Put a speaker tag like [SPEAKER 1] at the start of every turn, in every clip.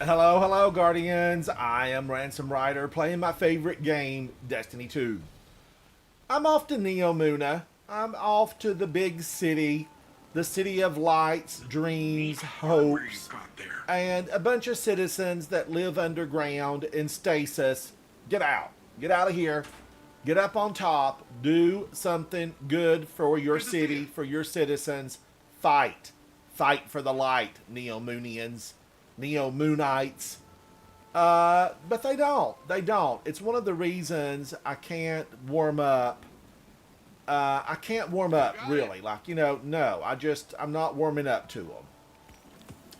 [SPEAKER 1] Hello, hello, Guardians. I am Ransom Rider playing my favorite game, Destiny 2. I'm off to Neomuna. I'm off to the big city, the city of lights, dreams,
[SPEAKER 2] Neat hardware you
[SPEAKER 1] hopes,
[SPEAKER 2] got there.
[SPEAKER 1] and a bunch of citizens that live underground in stasis. Get out. Get out of here. Get up on top. Do something good for your
[SPEAKER 2] Good to see you.
[SPEAKER 1] city, for your citizens. Fight. Fight for the light, Neomunians. Neomoonites. But they don't. They don't. It's one of the reasons I can't warm up. I can't warm
[SPEAKER 2] You
[SPEAKER 1] up
[SPEAKER 2] got it.
[SPEAKER 1] really. No. I'm not warming up to them.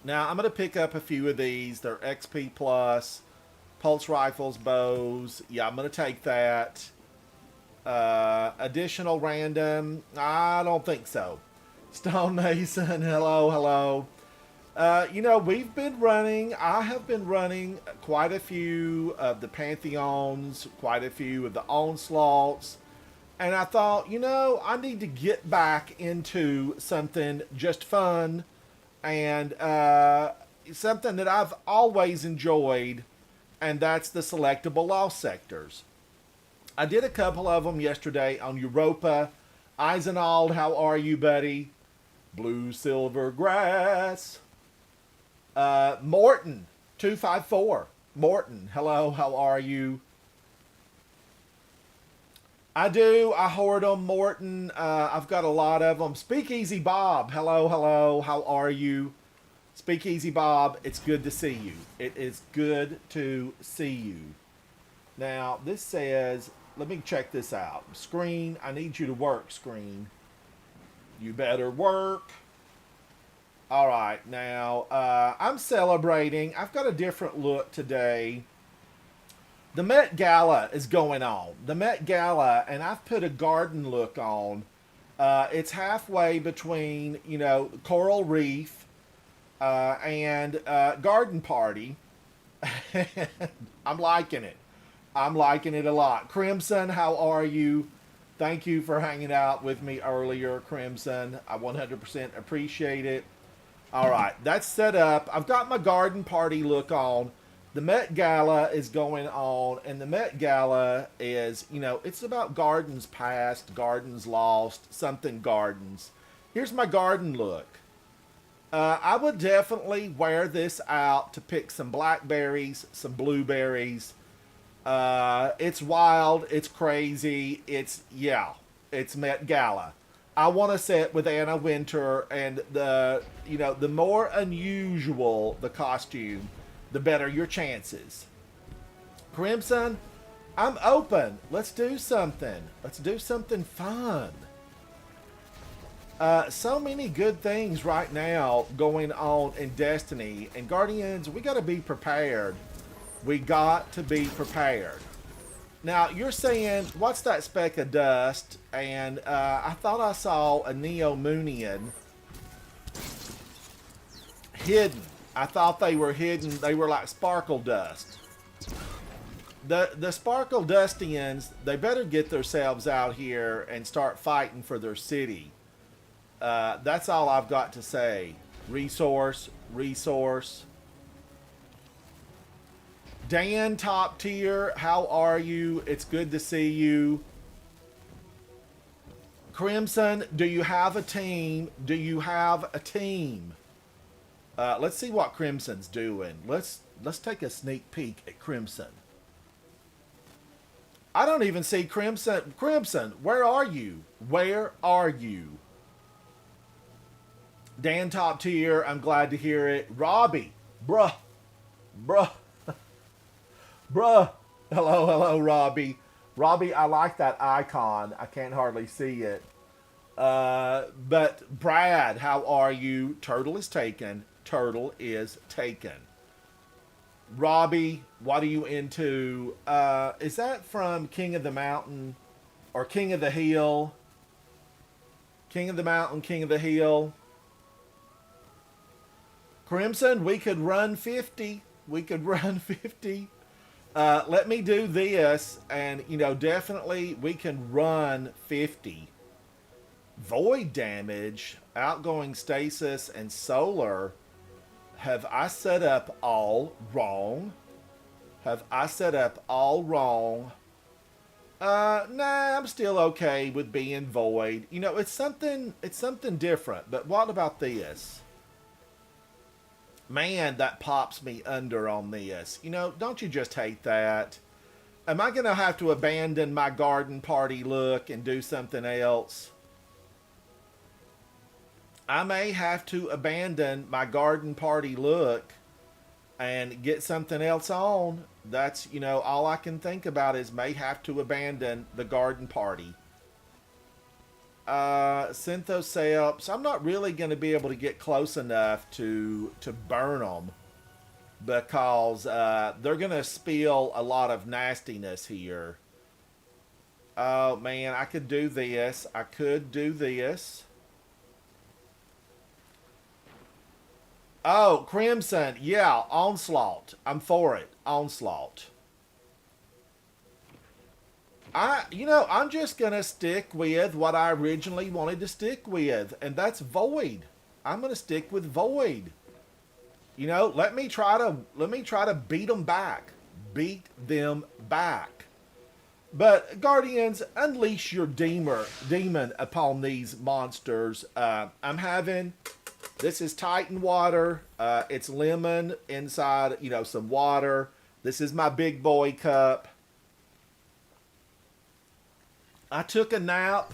[SPEAKER 1] Now I'm gonna pick up a few of these. They're XP plus, pulse rifles, bows. Yeah, I'm gonna take that. Additional random. I don't think so. Stone Mason. Hello, hello. We've been running, I have been running quite a few of the Pantheons, quite a few of the Onslaughts, and I thought, I need to get back into something just fun and something that I've always enjoyed, and that's the selectable lost sectors. I did a couple of them yesterday on Europa. Eisenald, how are you, buddy? Blue Silver Grass. Morton, 254. Morton, hello, how are you? I do. I hoard them, Morton. I've got a lot of them. Speakeasy Bob, hello, hello, how are you? Speakeasy Bob, it's good to see you. It is good to see you. Now, this says, let me check this out. Screen, I need you to work, screen. You better work. All right, now I'm celebrating. I've got a different look today. The Met Gala is going on. The Met Gala, and I've put a garden look on. It's halfway between, Coral Reef and Garden Party. I'm liking it. I'm liking it a lot. Crimson, how are you? Thank you for hanging out with me earlier, Crimson. I 100% appreciate it. All right, that's set up. I've got my garden party look on. The Met Gala is going on, and the Met Gala is, it's about gardens past, gardens lost, something gardens. Here's my garden look. I would definitely wear this out to pick some blackberries, some blueberries. It's wild, it's crazy, it's Met Gala. I want to sit with Anna Winter, and the more unusual the costume, the better your chances. Crimson, I'm open. Let's do something. Let's do something fun. So many good things right now going on in Destiny, and Guardians, we got to be prepared. We got to be prepared. Now you're saying, what's that speck of dust? And I thought I saw a Neomunian hidden. I thought they were hidden. They were like sparkle dust. The sparkle dustians, they better get themselves out here and start fighting for their city. That's all I've got to say. Resource, resource. Dan, top tier, how are you? It's good to see you. Crimson, do you have a team? Do you have a team? Let's see what Crimson's doing. Let's take a sneak peek at Crimson. I don't even see Crimson. Crimson, where are you? Where are you? Dan top tier, I'm glad to hear it. Robbie, bruh, bruh, bruh. Hello, hello, Robbie. Robbie, I like that icon. I can't hardly see it. But Brad, how are you? Turtle is taken. Turtle is taken. Robbie, what are you into? Is that from King of the Mountain or King of the Hill? King of the Mountain, King of the Hill. Crimson, we could run 50. We could run 50. Let me do this, and definitely we can run 50. Void damage, outgoing stasis, and solar. Have I set up all wrong? Have I set up all wrong? Nah, I'm still okay with being void. You know, it's something different. But what about this? Man, that pops me under on this. You know, don't you just hate that? Am I going to have to abandon my garden party look and do something else? I may have to abandon my garden party look and get something else on. That's, you know, all I can think about is may have to abandon the garden party. Synthosalps. I'm not really going to be able to get close enough to burn them because they're going to spill a lot of nastiness here. Oh man, I could do this. I could do this. Oh, Crimson. Yeah, Onslaught. I'm for it. Onslaught. I'm just going to stick with what I originally wanted to stick with, and that's Void. I'm going to stick with Void. You know, let me try to beat them back. Beat them back. But Guardians, unleash your demon upon these monsters. I'm having this is Titan water. It's lemon inside, you know, some water. This is my big boy cup. I took a nap.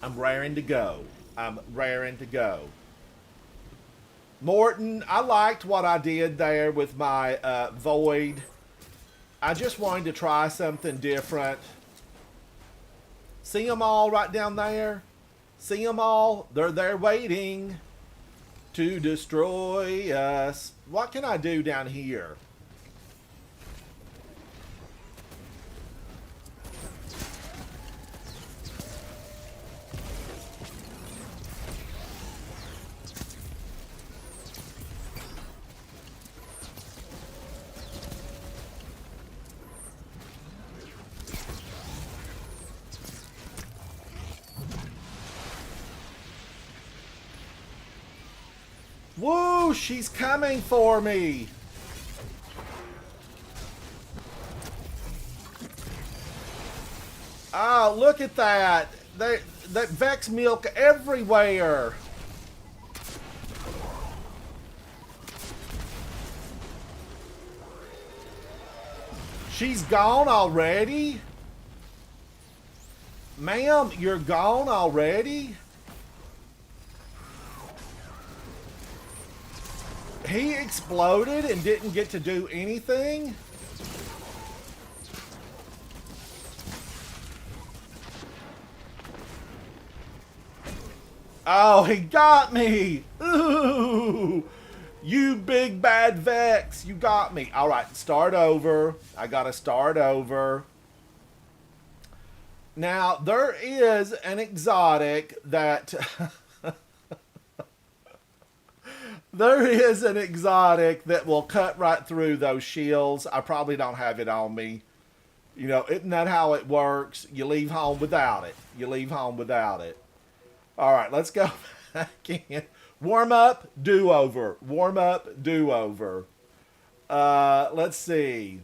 [SPEAKER 1] I'm raring to go. I'm raring to go. Morton, I liked what I did there with my Void. I just wanted to try something different. See them all right down there? See them all? They're there waiting to destroy us. What can I do down here? Woo! She's coming for me! Oh, look at that! That Vex milk everywhere! She's gone already? Ma'am, you're gone already? He exploded and didn't get to do anything? Oh, he got me! Ooh! You big bad Vex, you got me. Alright, start over. I gotta start over. Now, there is an exotic that... There is an exotic that will cut right through those shields. I probably don't have it on me. You know, isn't that how it works? You leave home without it. You leave home without it. All right, let's go back in. Warm up, do-over. Warm up, do-over. Let's see.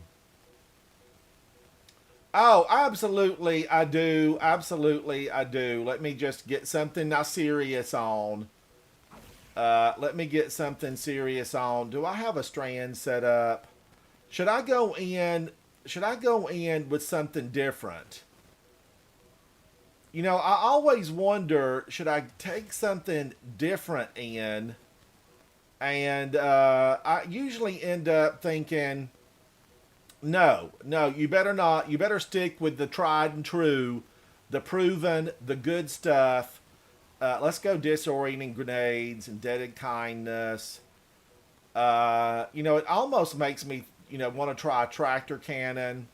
[SPEAKER 1] Oh, absolutely I do. Absolutely I do. Let me just get something now serious on. Let me get something serious on. Do I have a strand set up? Should I go in? Should I go in with something different? You know, I always wonder, should I take something different in? And I usually end up thinking, no, you better not. You better stick with the tried and true, the proven, the good stuff. Let's go disorienting grenades, indebted kindness. You know, it almost makes me, you know, want to try a tractor cannon.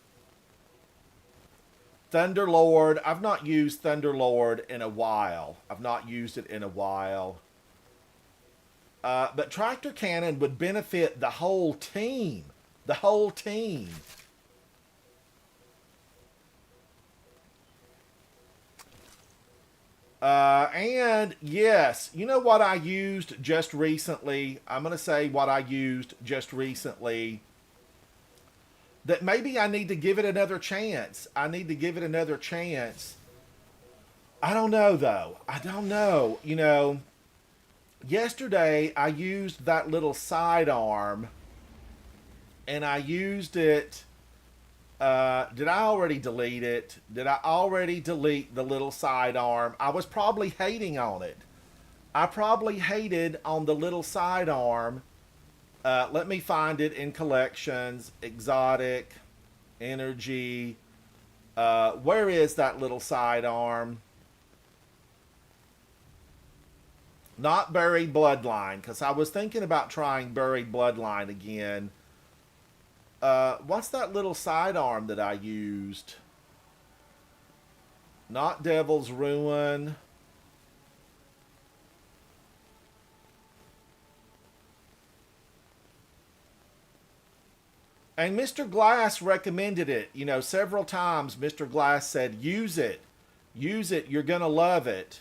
[SPEAKER 1] Thunderlord. I've not used Thunderlord in a while. I've not used it in a while. But tractor cannon would benefit the whole team. The whole team. And yes, you know what I used just recently? I'm going to say what I used just recently that maybe I need to give it another chance. I need to give it another chance. I don't know though. I don't know. You know, yesterday I used that little sidearm and I used it. Did I already delete it? Did I already delete the little sidearm? I was probably hating on it. I probably hated on the little sidearm. Let me find it in collections, exotic, energy. Where is that little sidearm? Not Buried Bloodline, because I was thinking about trying Buried Bloodline again. What's that little sidearm that I used? Not Devil's Ruin. And Mr. Glass recommended it. You know, several times Mr. Glass said, use it. Use it. You're going to love it.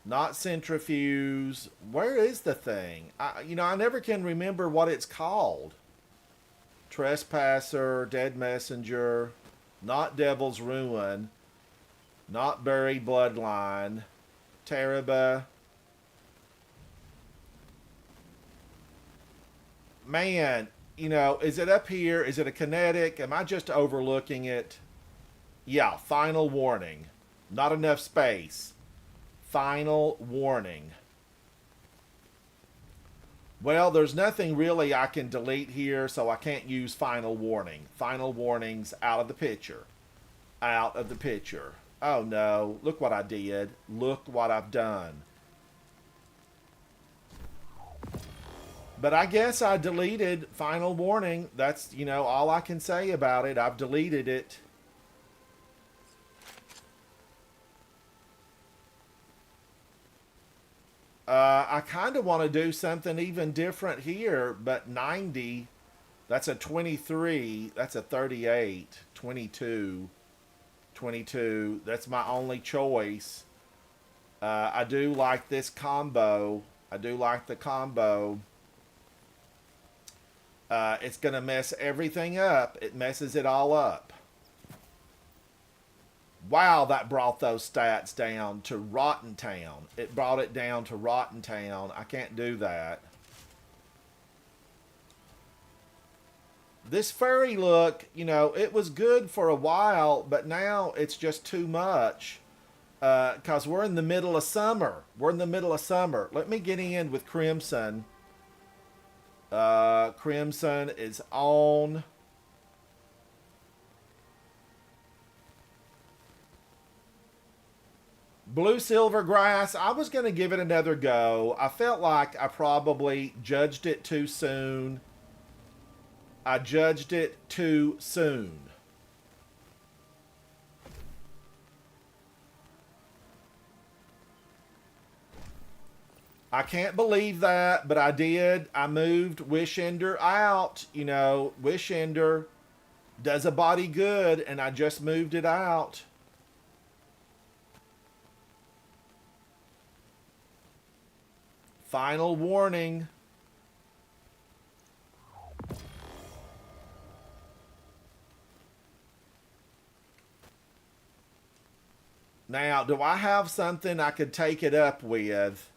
[SPEAKER 1] Not Centrifuge. Where is the thing? I never can remember what it's called. Trespasser, Dead Messenger, not Devil's Ruin, not Buried Bloodline, Teraba. Man, is it up here? Is it a kinetic? Am I just overlooking it? Yeah, final warning. Not enough space. Final warning. Well, there's nothing really I can delete here, so I can't use final warning. Final warning's out of the picture. Out of the picture. Oh no, look what I did. Look what I've done. But I guess I deleted final warning. That's, all I can say about it. I've deleted it. I kind of want to do something even different here, but 90, that's a 23, that's a 38, 22, 22, that's my only choice. I do like this combo. I do like the combo. It's going to mess everything up. It messes it all up. Wow, that brought those stats down to Rotten Town. It brought it down to Rotten Town. I can't do that. This furry look, it was good for a while, but now it's just too much. Because we're in the middle of summer. We're in the middle of summer. Let me get in with Crimson. Crimson is on. Blue Silver Grass, I was going to give it another go. I felt like I probably judged it too soon. I judged it too soon. I can't believe that, but I did. I moved Wishender out. Wishender does a body good, and I just moved it out. Final warning. Now, do I have something I could take it up with?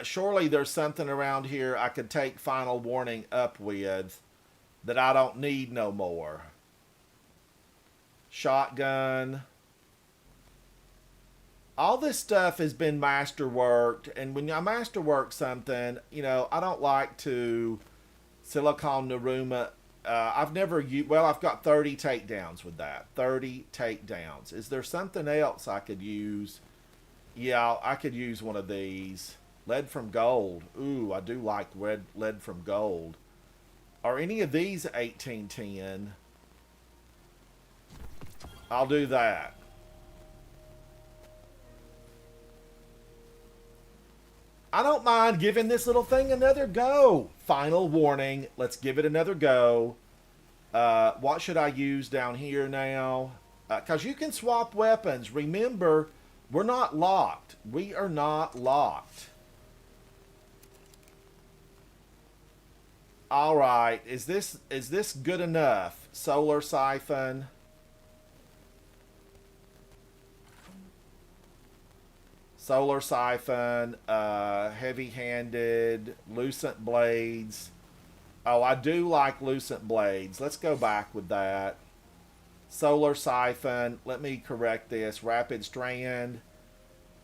[SPEAKER 1] Surely there's something around here I could take final warning up with that I don't need no more. Shotgun. All this stuff has been masterworked, and when I masterwork something, I don't like to Silicon Naruma. I've never used, I've got 30 takedowns with that. 30 takedowns. Is there something else I could use? Yeah, I could use one of these. Lead from gold. Ooh, I do like lead from gold. Are any of these 1810? I'll do that. I don't mind giving this little thing another go. Final warning. Let's give it another go. What should I use down here now? Because you can swap weapons. Remember, we're not locked. We are not locked. All right. Is this good enough? Solar Siphon. Solar Siphon, Heavy-Handed, Lucent Blades. Oh, I do like Lucent Blades. Let's go back with that. Solar Siphon. Let me correct this. Rapid Strand.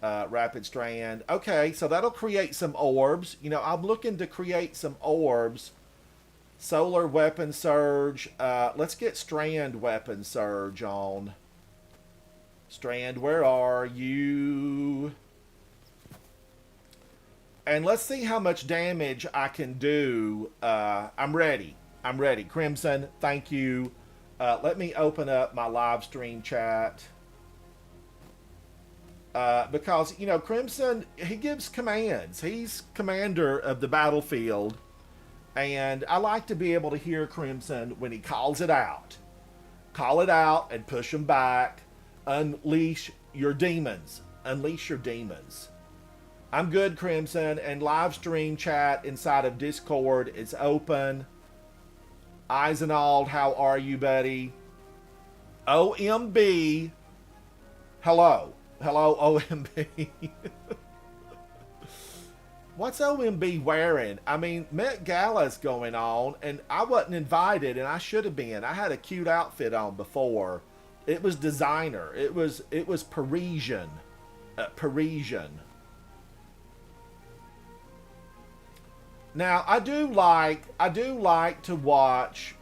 [SPEAKER 1] Rapid Strand. Okay, so that'll create some orbs. You know, I'm looking to create some orbs. Solar Weapon Surge. Let's get Strand Weapon Surge on. Strand, where are you? And let's see how much damage I can do. I'm ready. I'm ready. Crimson, thank you. Let me open up my live stream chat. Because, you know, Crimson, he gives commands. He's commander of the battlefield. And I like to be able to hear Crimson when he calls it out. Call it out and push them back. Unleash your demons. Unleash your demons. I'm good, Crimson, and live stream chat inside of Discord is open. Eisenald, how are you, buddy? OMB. Hello. Hello, OMB. What's OMB wearing? I mean, Met Gala's going on, and I wasn't invited, and I should have been. I had a cute outfit on before. It was designer. It was Parisian. Parisian. Now, I do like to watch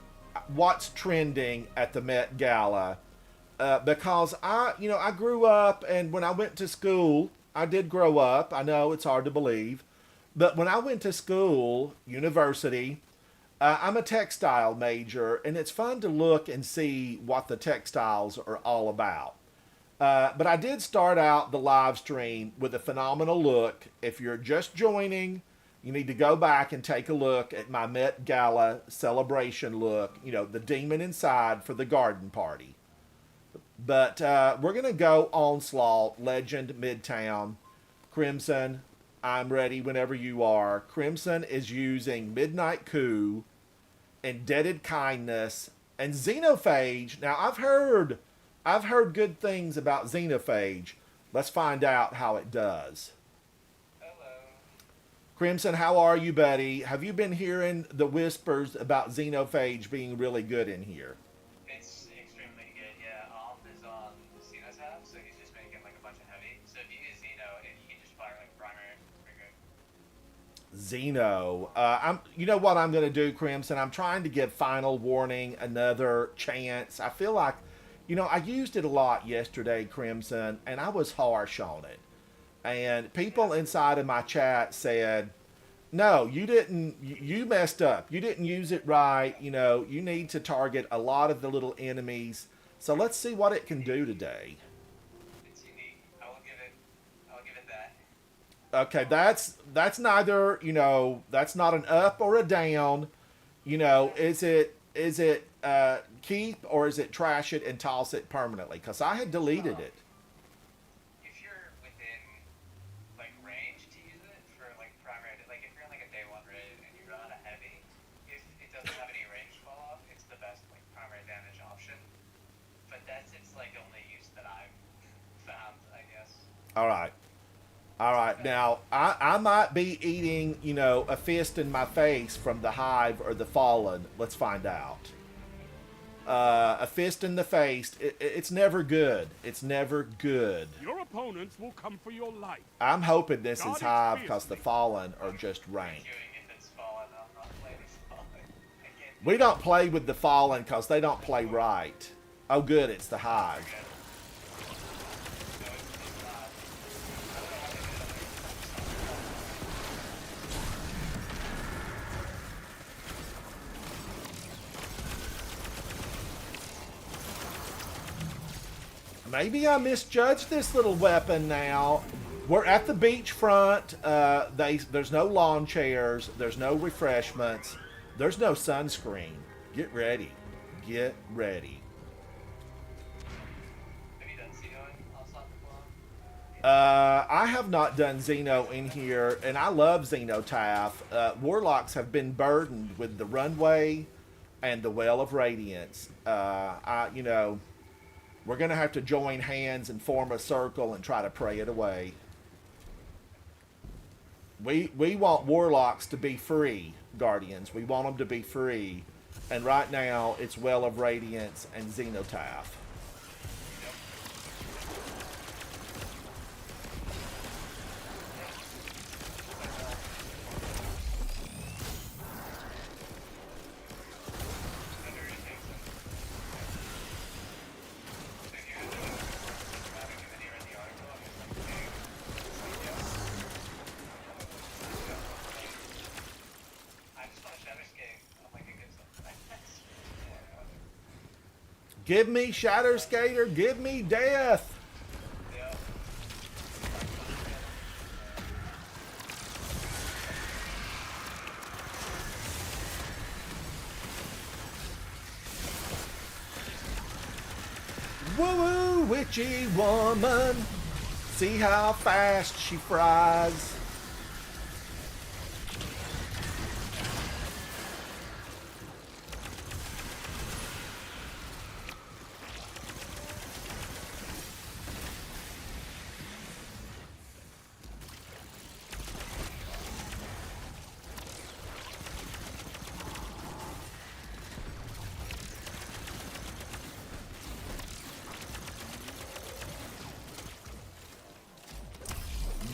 [SPEAKER 1] what's trending at the Met Gala because I grew up, and when I went to school, I did grow up. I know it's hard to believe, but when I went to school, university, I'm a textile major, and it's fun to look and see what the textiles are all about. But I did start out the live stream with a phenomenal look. If you're just joining, you need to go back and take a look at my Met Gala celebration look. You know, the demon inside for the garden party. But we're going to go Onslaught, Legend, Midtown. Crimson, I'm ready whenever you are. Crimson is using Midnight Coup, Indebted Kindness, and Xenophage. Now, I've heard good things about Xenophage. Let's find out how it does. Crimson, how are you, buddy? Have you been hearing the whispers about Xenophage being really good in here?
[SPEAKER 2] It's extremely good, yeah. Alf is on Xeno's half, so he's just making like a bunch of heavy. So if you use Xeno, you can just fire like primary. Pretty good.
[SPEAKER 1] Xeno. You know what I'm going to do, Crimson? I'm trying to give Final Warning another chance. I feel like, I used it a lot yesterday, Crimson, and I was harsh on it. And people inside of my chat said, no, you didn't, you messed up. You didn't use it right. You need to target a lot of the little enemies. So let's see what it can do today.
[SPEAKER 2] It's unique. I'll give it that.
[SPEAKER 1] Okay, that's neither, that's not an up or a down. Is it keep, or is it trash it and toss it permanently? Because I had deleted it. All right. Now, I might be eating, a fist in my face from the Hive or the Fallen. Let's find out. A fist in the face, it's never good. It's never good.
[SPEAKER 3] Your opponents will come for your life.
[SPEAKER 1] I'm hoping this is Hive because the Fallen are just rank. We don't play with the Fallen because they don't play right. Oh, good, it's the Hive. Maybe I misjudged this little weapon now. We're at the beachfront. There's no lawn chairs. There's no refreshments. There's no sunscreen. Get ready. Get ready. I have not done Xeno in here, and I love Xenotaph. Warlocks have been burdened with the runway and the Well of Radiance. We're gonna have to join hands and form a circle and try to pray it away. We want Warlocks to be free, Guardians. We want them to be free, and right now it's Well of Radiance and Xenotaph. Give me Shatter Skater, give me death. Woo-woo, witchy woman. See how fast she fries.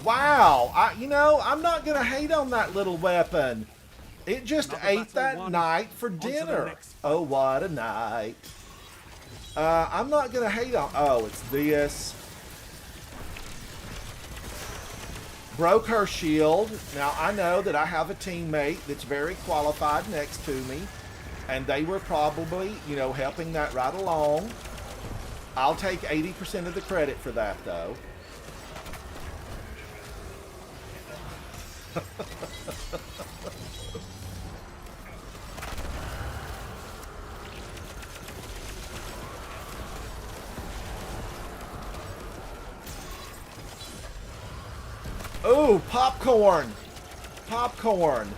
[SPEAKER 1] Wow, I'm not gonna hate on that little weapon. It just ate that knight for dinner. Oh, what a night. I'm not gonna hate on. Oh, it's this. Broke her shield. Now I know that I have a teammate that's very qualified next to me, and they were probably, helping that right along. I'll take 80% of the credit for that, though. Ooh, popcorn! Popcorn!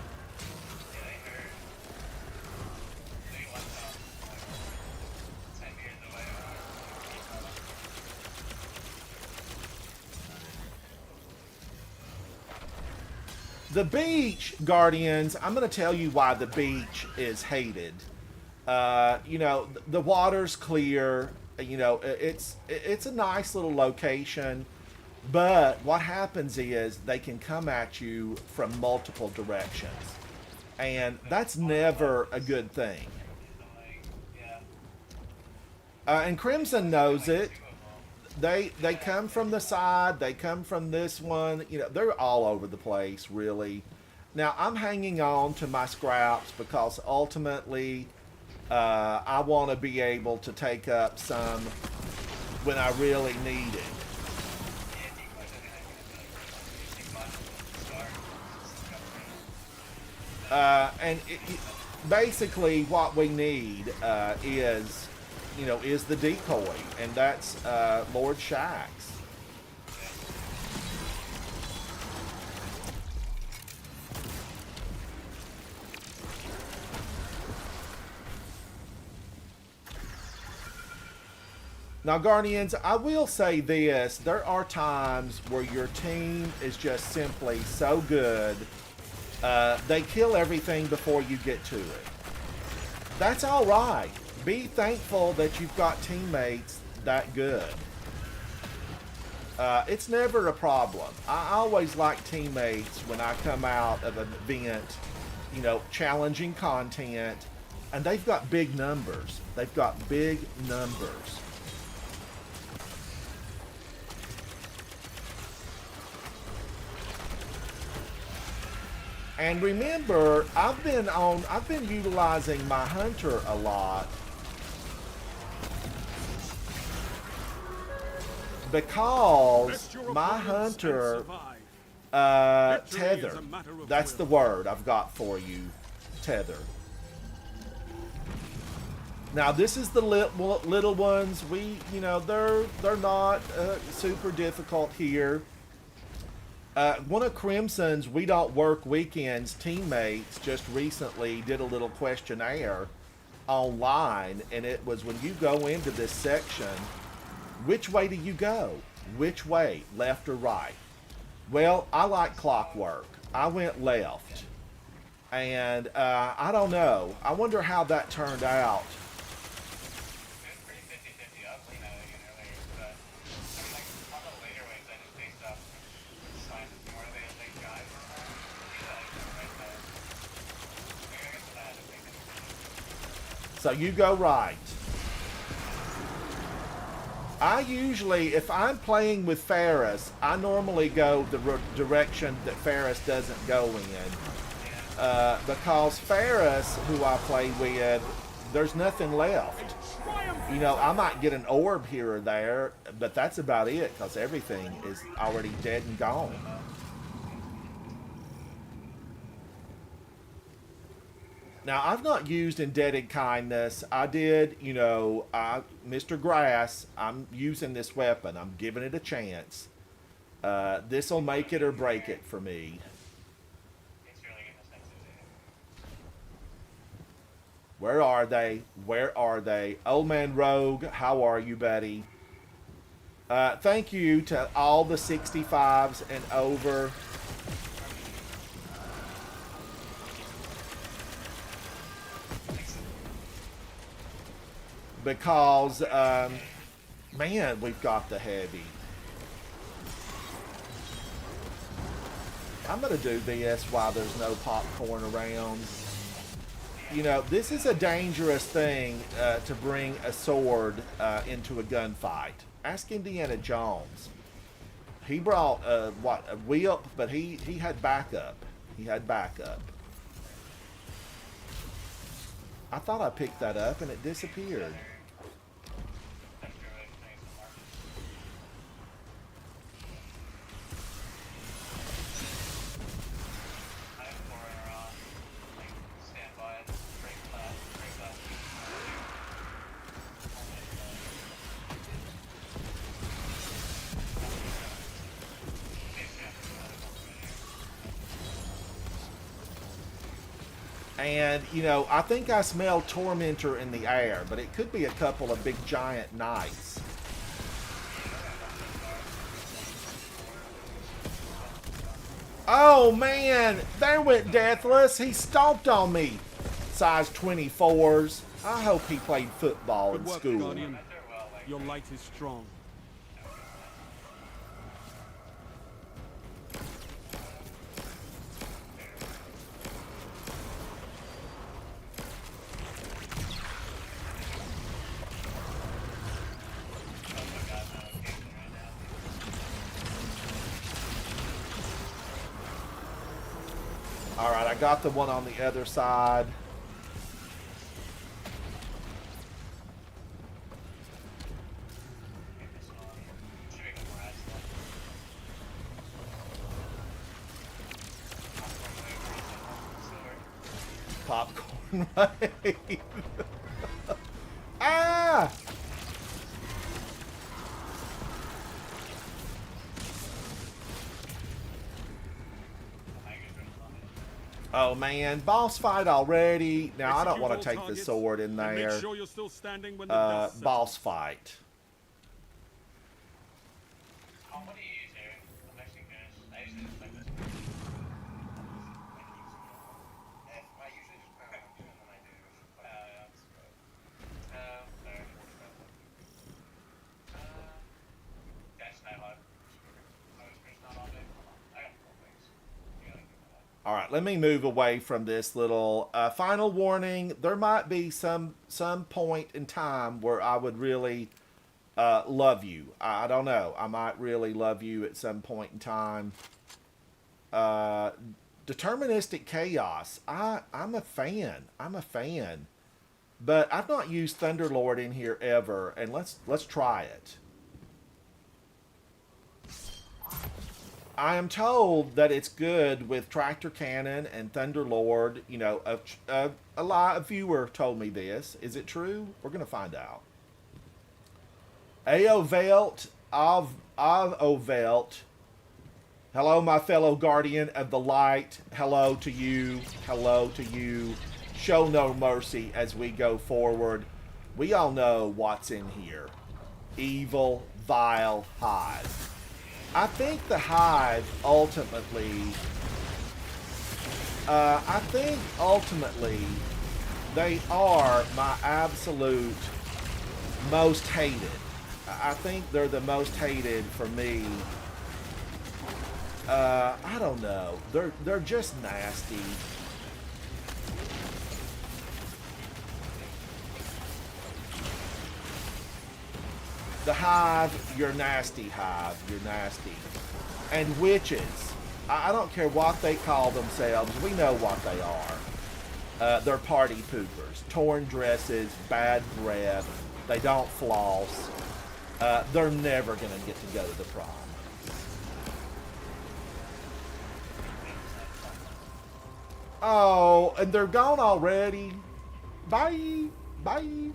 [SPEAKER 1] The beach, Guardians, I'm going to tell you why the beach is hated. The water's clear. It's a nice little location. But what happens is they can come at you from multiple directions. And that's never a good thing. And Crimson knows it. They come from the side. They come from this one. They're all over the place, really. Now, I'm hanging on to my scraps because ultimately I want to be able to take up some when I really need it. Basically what we need is the decoy, and that's Lord Shaxx. Now, Guardians, I will say this. There are times where your team is just simply so good. They kill everything before you get to it. That's all right. Be thankful that you've got teammates that good. It's never a problem. I always like teammates when I come out of an event, challenging content, and they've got big numbers. They've got big numbers. And remember, I've been utilizing my hunter a lot because my hunter tether. That's the word I've got for you, tether. Now this is the little ones. We, you know, they're not super difficult here. One of Crimson's We Don't Work Weekends teammates just recently did a little questionnaire online, and it was when you go into this section, which way do you go? Which way, left or right? Well, I like clockwork. I went left. And I don't know. I wonder how that turned out.
[SPEAKER 2] It was pretty 50-50. I was leaning at it again earlier, but I mean, like on the later waves, I just based off signs more of it, like guys. Yeah, right there. Maybe I guess I had to think it.
[SPEAKER 1] So you go right. I usually, if I'm playing with Ferris, I normally go the direction that Ferris doesn't go in. Because Ferris, who I play with, there's nothing left. You know, I might get an orb here or there, but that's about it, because everything is already dead and gone. Now, I've not used Indebted Kindness. I did, you know, Mr. Grass, I'm using this weapon. I'm giving it a chance. This will make it or break it for me.
[SPEAKER 2] It's really getting a sense of it.
[SPEAKER 1] Where are they? Where are they? Old Man Rogue, how are you, buddy? Thank you to all the 65s and over. Because, man, we've got the heavy. I'm going to do this while there's no popcorn around. You know, this is a dangerous thing to bring a sword into a gunfight. Ask Indiana Jones. He brought, a whip, but he had backup. He had backup. I thought I picked that up and it disappeared.
[SPEAKER 2] That's really nice and Mark. I have 4 in a row. Like, stand by it, break left.
[SPEAKER 1] And, you know, I think I smell Tormentor in the air, but it could be a couple of big giant knights. Oh, man! There went Deathless! He stomped on me! Size 24s. I hope he played football
[SPEAKER 3] Good
[SPEAKER 1] in
[SPEAKER 3] work,
[SPEAKER 1] school.
[SPEAKER 3] Guardian. Your light is strong.
[SPEAKER 1] Alright, I got the one on the other side. Popcorn wave. Ah! Oh man, boss fight already. Now I don't
[SPEAKER 3] Execute
[SPEAKER 1] want
[SPEAKER 3] all
[SPEAKER 1] to take the
[SPEAKER 3] targets
[SPEAKER 1] sword in
[SPEAKER 3] and
[SPEAKER 1] there.
[SPEAKER 3] Make sure you're still standing when the dust settles.
[SPEAKER 1] Boss fight.
[SPEAKER 2] What do you use here? I'm actually curious. I usually just like this. I usually just grab one too, and then I do. Yeah, that's good. Sorry. Guys, Nighthawk. I was not all day. I got 4 things. You gotta give me that.
[SPEAKER 1] All right, let me move away from this little final warning. There might be some point in time where I would really love you. I don't know. I might really love you at some point in time. Deterministic Chaos. I'm a fan. I'm a fan. But I've not used Thunderlord in here ever, and let's try it. I am told that it's good with Tractor Cannon and Thunderlord. You know, a viewer told me this. Is it true? We're going to find out. Aovelt, Ovelt. Hello, my fellow guardian of the light. Hello to you. Hello to you. Show no mercy as we go forward. We all know what's in here. Evil, vile hive. I think the hive ultimately, they are my absolute most hated. I think they're the most hated for me. I don't know. They're just nasty. The hive, you're nasty, hive. You're nasty. And witches. I don't care what they call themselves. We know what they are. They're party poopers. Torn dresses, bad breath. They don't floss. They're never going to get to go to the prom. Oh, and they're gone already. Bye. Bye.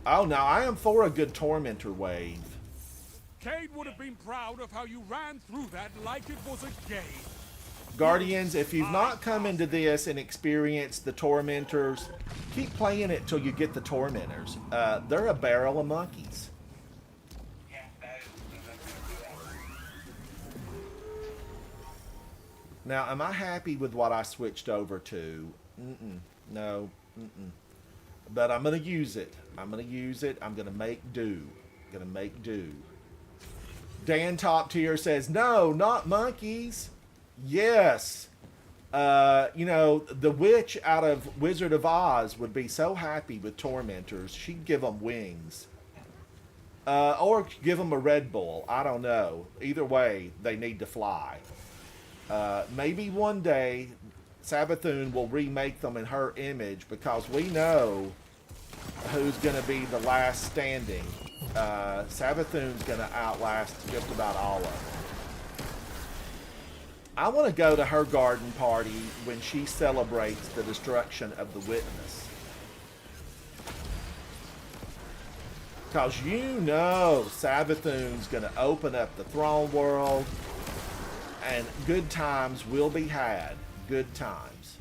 [SPEAKER 1] Oh, now I am for a good Tormentor wave.
[SPEAKER 3] Cade would have been proud of how you ran through that like it was a game.
[SPEAKER 1] Guardians, if you've not come into this and experienced the Tormentors, keep playing it till you get the Tormentors. They're a barrel of monkeys.
[SPEAKER 2] Yeah, that is.
[SPEAKER 1] Now, am I happy with what I switched over to? No. But I'm going to use it. I'm going to use it. I'm going to make do. Dan Top Tier says, no, not monkeys. Yes. You know, the witch out of Wizard of Oz would be so happy with Tormentors. She'd give them wings. Or give them a Red Bull. I don't know. Either way, they need to fly. Maybe one day Savathun will remake them in her image, because we know who's going to be the last standing. Savathun's going to outlast just about all of them. I want to go to her garden party when she celebrates the destruction of the Witness. Because you know Savathun's going to open up the throne world, and good times will be had. Good times.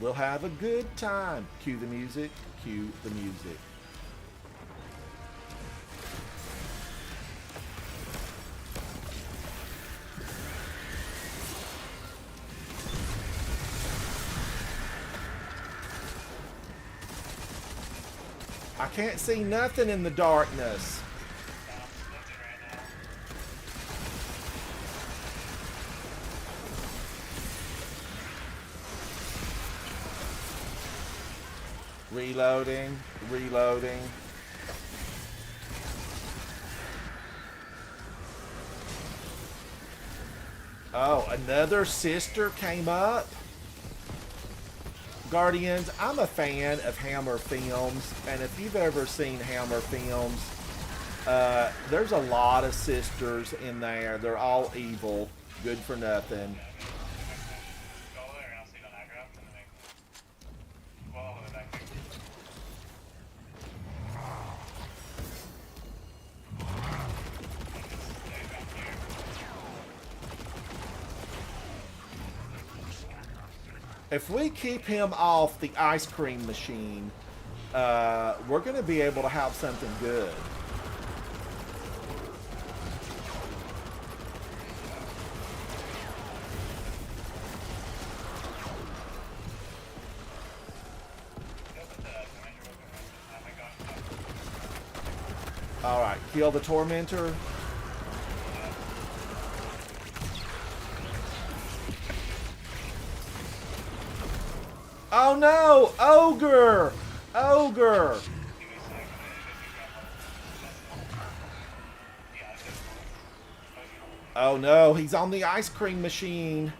[SPEAKER 1] We'll have a good time. Cue the music. Cue the music. I can't see nothing in the darkness. Reloading. Oh, another sister came up. Guardians, I'm a fan of Hammer Films, and if you've ever seen Hammer Films, there's a lot of sisters in there. They're all evil, good for nothing. If we keep him off the ice cream machine, we're going to be able to have something good. Alright, kill the Tormentor. Oh no! Ogre! Ogre! Oh no, he's on the ice cream machine.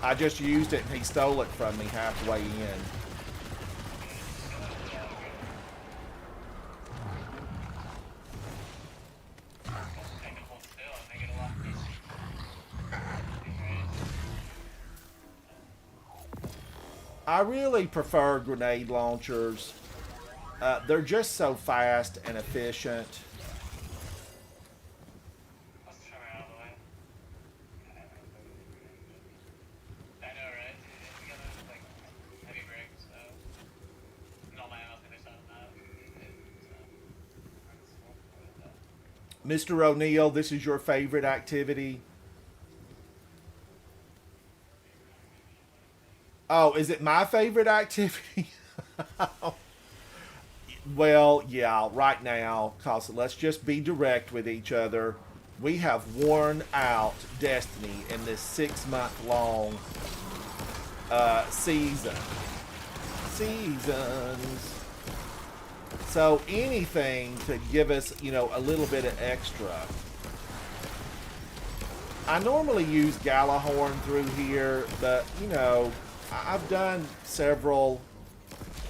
[SPEAKER 1] I just used it and he stole it from me halfway in. I really prefer grenade launchers. They're just so fast and efficient.
[SPEAKER 2] Let's turn her out of the way. I know, right? We got those, like, heavy bricks, so. And all my ammo's gonna be shot in that.
[SPEAKER 1] Mr. O'Neill, this is your favorite activity? Oh, is it my favorite activity? Well, yeah, right now, cause let's just be direct with each other. We have worn out Destiny in this 6-month long seasons. So anything to give us, a little bit of extra. I normally use Galahorn through here, but I've done several.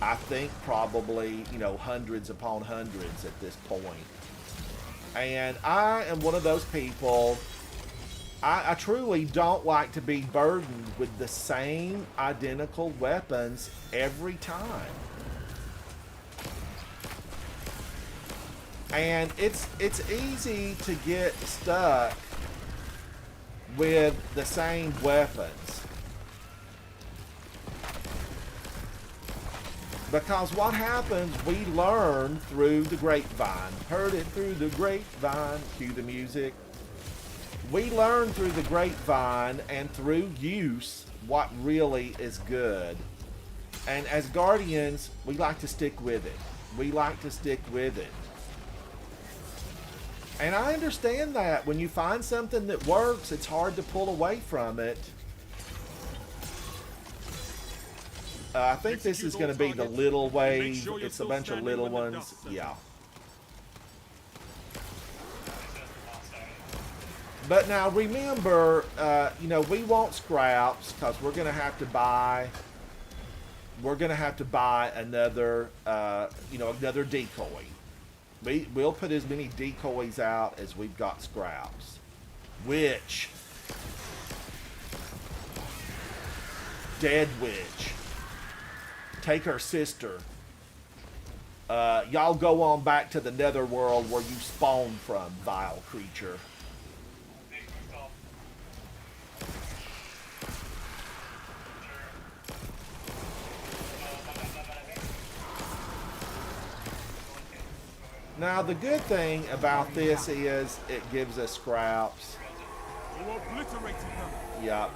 [SPEAKER 1] I think probably hundreds upon hundreds at this point. And I am one of those people. I truly don't like to be burdened with the same identical weapons every time. And it's easy to get stuck with the same weapons. Because what happens, we learn through the grapevine. Heard it through the grapevine. Cue the music. We learn through the grapevine and through use what really is good. And as Guardians, we like to stick with it. We like to stick with it. And I understand that. When you find something that works, it's hard to pull away from it. I think this is going to be the little wave. It's a bunch of little ones. Yeah. But now remember, we want scraps because we're going to have to buy. We're going to have to buy another, another decoy. We'll put as many decoys out as we've got scraps. Witch. Dead witch. Take her sister. Y'all go on back to the netherworld where you spawned from, vile creature. Now the good thing about this is it gives us scraps.
[SPEAKER 3] You obliterated them.
[SPEAKER 1] Yeah,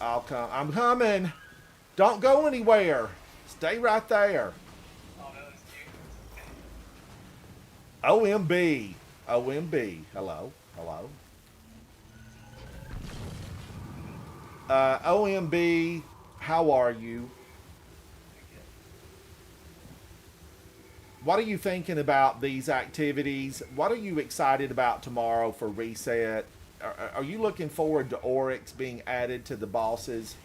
[SPEAKER 1] I'll come. I'm coming. Don't go anywhere. Stay right there. OMB. OMB. Hello. Hello. OMB. How are you? What are you thinking about these activities? What are you excited about tomorrow for reset? Are you looking forward to Oryx being added to the bosses?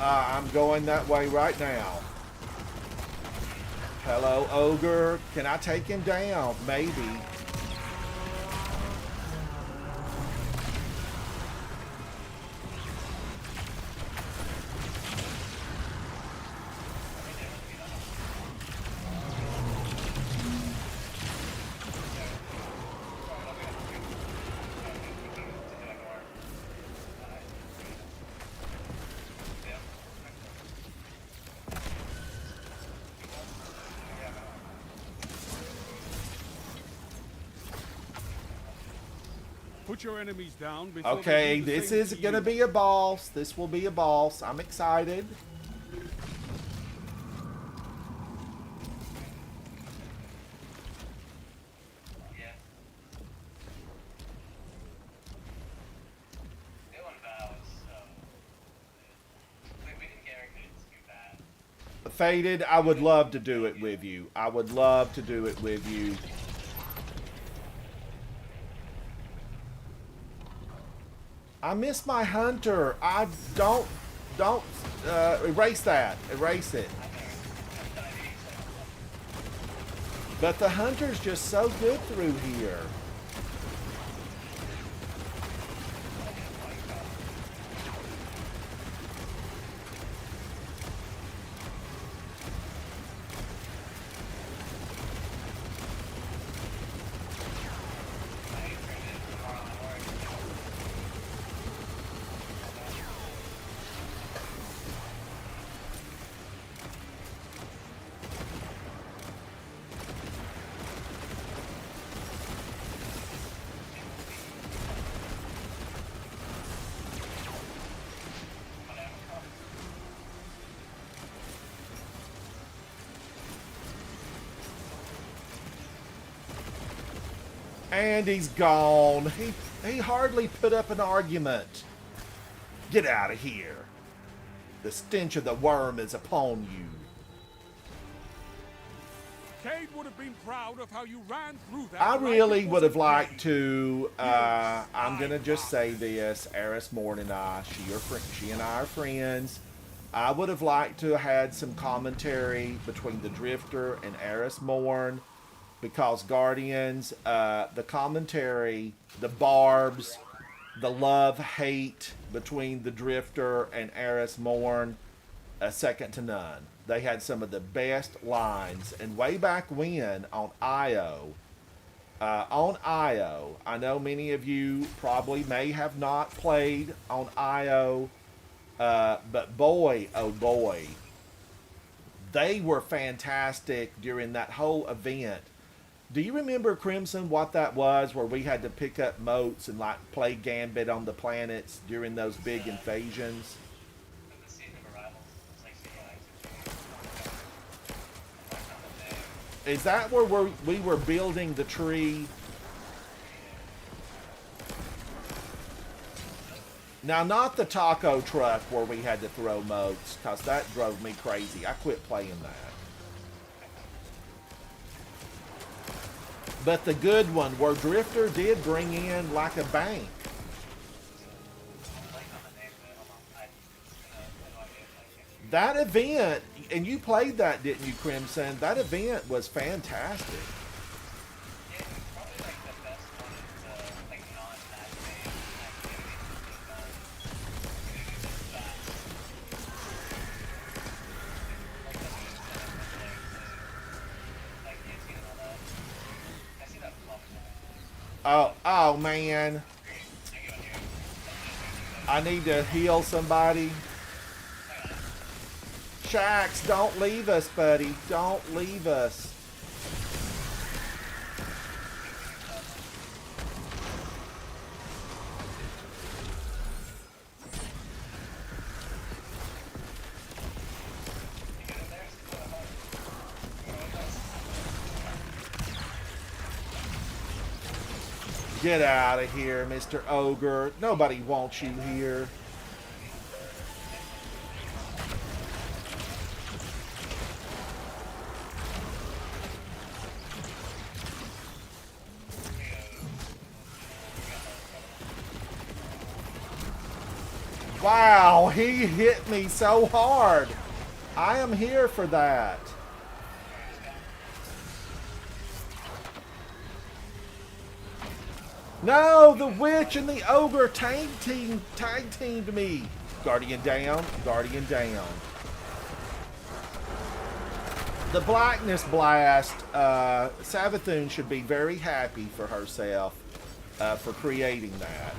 [SPEAKER 1] I'm going that way right now. Hello, ogre. Can I take him down? Maybe.
[SPEAKER 3] Put your enemies down before
[SPEAKER 1] Okay,
[SPEAKER 3] they do the
[SPEAKER 1] this
[SPEAKER 3] same
[SPEAKER 1] is
[SPEAKER 3] to
[SPEAKER 1] going to
[SPEAKER 3] you.
[SPEAKER 1] be a boss. This will be a boss. I'm excited.
[SPEAKER 2] Yeah. New one vows, so we didn't get our it's too bad.
[SPEAKER 1] Faded, I would love to do it with you. I would love to do it with you. I miss my hunter. I don't erase that. Erase it. But the hunter's just so good through here. And he's gone. He hardly put up an argument. Get out of here. The stench of the worm is upon you.
[SPEAKER 3] Cade would have been proud of how you ran through that.
[SPEAKER 1] I
[SPEAKER 3] like
[SPEAKER 1] really
[SPEAKER 3] it
[SPEAKER 1] would have
[SPEAKER 3] was a
[SPEAKER 1] liked
[SPEAKER 3] game.
[SPEAKER 1] to. I'm gonna just say this: Eris Morn and I, she and I are friends. I would have liked to have had some commentary between the Drifter and Eris Morn, because Guardians, the commentary, the barbs, the love-hate between the Drifter and Eris Morn, second to none. They had some of the best lines. And way back when on IO, I know many of you probably may have not played on IO, but boy, oh boy, they were fantastic during that whole event. Do you remember, Crimson, what that was, where we had to pick up moats and like play Gambit on the planets during those big invasions?
[SPEAKER 2] The season of arrivals, it's like
[SPEAKER 1] Is that where we were building the tree? Now, not the taco truck where we had to throw moats, because that drove me crazy. I quit playing that. But the good one, where Drifter did bring in like a bank. That event, and you played that, didn't you, Crimson? That event was fantastic.
[SPEAKER 2] Yeah, probably like the best one is like non-match based activities. Like you see all that. I see that flop.
[SPEAKER 1] Oh man. I need to heal somebody. Shax, don't leave us, buddy. Don't leave us. Get out of here, Mr. Ogre. Nobody wants you here. Wow, he hit me so hard. I am here for that. No, the witch and the ogre tag teamed me. Guardian down, guardian down. The Blackness Blast, Savathun should be very happy for herself for creating that.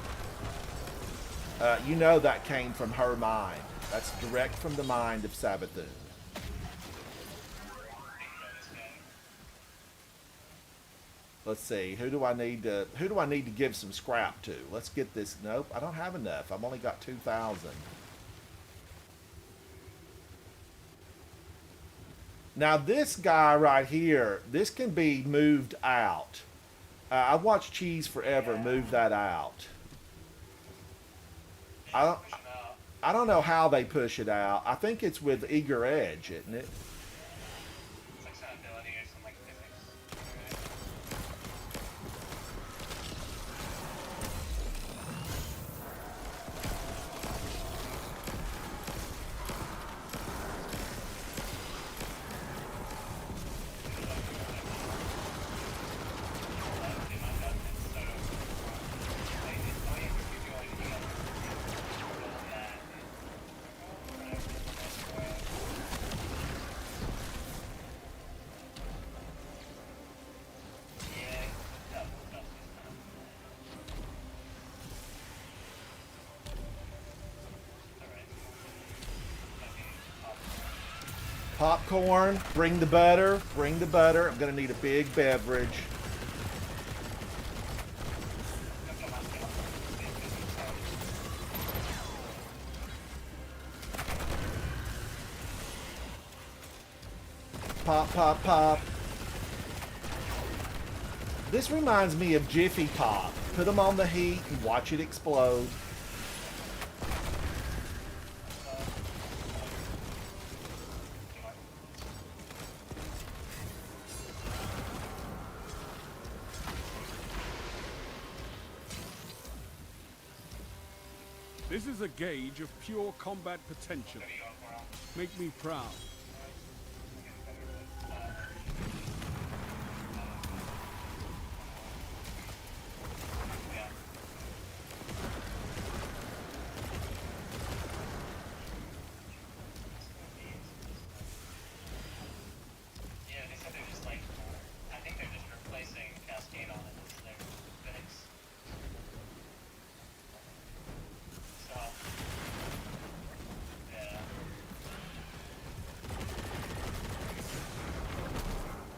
[SPEAKER 1] You know that came from her mind. That's direct from the mind of Savathun. Let's see. Who do I need to give some scrap to? Let's get this. Nope, I don't have enough. I've only got 2,000. Now this guy right here, this can be moved out. I watched Cheese Forever move that out. I don't know how they push it out. I think it's with Eager Edge, isn't it?
[SPEAKER 2] It's like some ability or some like physics.
[SPEAKER 1] Popcorn, bring the butter, bring the butter. I'm gonna need a big beverage. Pop, pop, pop. This reminds me of Jiffy Pop. Put them on the heat and watch it explode.
[SPEAKER 3] This is a gauge of pure combat potential. Make me proud.
[SPEAKER 2] Yeah, they said they're just like, I think they're just replacing Cascade on it as their Phoenix. So, yeah.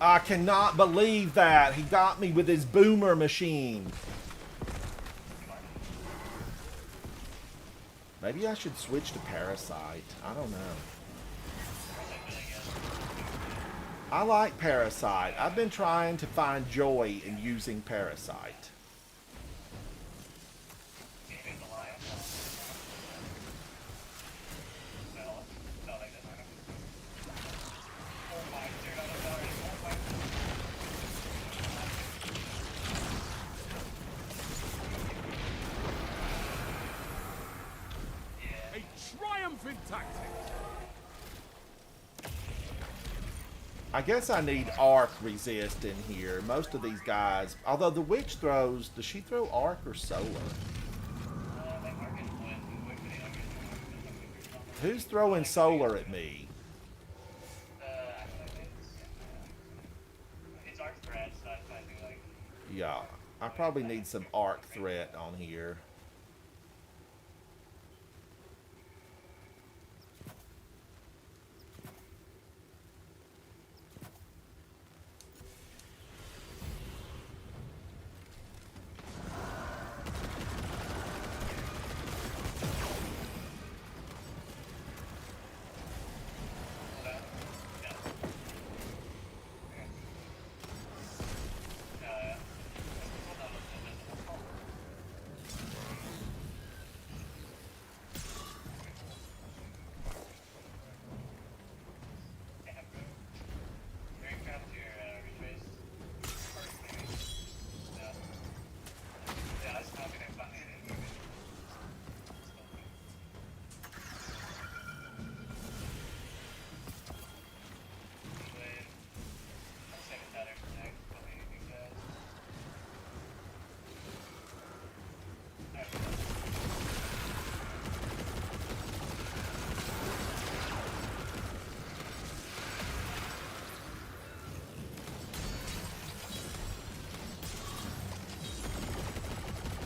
[SPEAKER 1] I cannot believe that. He got me with his boomer machine. Maybe I should switch to Parasite. I don't know. I like Parasite. I've been trying to find joy in using Parasite.
[SPEAKER 3] A triumphant tactic.
[SPEAKER 1] I guess I need arc resist in here. Most of these guys, although the witch throws, does she throw arc or solar? Who's throwing solar at me?
[SPEAKER 2] It's Arc Threat, so I think like.
[SPEAKER 1] Yeah, I probably need some arc threat on here.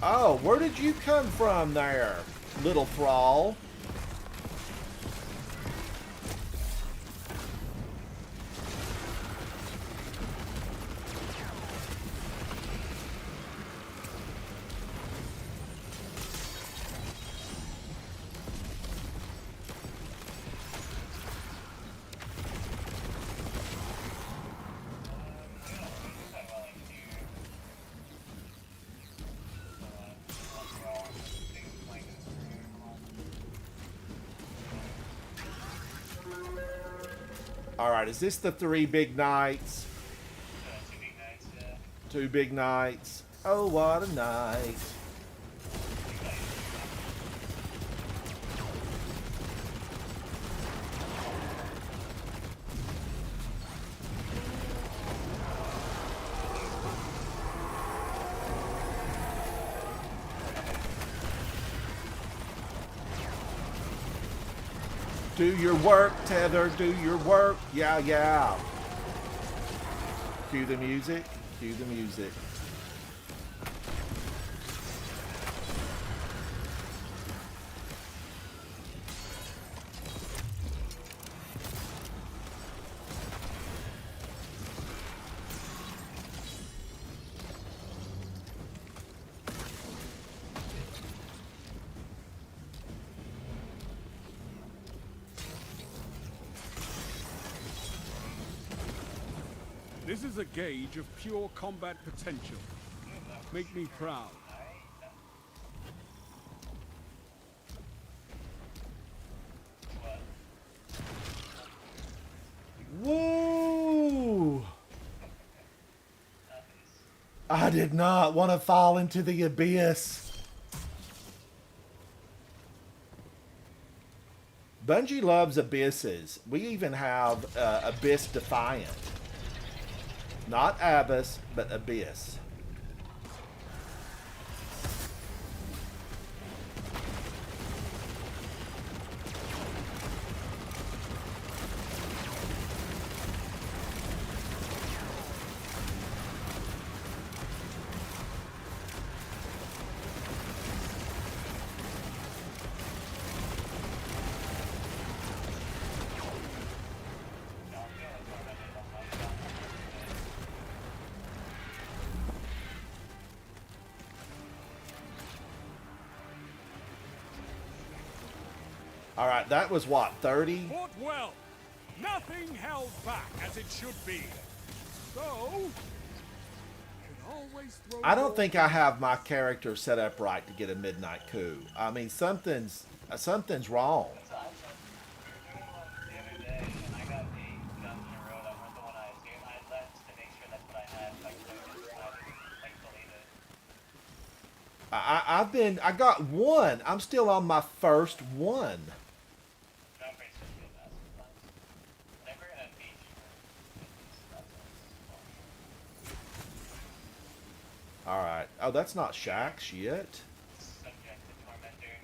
[SPEAKER 1] Oh, where did you come from there, little thrall? All right, is this the 3 big knights?
[SPEAKER 2] 2 big knights, yeah.
[SPEAKER 1] 2 big knights. Oh, what a night. Do your work, Tether, do your work. Yeah, yeah. Cue the music. Cue the music.
[SPEAKER 3] This is a gauge of pure combat potential. Make me proud.
[SPEAKER 1] Woo! I did not want to fall into the abyss. Bungie loves abysses. We even have Abyss Defiant. Not Abyss, but Abyss. All right, that was what, 30?
[SPEAKER 3] Fought well. Nothing held back as it should be. So, can always throw
[SPEAKER 1] I don't think I have my character set up right to get a midnight coup. I mean, something's wrong.
[SPEAKER 2] So I we were doing one the other day, and I got 8 guns in a row that weren't the one I assumed. I left to make sure that's what I had. Like, so I didn't, like, believe it.
[SPEAKER 1] I got one. I'm still on my first one.
[SPEAKER 2] Not pretty sure it's good, that's fun. Never gonna beat you. That's
[SPEAKER 1] All right. Oh, that's not Shax shit.
[SPEAKER 2] subject to tormentor.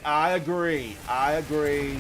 [SPEAKER 1] I agree. I agree.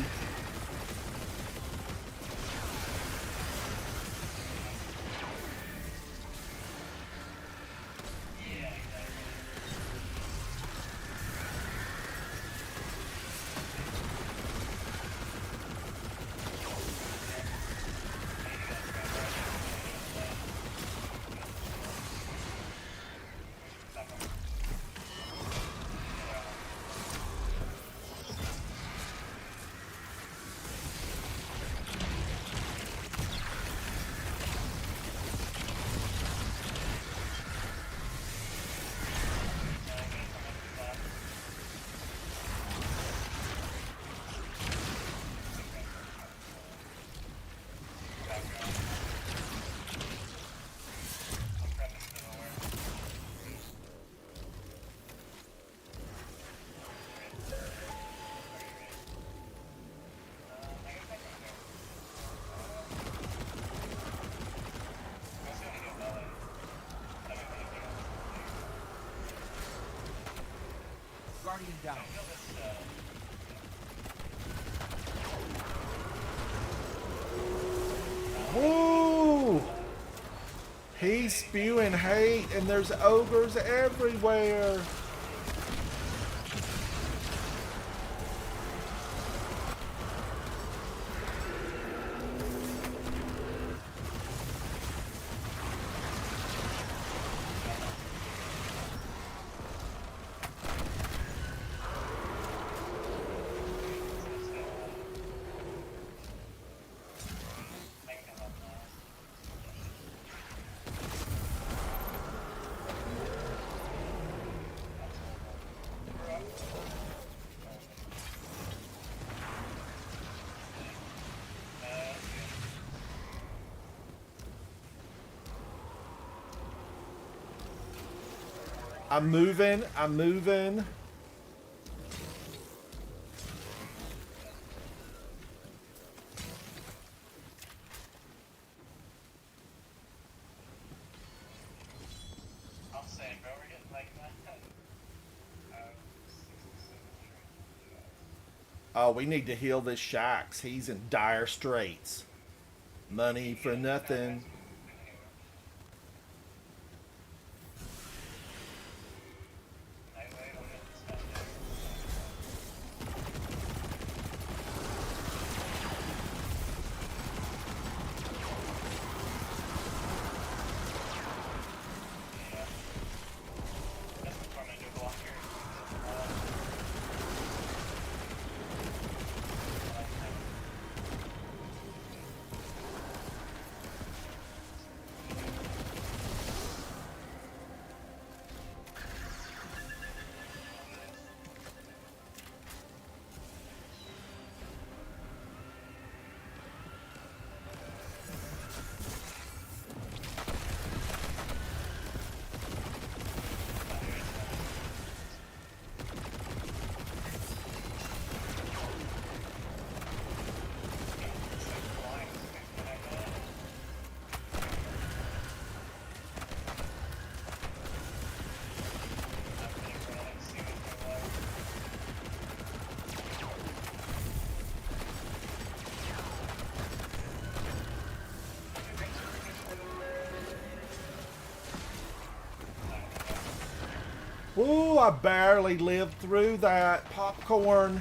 [SPEAKER 4] Guardian down.
[SPEAKER 1] Woo! He's spewing hate, and there's ogres everywhere. I'm moving. I'm moving.
[SPEAKER 2] I'm saying, bro, we're getting like that. 67
[SPEAKER 1] Oh, we need to heal this Shax. He's in dire straits. Money for nothing. Woo, I barely lived through that. Popcorn.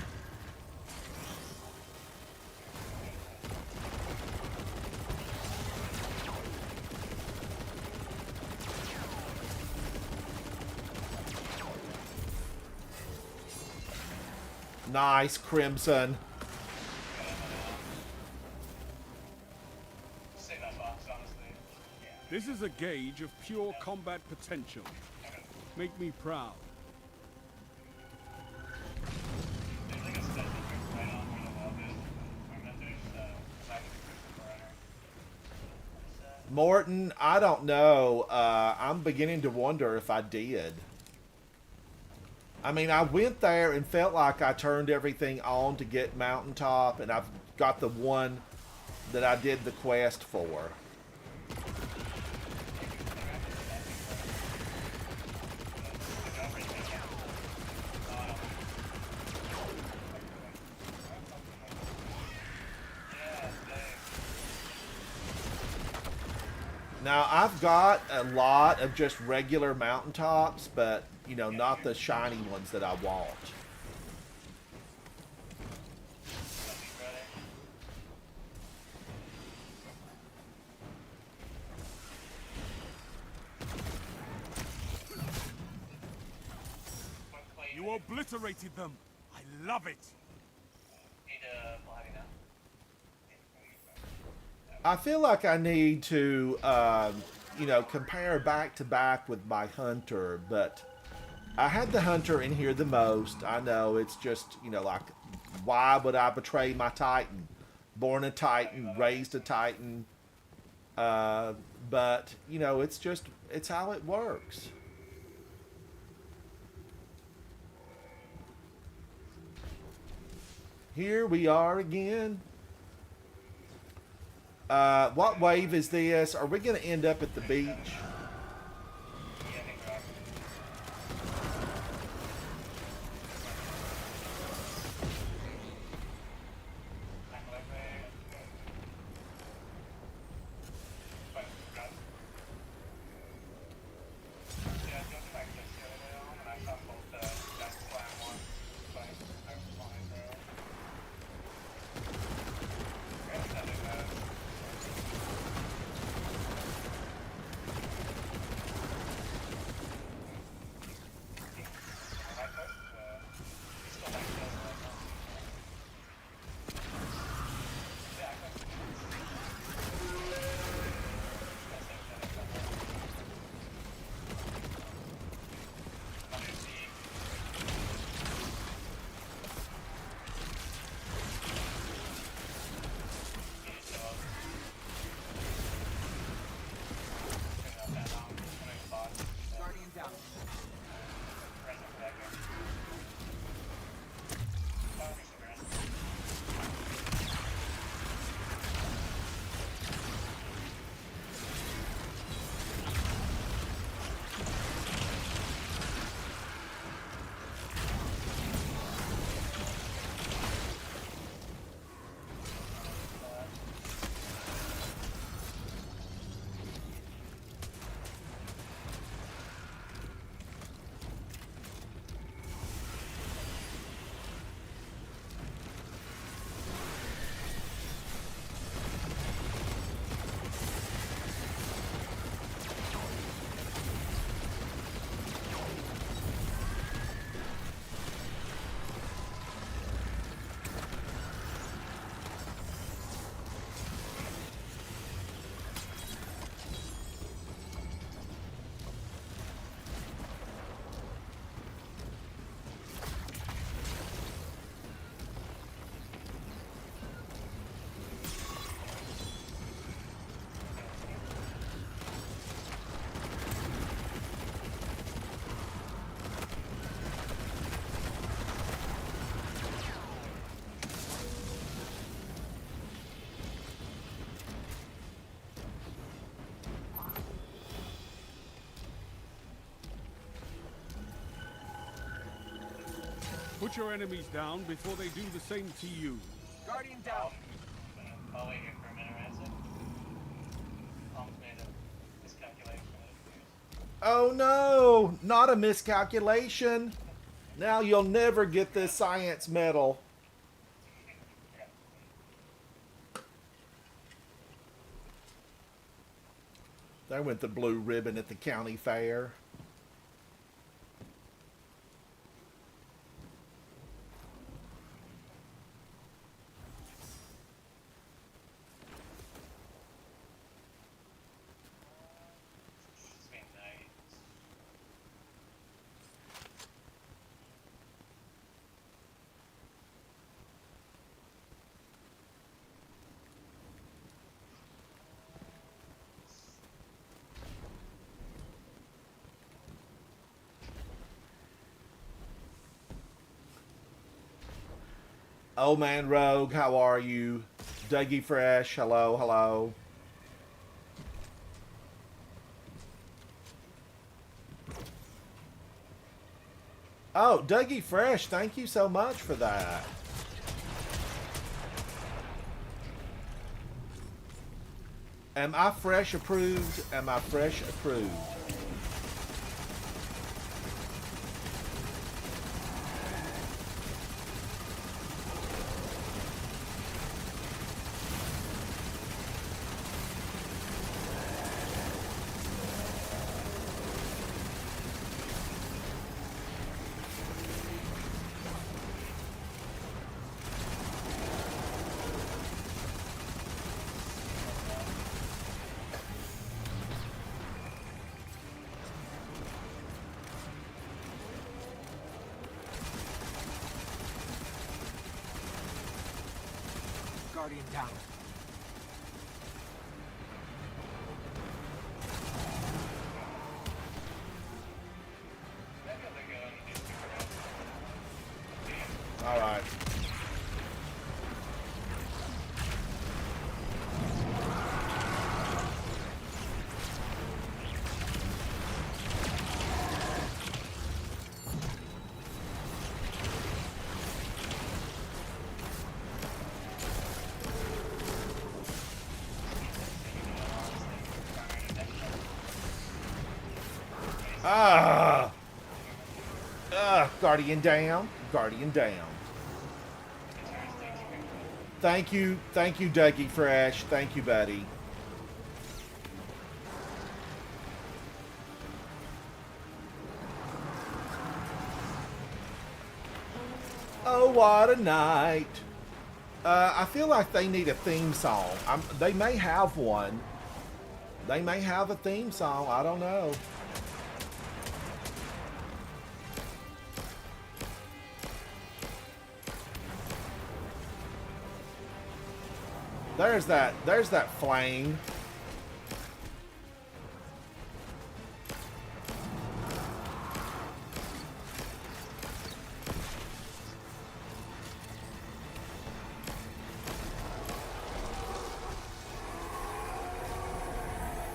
[SPEAKER 1] Nice, Crimson.
[SPEAKER 2] Save that box, honestly. Yeah.
[SPEAKER 3] This is a gauge of pure combat potential. Make me proud.
[SPEAKER 2] There's like a special trick right on where the wall is. Tormentors, so I can Crimson Runner.
[SPEAKER 1] Morton, I don't know. I'm beginning to wonder if I did. I mean, I went there and felt like I turned everything on to get Mountaintop, and I've got the one that I did the quest for. Now, I've got a lot of just regular mountaintops, but, you know, not the shiny ones that I want.
[SPEAKER 3] You obliterated them. I love it.
[SPEAKER 1] I feel like I need to, you know, compare back to back with my Hunter, but I had the Hunter in here the most. I know it's just, you know, like, why would I betray my Titan? Born a Titan, raised a Titan, but, you know, it's just, it's how it works. Here we are again. What wave is this? Are we going to end up at the beach?
[SPEAKER 3] Put your enemies down before they do the same to you.
[SPEAKER 4] Guardian down.
[SPEAKER 2] I'll wait here for a minute, Ransom. Tom's made a miscalculation.
[SPEAKER 1] Oh no, not a miscalculation. Now you'll never get this science medal. There went the blue ribbon at the county fair.
[SPEAKER 2] It's been nice.
[SPEAKER 1] Old Man Rogue, how are you? Dougie Fresh, hello, hello. Oh, Dougie Fresh, thank you so much for that. Am I fresh approved? Am I fresh approved?
[SPEAKER 4] Guardian down.
[SPEAKER 2] Maybe I'll go and do super Ransom.
[SPEAKER 1] All right. Ah! Guardian down. Guardian down. Thank you, Dougie Fresh. Thank you, buddy. Oh, what a night. I feel like they need a theme song. They may have one. They may have a theme song. I don't know. There's that flame.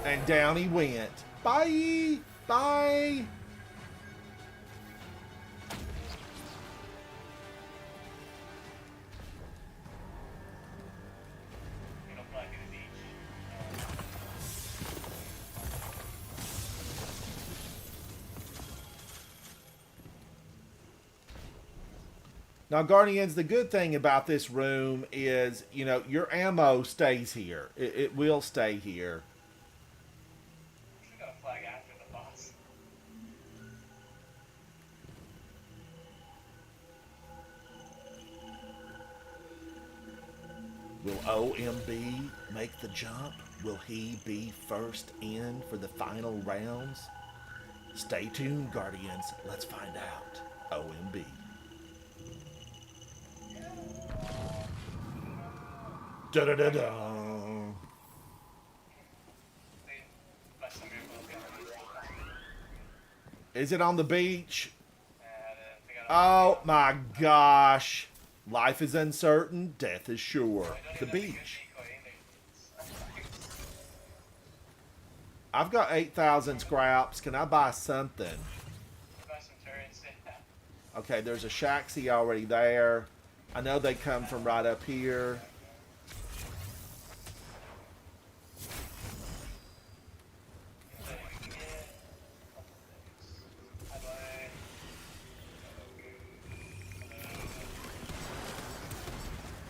[SPEAKER 1] And down he went. Bye! Bye!
[SPEAKER 2] It'll probably be the beach.
[SPEAKER 1] Now, Guardians, the good thing about this room is, you know, your ammo stays here. It will stay here.
[SPEAKER 2] We got a flag after the boss.
[SPEAKER 1] Will OMB make the jump? Will he be first in for the final rounds? Stay tuned, Guardians. Let's find out. OMB. Da-da-da-da.
[SPEAKER 2] But some people will
[SPEAKER 1] Is it on the beach?
[SPEAKER 2] they got
[SPEAKER 1] Oh my gosh. Life is uncertain, death is sure. The beach. I've got 8,000 scraps. Can I buy something?
[SPEAKER 2] Buy some turrets.
[SPEAKER 1] Okay, there's a Shaxi already there. I know they come from right up here.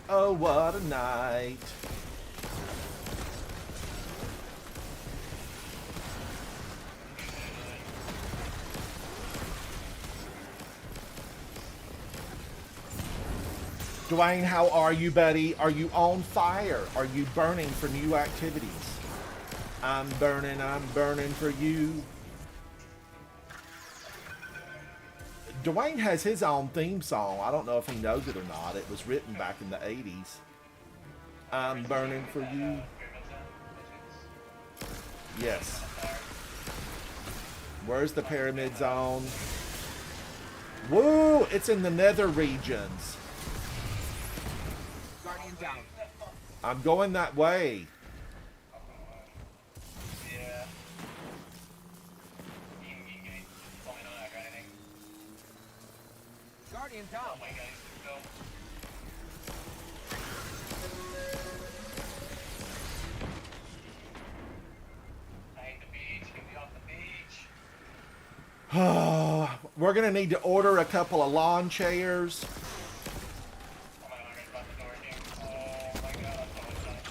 [SPEAKER 1] Oh, what a night. Dwayne, how are you, buddy? Are you on fire? Are you burning for new activities? I'm burning for you. Dwayne has his own theme song. I don't know if he knows it or not. It was written back in the 80s. I'm burning for you. Yes. Where's the Pyramid Zone? Woo! It's in the nether regions.
[SPEAKER 4] Guardian down.
[SPEAKER 1] I'm going that way.
[SPEAKER 2] Yeah. You can tell me not or anything.
[SPEAKER 4] Guardian down.
[SPEAKER 2] Oh my god, go. I hate the beach. Get me off the beach.
[SPEAKER 1] We're gonna need to order a couple of lawn chairs.
[SPEAKER 2] Oh my god, I'm about the door here. Oh my god, I'm so excited.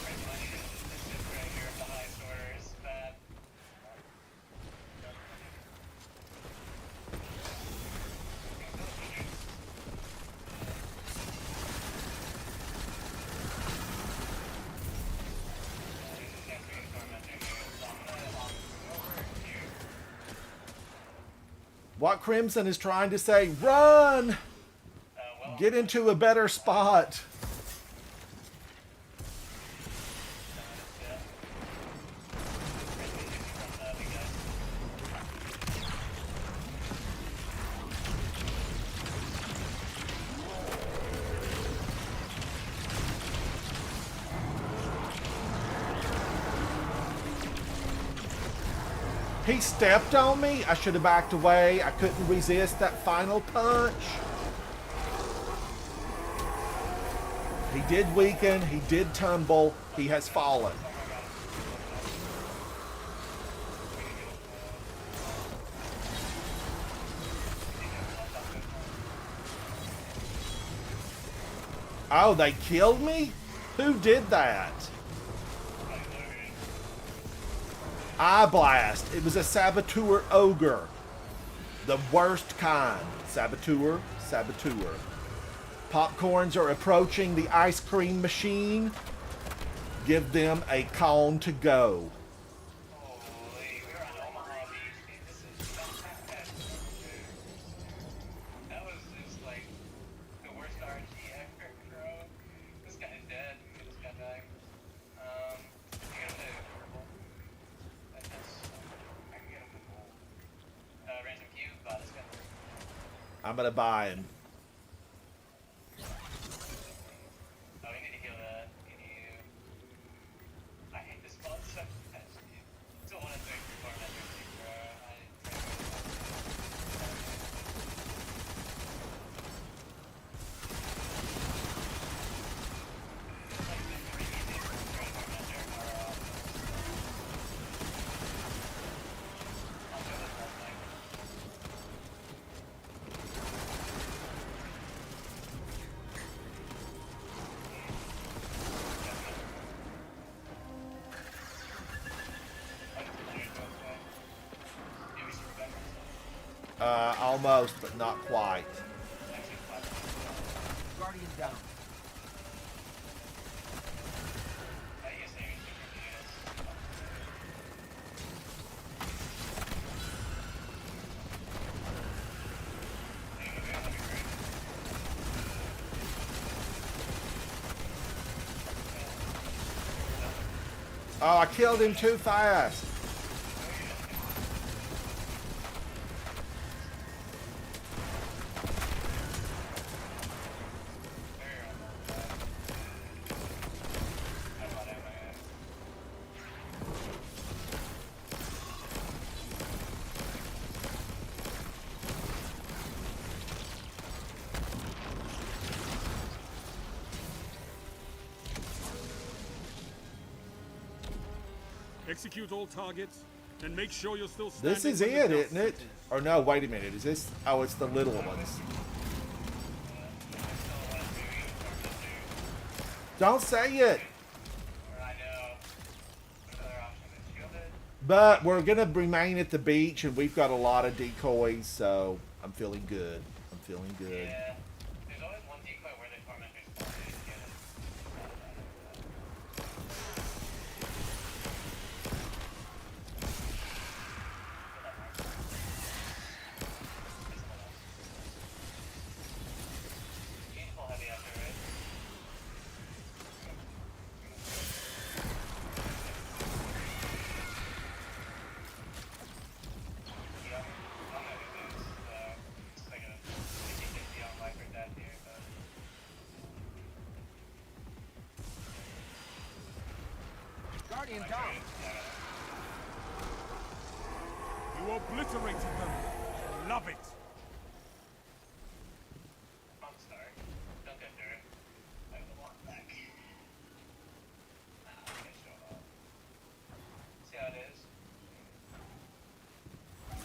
[SPEAKER 2] Right, I need this shit right here. The highest order is bad.
[SPEAKER 1] What Crimson is trying to say, run!
[SPEAKER 2] Well,
[SPEAKER 1] Get into a better spot. He stepped on me. I should have backed away. I couldn't resist that final punch. He did weaken. He did tumble. He has fallen. Oh, they killed me? Who did that? Eye Blast. It was a Saboteur Ogre. The worst kind. Saboteur. Popcorns are approaching the ice cream machine. Give them a cone to go.
[SPEAKER 2] holy, we were on Omaha Beach, dude. This is fantastic. That was just like the worst RNG ever, bro. This guy is dead. This guy died. You get him to purple. That's, I can get him to gold. Ransom cube, this guy.
[SPEAKER 1] I'm gonna buy him.
[SPEAKER 2] Oh, you need to kill that. You need to. I hate this spot so much, dude. Still want to drink before I'm bro.
[SPEAKER 1] Almost, but not quite.
[SPEAKER 4] Guardian down.
[SPEAKER 1] Oh, I killed him too fast.
[SPEAKER 3] Execute all targets, and make sure you're still standing.
[SPEAKER 1] This is
[SPEAKER 3] when the
[SPEAKER 1] it,
[SPEAKER 3] dust
[SPEAKER 1] isn't it?
[SPEAKER 3] settles.
[SPEAKER 1] Or no, wait a minute. Is this? Oh, it's the little ones. Don't say it.
[SPEAKER 2] I know. Another option is shielded.
[SPEAKER 1] But we're gonna remain at the beach, and we've got a lot of decoys, so I'm feeling good. I'm feeling good.
[SPEAKER 2] Yeah. There's always one decoy where the tormentors spawn. You just get it. Beautiful heavy after it. Yeah, I'm gonna do this. It's like a 50-50 on life or death here, but
[SPEAKER 4] Guardian down.
[SPEAKER 3] You obliterated them. Love it.
[SPEAKER 2] I'm sorry. Don't get dirt. I don't want back. Nah, I'm gonna show it off. See how it is?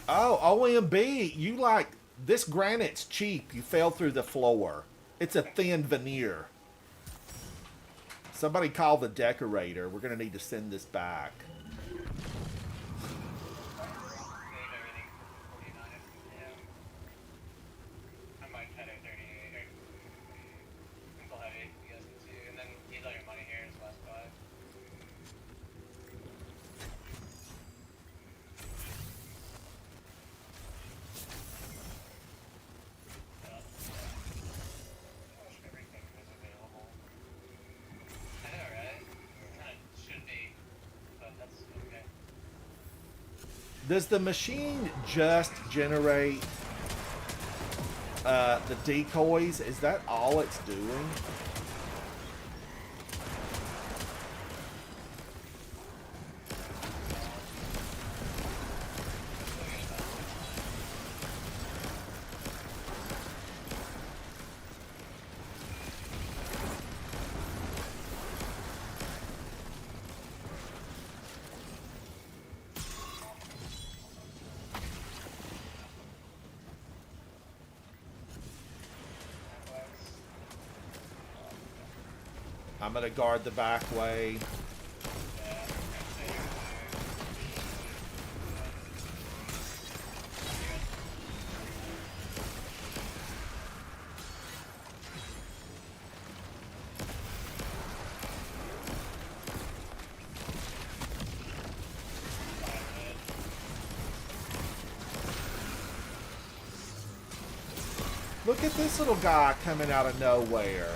[SPEAKER 1] Oh, OMB, you like this granite's cheap. You fell through the floor. It's a thin veneer. Somebody call the decorator. We're gonna need to send this back.
[SPEAKER 2] Save everything for 49 PM. I might cut it 38 or simple heavy, you guys can see. And then use all your money here as last 5. Everything is available. I know, right? Kinda should be, but that's okay.
[SPEAKER 1] Does the machine just generate the decoys? Is that all it's doing? I'm gonna guard the back way. Look at this little guy coming out of nowhere.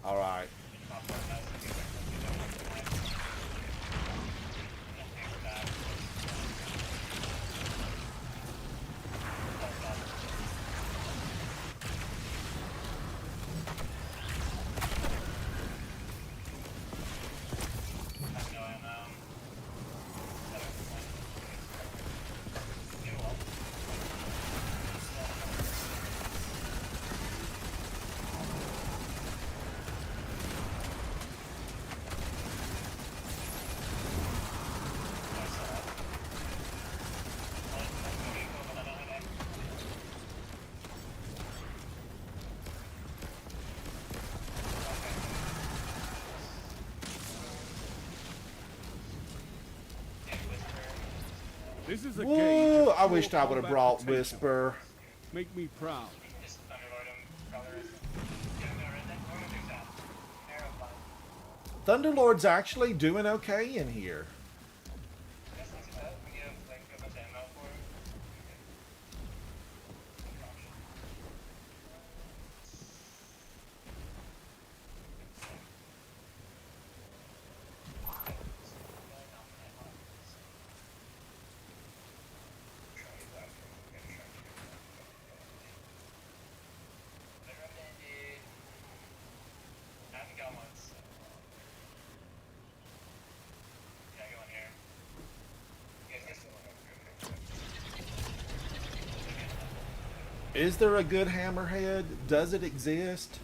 [SPEAKER 1] All right.
[SPEAKER 3] This is a gauge
[SPEAKER 1] Woo!
[SPEAKER 3] of
[SPEAKER 1] I
[SPEAKER 3] pure
[SPEAKER 1] wished I would have
[SPEAKER 3] combat
[SPEAKER 1] brought
[SPEAKER 3] potential.
[SPEAKER 1] Whisper.
[SPEAKER 3] Make me proud.
[SPEAKER 2] This Thunderlord probably is. Yeah, no, right there. What do that? Terrifying.
[SPEAKER 1] Thunderlord's actually doing okay in here.
[SPEAKER 2] That's not too bad. We have like a bunch of ammo for it.
[SPEAKER 1] Is there a good hammerhead? Does it exist?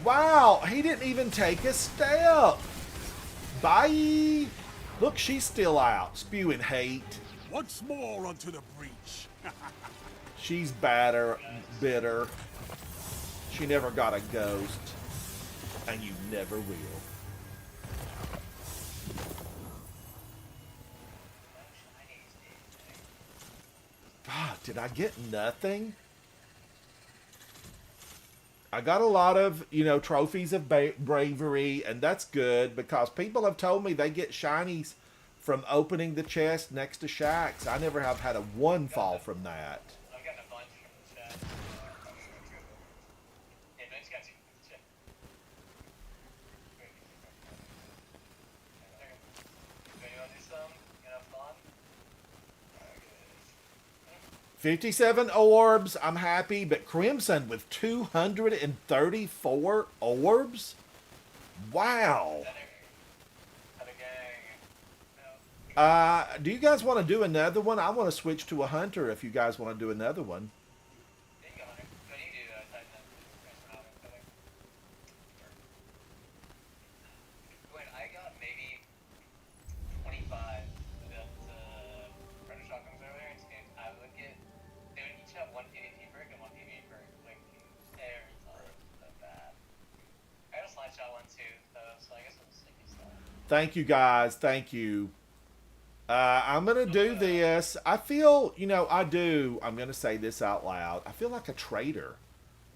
[SPEAKER 1] Wow, he didn't even take a step. Bye. Look, she's still out, spewing hate.
[SPEAKER 3] Once more onto the breach.
[SPEAKER 1] She's bitter. She never got a ghost. And you never will. God, did I get nothing? I got a lot of, trophies of bravery, and that's good because people have told me they get shinies from opening the chest next to Shaxx. I never have had a one fall from that.
[SPEAKER 2] I've gotten a bunch from the chat. Yeah, Vince got you from the chat. So you want to do some? You have fun?
[SPEAKER 1] 57 orbs, I'm happy, but Crimson with 234 orbs? Wow. Do you guys want to do another one? I want to switch to a hunter if you guys want to do another one.
[SPEAKER 2] I got maybe 25 Predator shotguns earlier, and I would get, they would each have one PvP perk and one PvE perk, like, every time. Not bad. I got a slide shot one too, though, so I guess it was sticky stuff.
[SPEAKER 1] Thank you guys. Thank you. I'm going to do this. I feel, I'm going to say this out loud. I feel like a traitor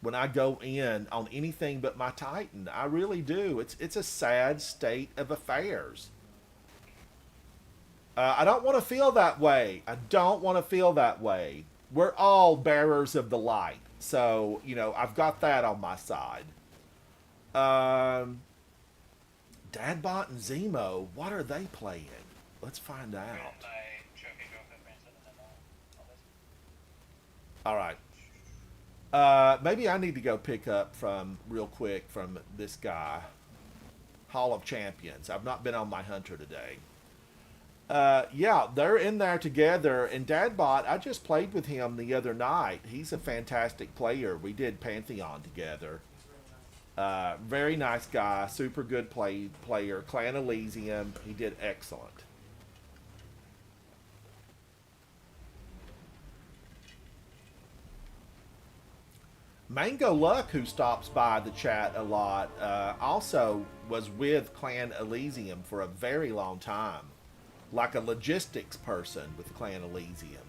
[SPEAKER 1] when I go in on anything but my Titan. I really do. It's a sad state of affairs. I don't want to feel that way. I don't want to feel that way. We're all bearers of the light. So, I've got that on my side. Dadbot and Zemo, what are they playing? Let's find out. All right. Maybe I need to go pick up real quick from this guy. Hall of Champions. I've not been on my hunter today. Yeah, they're in there together. And Dadbot, I just played with him the other night. He's a fantastic player. We did Pantheon together. Very nice guy. Super good player. Clan Elysium. He did excellent. Mango Luck, who stops by the chat a lot, also was with Clan Elysium for a very long time. Like a logistics person with Clan Elysium.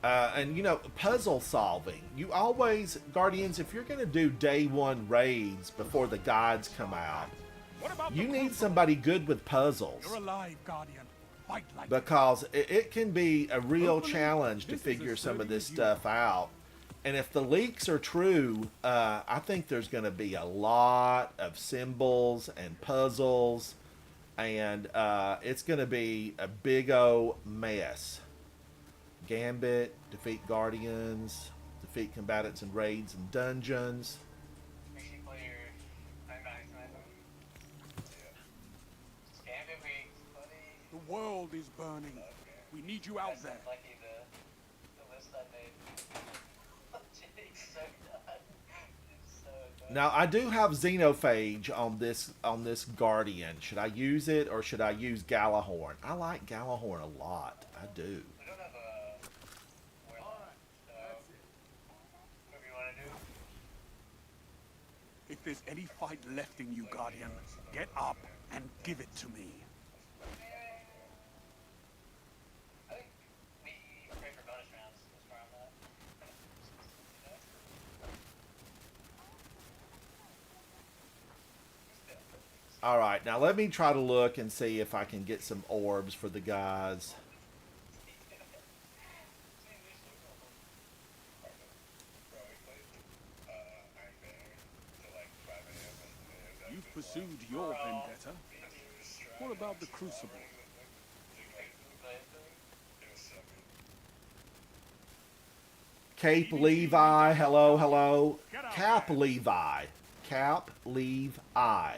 [SPEAKER 1] And, puzzle solving. You always, Guardians, if you're going to do day one raids before the guides come out, you need somebody good with puzzles.
[SPEAKER 3] You're alive, Guardian. Fight like
[SPEAKER 1] because it can be a real challenge to figure some of this stuff out. And if the leaks are true, I think there's going to be a lot of symbols and puzzles. And it's going to be a big old mess. Gambit, defeat Guardians, defeat combatants in raids and dungeons.
[SPEAKER 2] Make sure you play your Gambit week, buddy.
[SPEAKER 3] the world is burning. We need you out there.
[SPEAKER 2] Lucky the list I made. It's so done. It's so done.
[SPEAKER 1] Now I do have Xenophage on this Guardian. Should I use it or should I use Galahorn? I like Galahorn a lot. I do.
[SPEAKER 2] We don't have a warlock, so whatever you want to do.
[SPEAKER 3] If there's any fight left in you, Guardian, get up and give it to me.
[SPEAKER 2] I think we pray for bonus rounds. That's where I'm at.
[SPEAKER 1] All right, now let me try to look and see if I can get some orbs for the guys.
[SPEAKER 3] You've pursued your vendetta. What about the Crucible?
[SPEAKER 1] Cape Levi, hello, hello. Cap Levi. Cap Levi.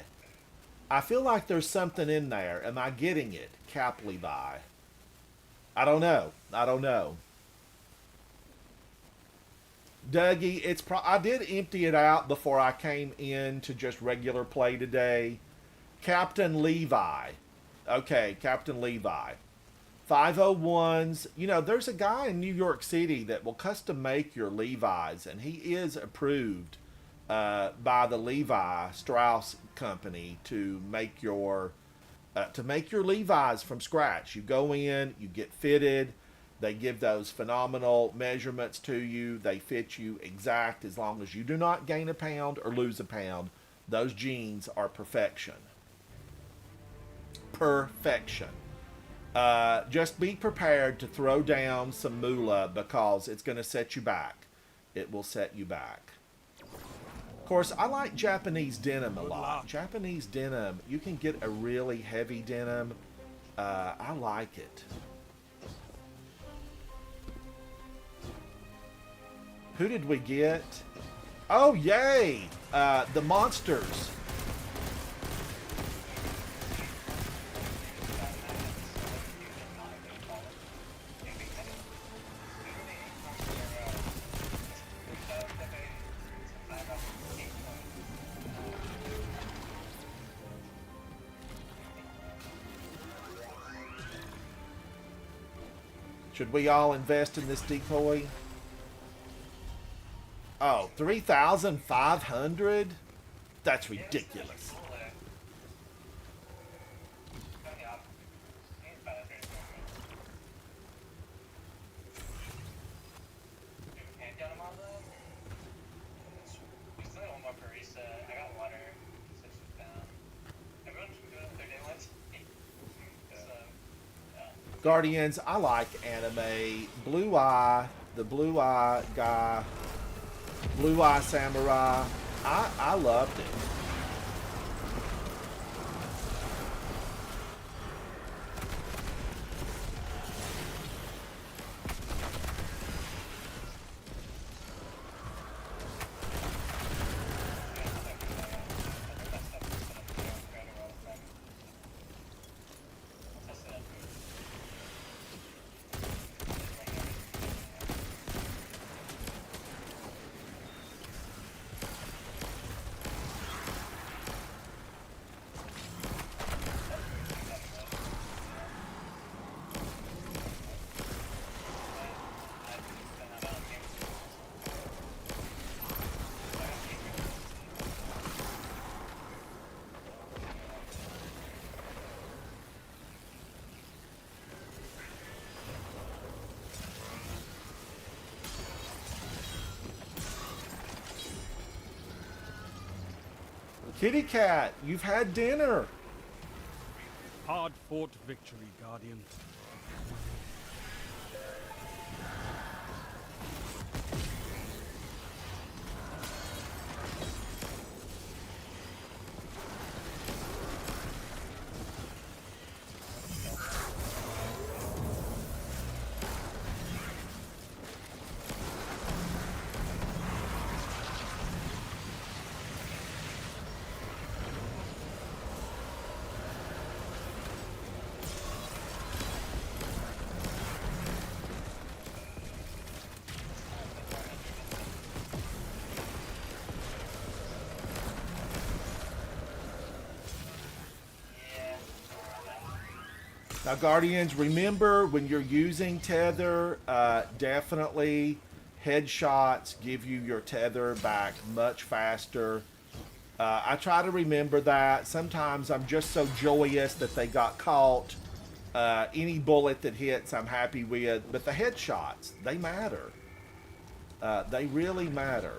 [SPEAKER 1] I feel like there's something in there. Am I getting it? Cap Levi. I don't know. I don't know. Dougie, I did empty it out before I came in to just regular play today. Captain Levi. Okay, Captain Levi. 501s. You know, there's a guy in New York City that will custom make your Levi's, and he is approved by the Levi Strauss company to make your Levi's from scratch. You go in, you get fitted. They give those phenomenal measurements to you. They fit you exact as long as you do not gain a pound or lose a pound. Those jeans are perfection. Perfection. Just be prepared to throw down some moolah because it's going to set you back. It will set you back. Of course, I like Japanese denim a lot. Japanese denim, you can get a really heavy denim. I like it. Who did we get? Oh, yay! The monsters. Should we all invest in this decoy? Oh, 3,500? That's ridiculous. Guardians, I like anime. Blue Eye, the Blue Eye guy, Blue Eye Samurai. I loved it. Kitty Cat, you've had dinner.
[SPEAKER 3] Hard-fought victory, Guardian.
[SPEAKER 1] Now, Guardians, remember when you're using tether, definitely headshots give you your tether back much faster. I try to remember that. Sometimes I'm just so joyous that they got caught. Any bullet that hits, I'm happy with. But the headshots, they matter. They really matter.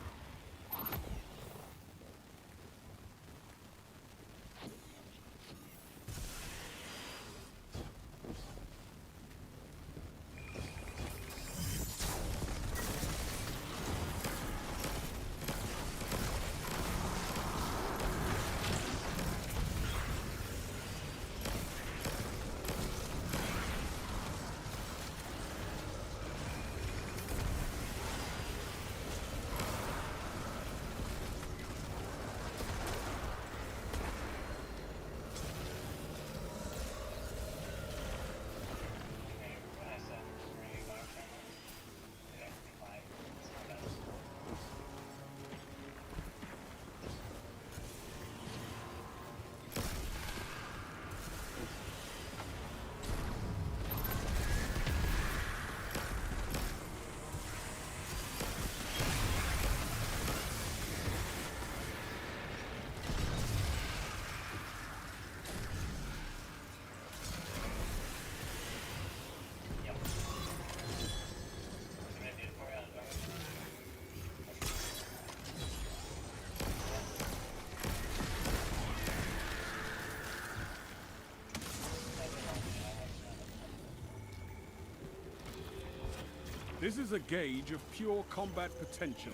[SPEAKER 3] This is a gauge of pure combat potential.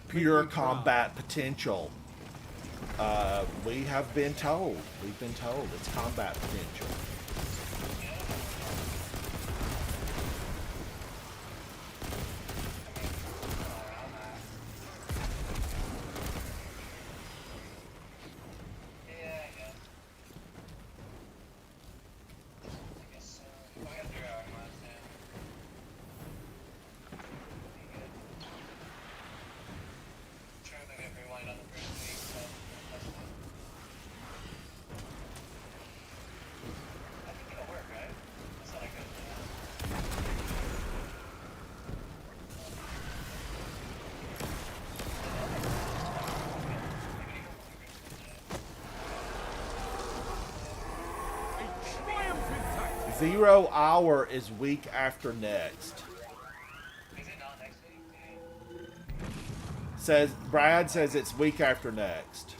[SPEAKER 1] Pure
[SPEAKER 3] Make me proud.
[SPEAKER 1] combat potential. We have been told. We've been told it's combat potential.
[SPEAKER 2] Yeah, I guess. I guess so. We got 3 hours left, yeah. Pretty good. Sure, they get rewind on the first week, so that's good. I think it'll work, right? That's not a good
[SPEAKER 3] A triumphant tactic.
[SPEAKER 1] 0 hour is week after next.
[SPEAKER 2] Is it not next week?
[SPEAKER 1] Says Brad says it's week after next.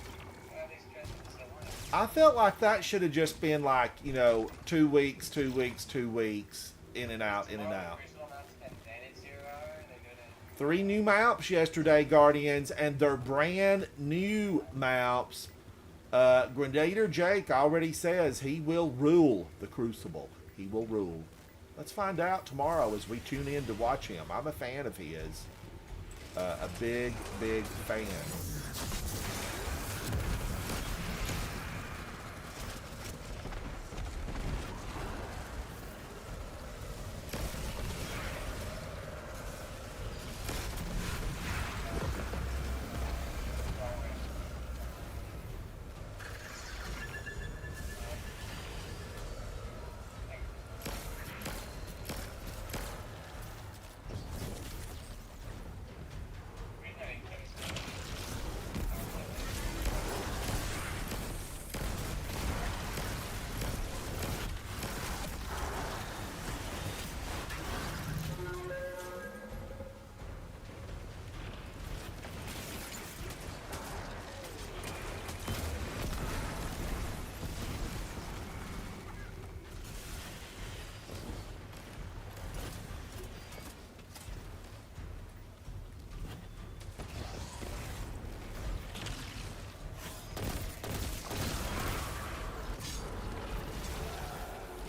[SPEAKER 2] Why are they stretching this so long?
[SPEAKER 1] I felt like that should have just been like, 2 weeks, 2 weeks, 2 weeks, in and out, in and out.
[SPEAKER 2] Crucible maps and then it's 0 hour, they're gonna
[SPEAKER 1] 3 new maps yesterday, Guardians, and they're brand new maps. Grenadier Jake already says he will rule the Crucible. He will rule. Let's find out tomorrow as we tune in to watch him. I'm a fan of his. A big, big fan.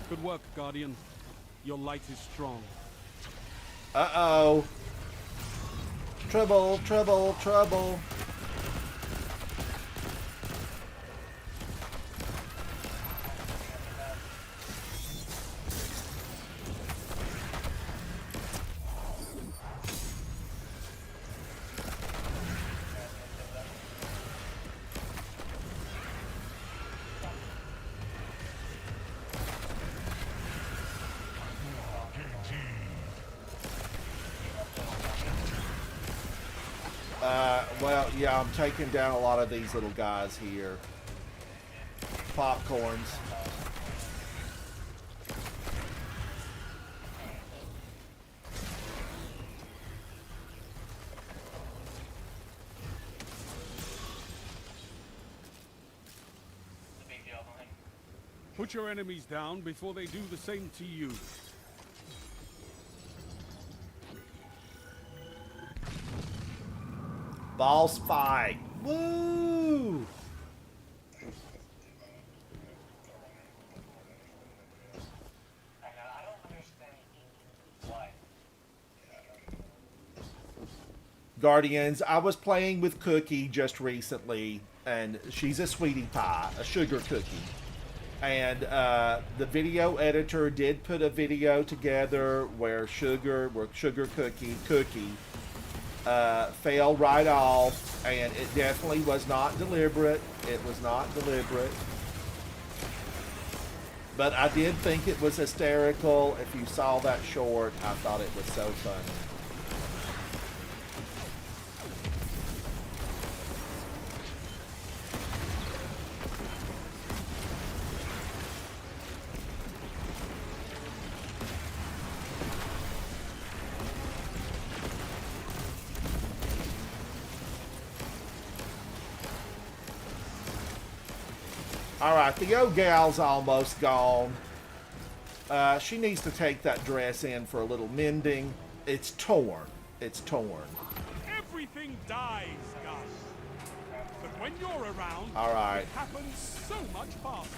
[SPEAKER 3] Good work, Guardian. Your light is strong.
[SPEAKER 1] Uh-oh. Trouble, trouble, trouble. Well, yeah, I'm taking down a lot of these little guys here. Popcorns.
[SPEAKER 2] It's a big deal, I think.
[SPEAKER 3] Put your enemies down before they do the same to you.
[SPEAKER 1] Boss fight. Woo!
[SPEAKER 2] I don't understand why.
[SPEAKER 1] Guardians, I was playing with Cookie just recently, and she's a sweetie pie, a sugar cookie. And the video editor did put a video together where Sugar Cookie fell right off, and it definitely was not deliberate. It was not deliberate. But I did think it was hysterical. If you saw that short, I thought it was so funny. Alright, the old gal's almost gone. She needs to take that dress in for a little mending. It's torn. It's torn.
[SPEAKER 3] Everything dies, Gus. But when you're around,
[SPEAKER 1] All right.
[SPEAKER 3] it happens so much faster.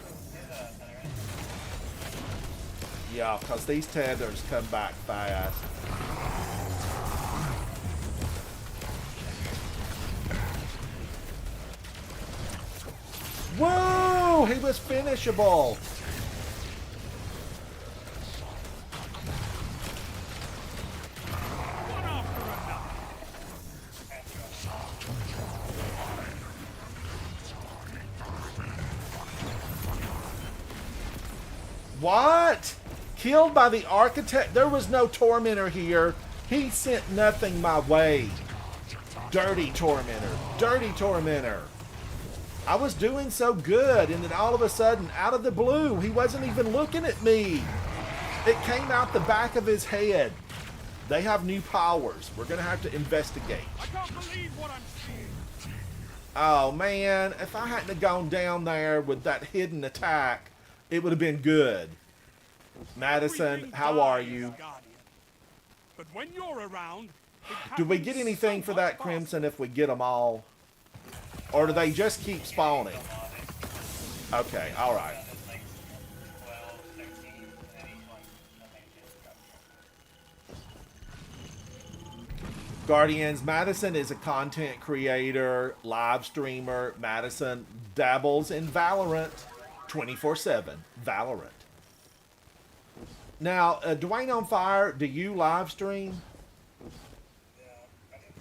[SPEAKER 1] Yeah, because these tethers come back fast. Whoa! He was finishable.
[SPEAKER 3] One after another.
[SPEAKER 1] What? Killed by the architect? There was no tormentor here. He sent nothing my way. Dirty tormentor. Dirty tormentor. I was doing so good, and then all of a sudden, out of the blue, he wasn't even looking at me. It came out the back of his head. They have new powers. We're going to have to investigate.
[SPEAKER 3] I can't believe what I'm seeing.
[SPEAKER 1] Oh, man. If I hadn't have gone down there with that hidden attack, it would have been good. Madison,
[SPEAKER 3] Everything
[SPEAKER 1] how are
[SPEAKER 3] dies,
[SPEAKER 1] you?
[SPEAKER 3] Guardian. But when you're around, it
[SPEAKER 1] Do we
[SPEAKER 3] happens
[SPEAKER 1] get anything
[SPEAKER 3] so
[SPEAKER 1] for
[SPEAKER 3] much
[SPEAKER 1] that
[SPEAKER 3] faster.
[SPEAKER 1] Crimson if we get them all? Or do they just keep spawning? Okay, alright.
[SPEAKER 2] It's like 12, 13, and then each one, I think, is
[SPEAKER 1] Guardians, Madison is a content creator, live streamer. Madison dabbles in Valorant 24/7. Valorant. Now, Dwayne on Fire, do you live stream?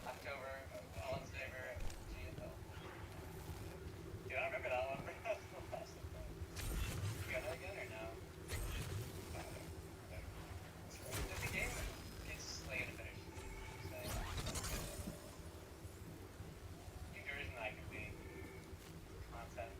[SPEAKER 2] October, Alan Saver, GFL. Dude, I remember that one. You got that again or no? The game is slated to finish. There isn't I can be content.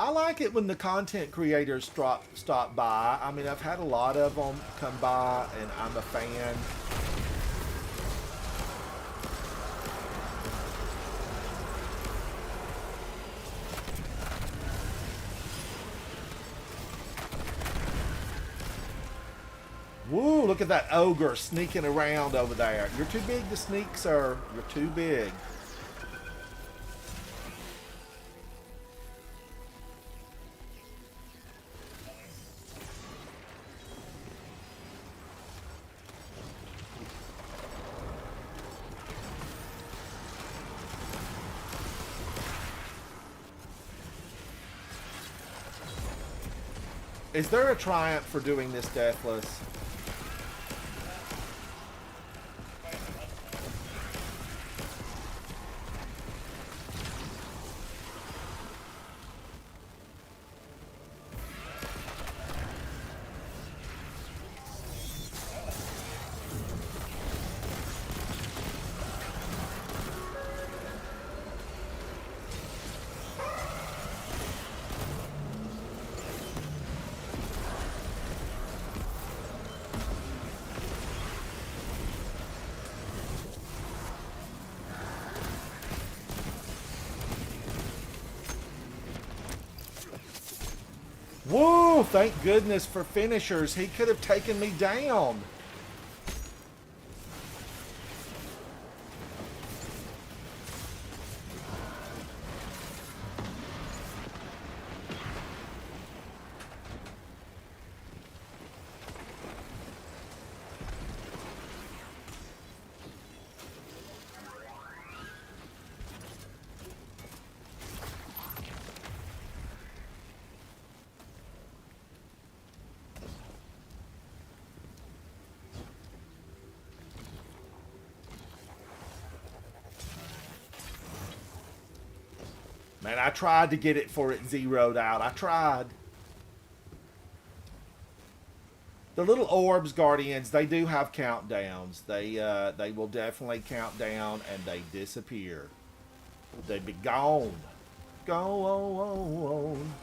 [SPEAKER 1] I like it when the content creators stop by. I mean, I've had a lot of them come by, and I'm a fan. Woo, look at that ogre sneaking around over there. You're too big to sneak, sir. You're too big. Is there a triumph for doing this deathless? Whoa, thank goodness for finishers. He could have taken me down. Man, I tried to get it for it zeroed out. I tried. The little orbs, Guardians, they do have countdowns. They will definitely count down and they disappear. They be gone. Gone.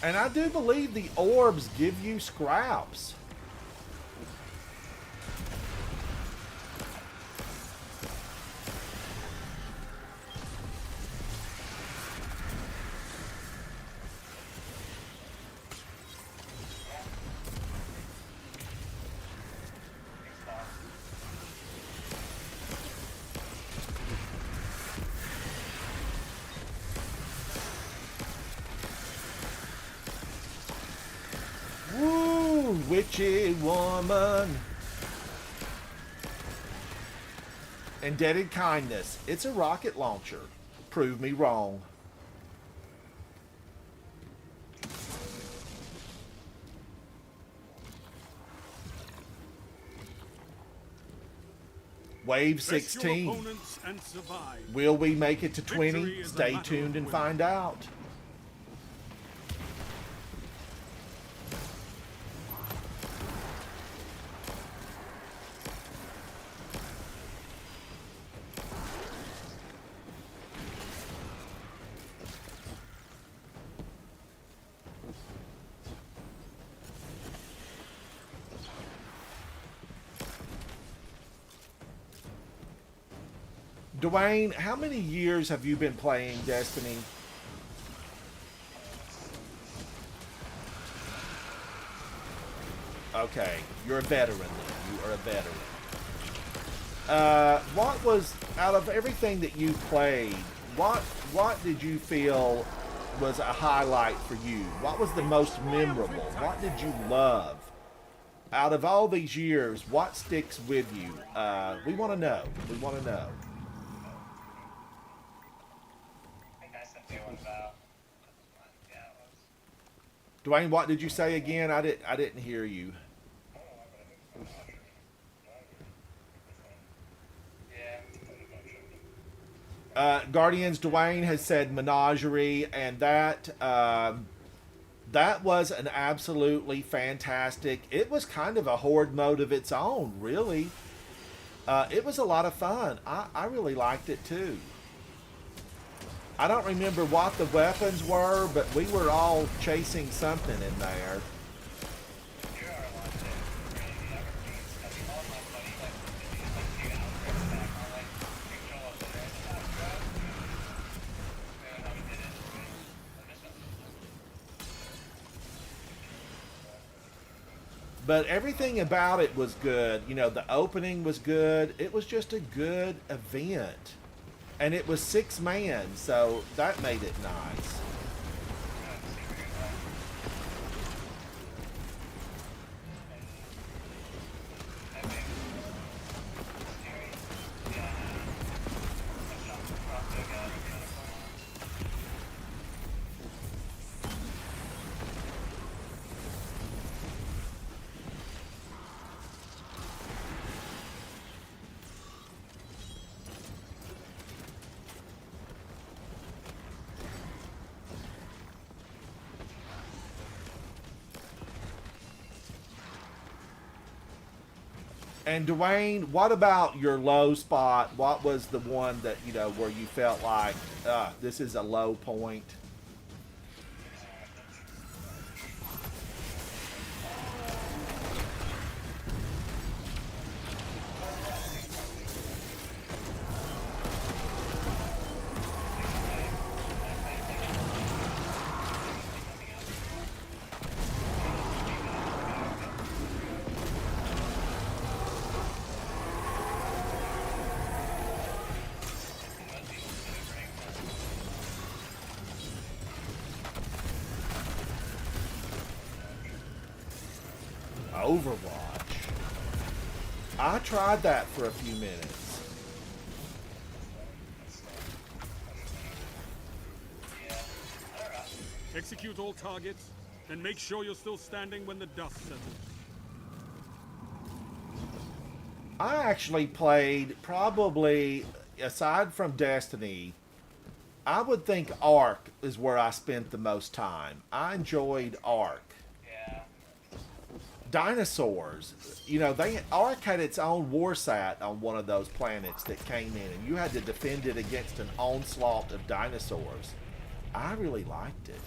[SPEAKER 1] And I do believe the orbs give you scraps. Woo, witchy woman. Indebted kindness. It's a rocket launcher. Prove me wrong. Wave
[SPEAKER 3] Face your
[SPEAKER 1] 16.
[SPEAKER 3] opponents and survive.
[SPEAKER 1] Will we make it to 20?
[SPEAKER 3] Victory is a
[SPEAKER 1] Stay
[SPEAKER 3] matter
[SPEAKER 1] tuned
[SPEAKER 3] of
[SPEAKER 1] and
[SPEAKER 3] will.
[SPEAKER 1] find out. Dwayne, how many years have you been playing Destiny? Okay, you're a veteran then. You are a veteran. What was, out of everything that you played, what did you feel was a highlight for you? What was the most memorable? What did you love? Out of all these years, what sticks with you? We want to know. We want to know.
[SPEAKER 2] I think I said the one about. Yeah, it was.
[SPEAKER 1] Dwayne, what did you say again? I didn't hear you. Guardians Dwayne has said Menagerie, and that was an absolutely fantastic. It was kind of a horde mode of its own, really. It was a lot of fun. I really liked it too. I don't remember what the weapons were, but we were all chasing something in there.
[SPEAKER 2] You are one that really ever beats. I mean, all my buddy like did these like 2 outbreaks back on like control of the rest of that drug. And how he did it. I miss him.
[SPEAKER 1] But everything about it was good. You know, the opening was good. It was just a good event. And it was 6 man, so that made it nice. And Dwayne, what about your low spot? What was the one that, you know, where you felt like, this is a low point? Overwatch. I tried that for a few minutes.
[SPEAKER 3] Execute all targets, and make sure you're still standing when the dust settles.
[SPEAKER 1] I actually played probably, aside from Destiny, I would think Ark is where I spent the most time. I enjoyed Ark.
[SPEAKER 2] Yeah.
[SPEAKER 1] Dinosaurs, you know, Ark had its own war sat on one of those planets that came in, and you had to defend it against an onslaught of dinosaurs. I really liked it.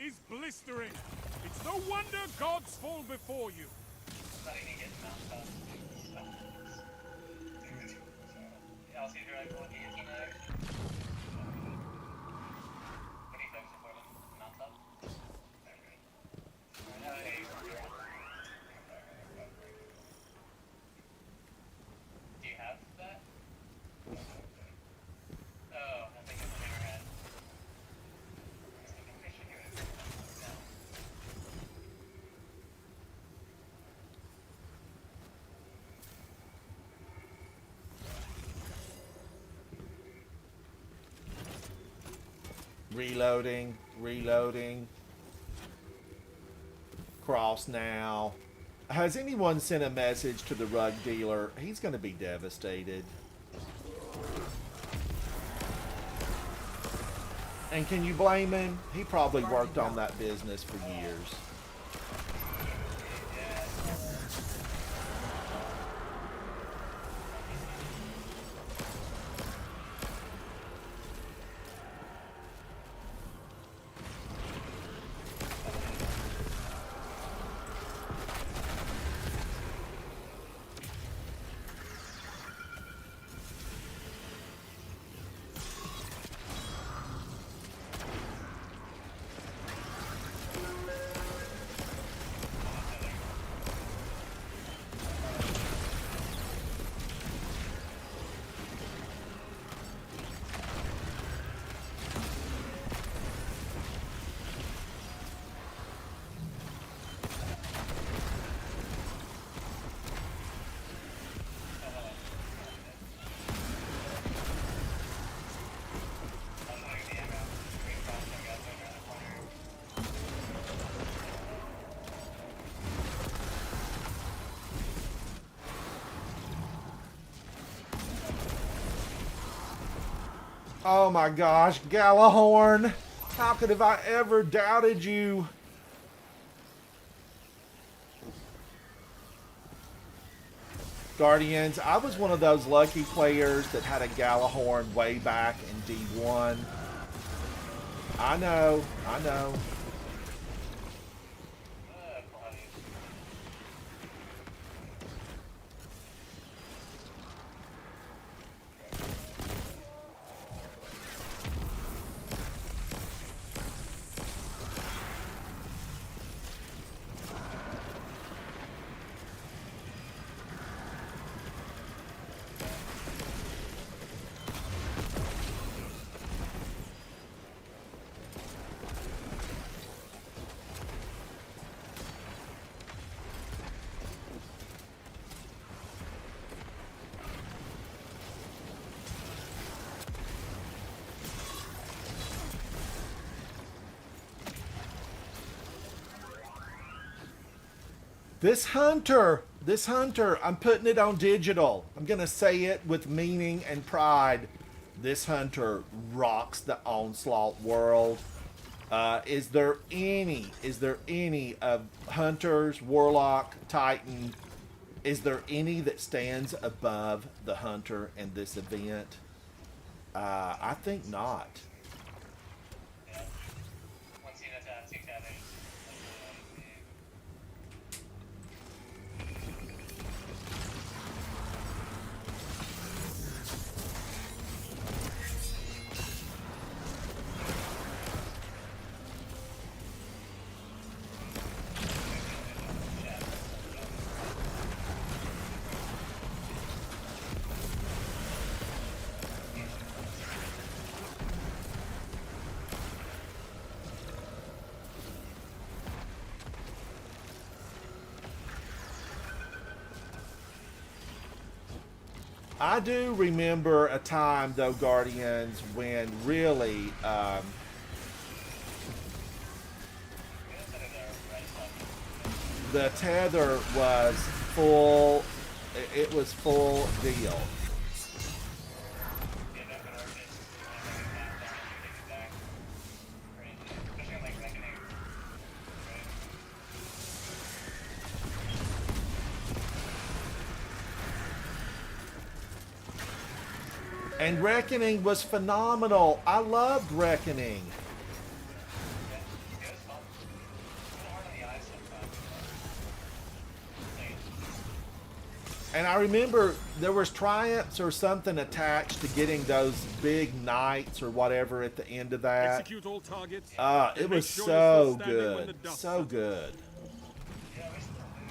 [SPEAKER 3] is blistering. It's no wonder gods fall before you.
[SPEAKER 2] Not even getting mounted up. Yeah, I'll see if you're like, what do you think next? What do you focus for them? Mount up? Do you have that? Oh, I think it's in your head. I'm pretty sure you have that.
[SPEAKER 1] Reloading, reloading. Cross now. Has anyone sent a message to the rug dealer? He's going to be devastated. And can you blame him? He probably worked on that business for years. Oh my gosh, Galahorn! How could have I ever doubted you? Guardians, I was one of those lucky players that had a Galahorn way back in D1. I know, I know. This hunter, I'm putting it on digital. I'm going to say it with meaning and pride. This hunter rocks the Onslaught world. Is there any of Hunters, Warlock, Titan, is there any that stands above the Hunter in this event? I think not. I do remember a time, though, Guardians, when really the tether was full. It was full deal. And Reckoning was phenomenal. I loved Reckoning. And I remember there was triumphs or something attached to getting those big knights or whatever at the end of that.
[SPEAKER 3] Execute all targets.
[SPEAKER 1] It
[SPEAKER 3] and make
[SPEAKER 1] was
[SPEAKER 3] sure
[SPEAKER 1] so
[SPEAKER 3] you're still standing when
[SPEAKER 1] good,
[SPEAKER 3] the dust
[SPEAKER 1] so
[SPEAKER 3] settles.
[SPEAKER 1] good.
[SPEAKER 2] Yeah, we still do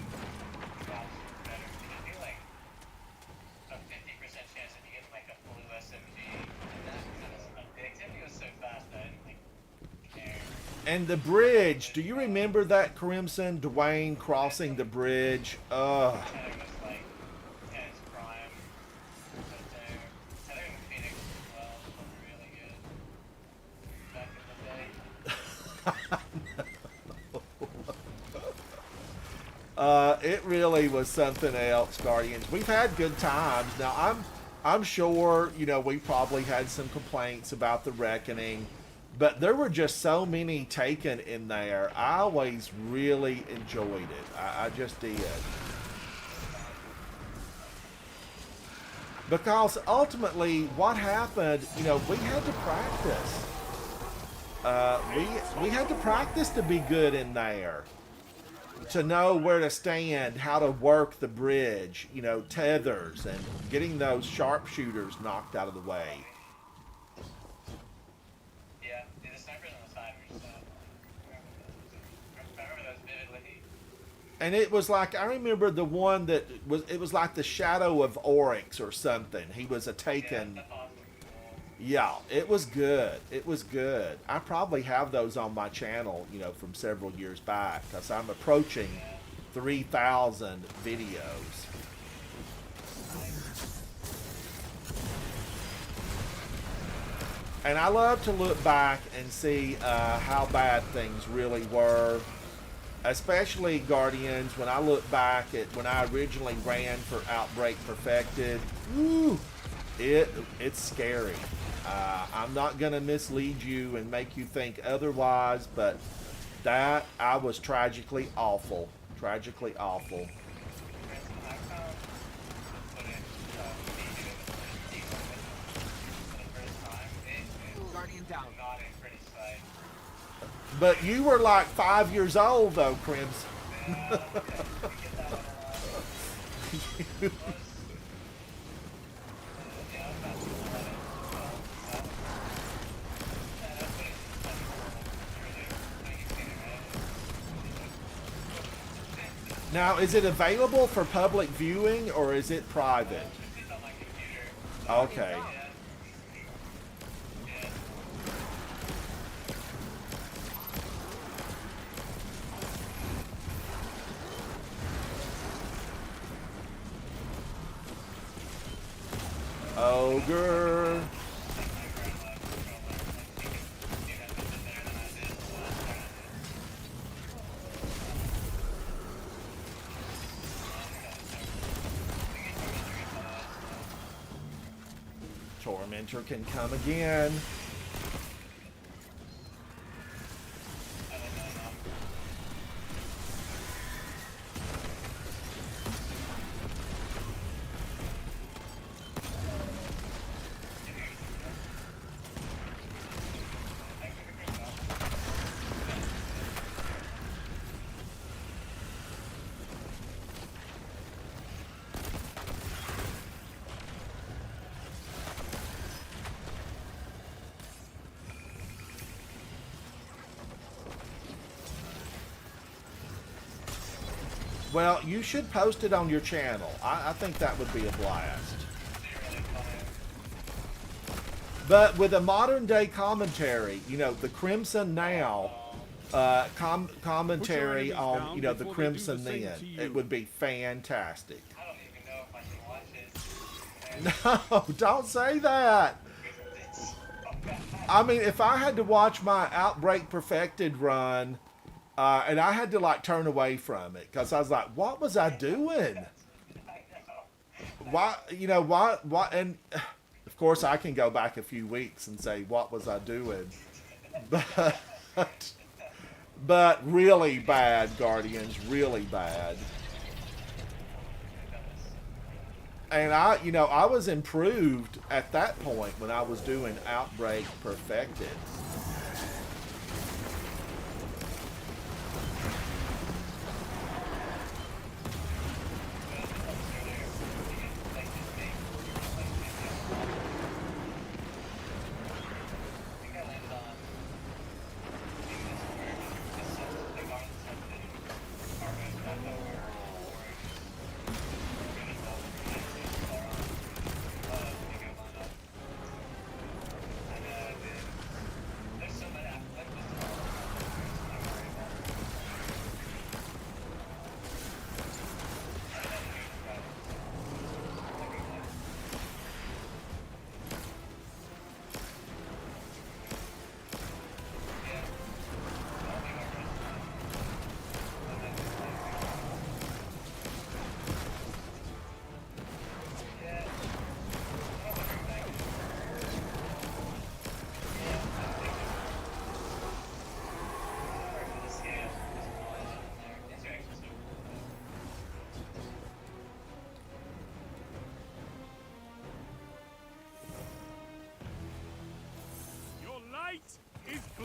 [SPEAKER 2] jobs better. Because you like a 50% chance that you get like a blue SMG. And the activity was so fast that I didn't like care.
[SPEAKER 1] And the bridge, do you remember that, Crimson? Dwayne crossing the bridge? Ugh.
[SPEAKER 2] Heather was like at its prime. But Heather and Phoenix as well were really good back in the day.
[SPEAKER 1] It really was something else, Guardians. We've had good times. Now, I'm sure, you know, we probably had some complaints about the Reckoning, but there were just so many taken in there. I always really enjoyed it. I just did. Because ultimately, what happened, you know, we had to practice. We had to practice to be good in there. To know where to stand, how to work the bridge, you know, tethers, and getting those sharpshooters knocked out of the way.
[SPEAKER 2] Yeah, the snipers on the side were so. I remember those vividly.
[SPEAKER 1] And it was like, I remember the one that was, it was like the Shadow of Oryx or something. He was a
[SPEAKER 2] Yeah,
[SPEAKER 1] taken.
[SPEAKER 2] that's awesome. Cool.
[SPEAKER 1] Yeah, it was good. It was good. I probably have those on my channel, you know, from several years back, because I'm approaching 3,000 videos. And I love to look back and see how bad things really were. Especially, Guardians, when I look back at when I originally ran for Outbreak Perfected, woo, it's scary. I'm not going to mislead you and make you think otherwise, but that, I was tragically awful. Tragically awful.
[SPEAKER 2] I found footage of me doing the first sequel for the first time. It
[SPEAKER 4] Guardian down.
[SPEAKER 2] was not a pretty sight.
[SPEAKER 1] But you were like 5 years old, though, Crimson.
[SPEAKER 2] Yeah, okay, we get that one a lot. It was, yeah, I was about 11, 12, so. Yeah, that footage is pretty cool. You've seen it, right?
[SPEAKER 1] Now, is it available for public viewing, or is it private?
[SPEAKER 2] It's on my computer.
[SPEAKER 1] Okay.
[SPEAKER 2] Yeah. Yeah.
[SPEAKER 1] Ogre. Tormentor can come again. Well, you should post it on your channel. I think that would be a blast. But with a modern day commentary, you know, the Crimson now, commentary
[SPEAKER 3] enemies
[SPEAKER 1] on,
[SPEAKER 3] down
[SPEAKER 1] you know, the
[SPEAKER 3] before they do the
[SPEAKER 1] Crimson
[SPEAKER 3] same
[SPEAKER 1] then,
[SPEAKER 3] to you.
[SPEAKER 1] it would be fantastic.
[SPEAKER 2] I don't even know if I should watch it.
[SPEAKER 1] No, don't say that.
[SPEAKER 2] It's so bad.
[SPEAKER 1] I mean, if I had to watch my Outbreak Perfected run, and I had to like turn away from it because I was like, what was I doing?
[SPEAKER 2] I know.
[SPEAKER 1] Why, you know, why, and of course I can go back a few weeks and say, what was I doing? But really bad, Guardians, really bad. And I, you know, I was improved at that point when I was doing Outbreak Perfected.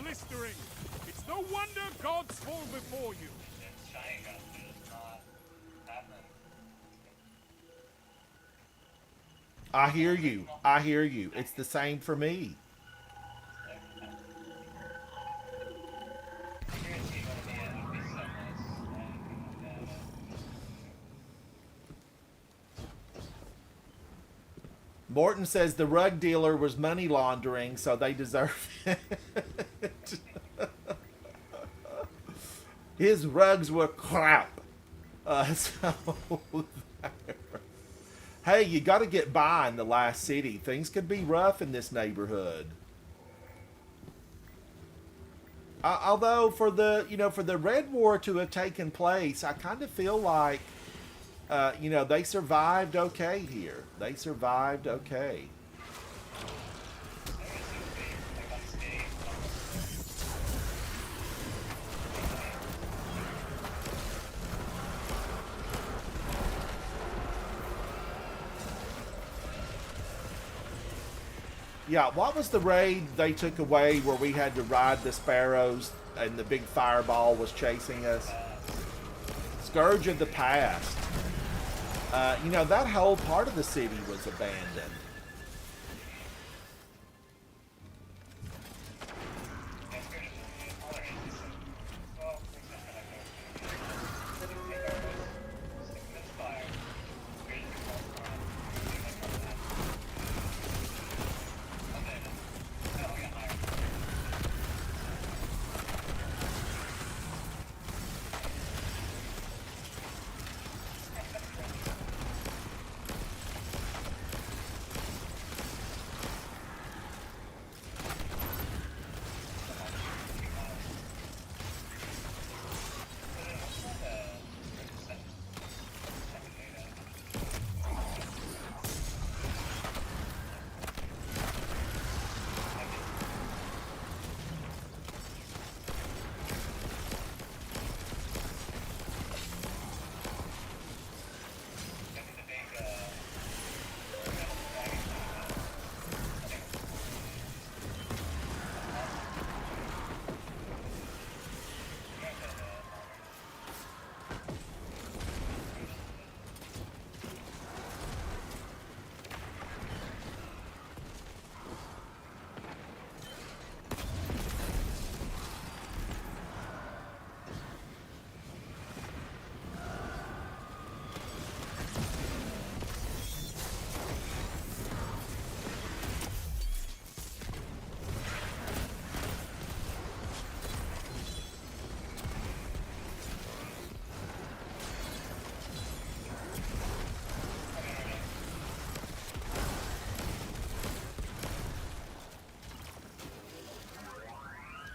[SPEAKER 3] blistering. It's no wonder gods fall before you.
[SPEAKER 2] It's shiny guns, they're just not happening.
[SPEAKER 1] I hear you. I hear you. It's the same for me.
[SPEAKER 2] Guarantee one of the end would be so nice. And,
[SPEAKER 1] Morton says the rug dealer was money laundering, so they deserve it. His rugs were crap. So hey, you got to get by in the last city. Things could be rough in this neighborhood. Although for the Red War to have taken place, I kind of feel like they survived okay here. They survived okay. Yeah, what was the raid they took away where we had to ride the sparrows and the big fireball was chasing us? Scourge of the Past. That whole part of the city was abandoned.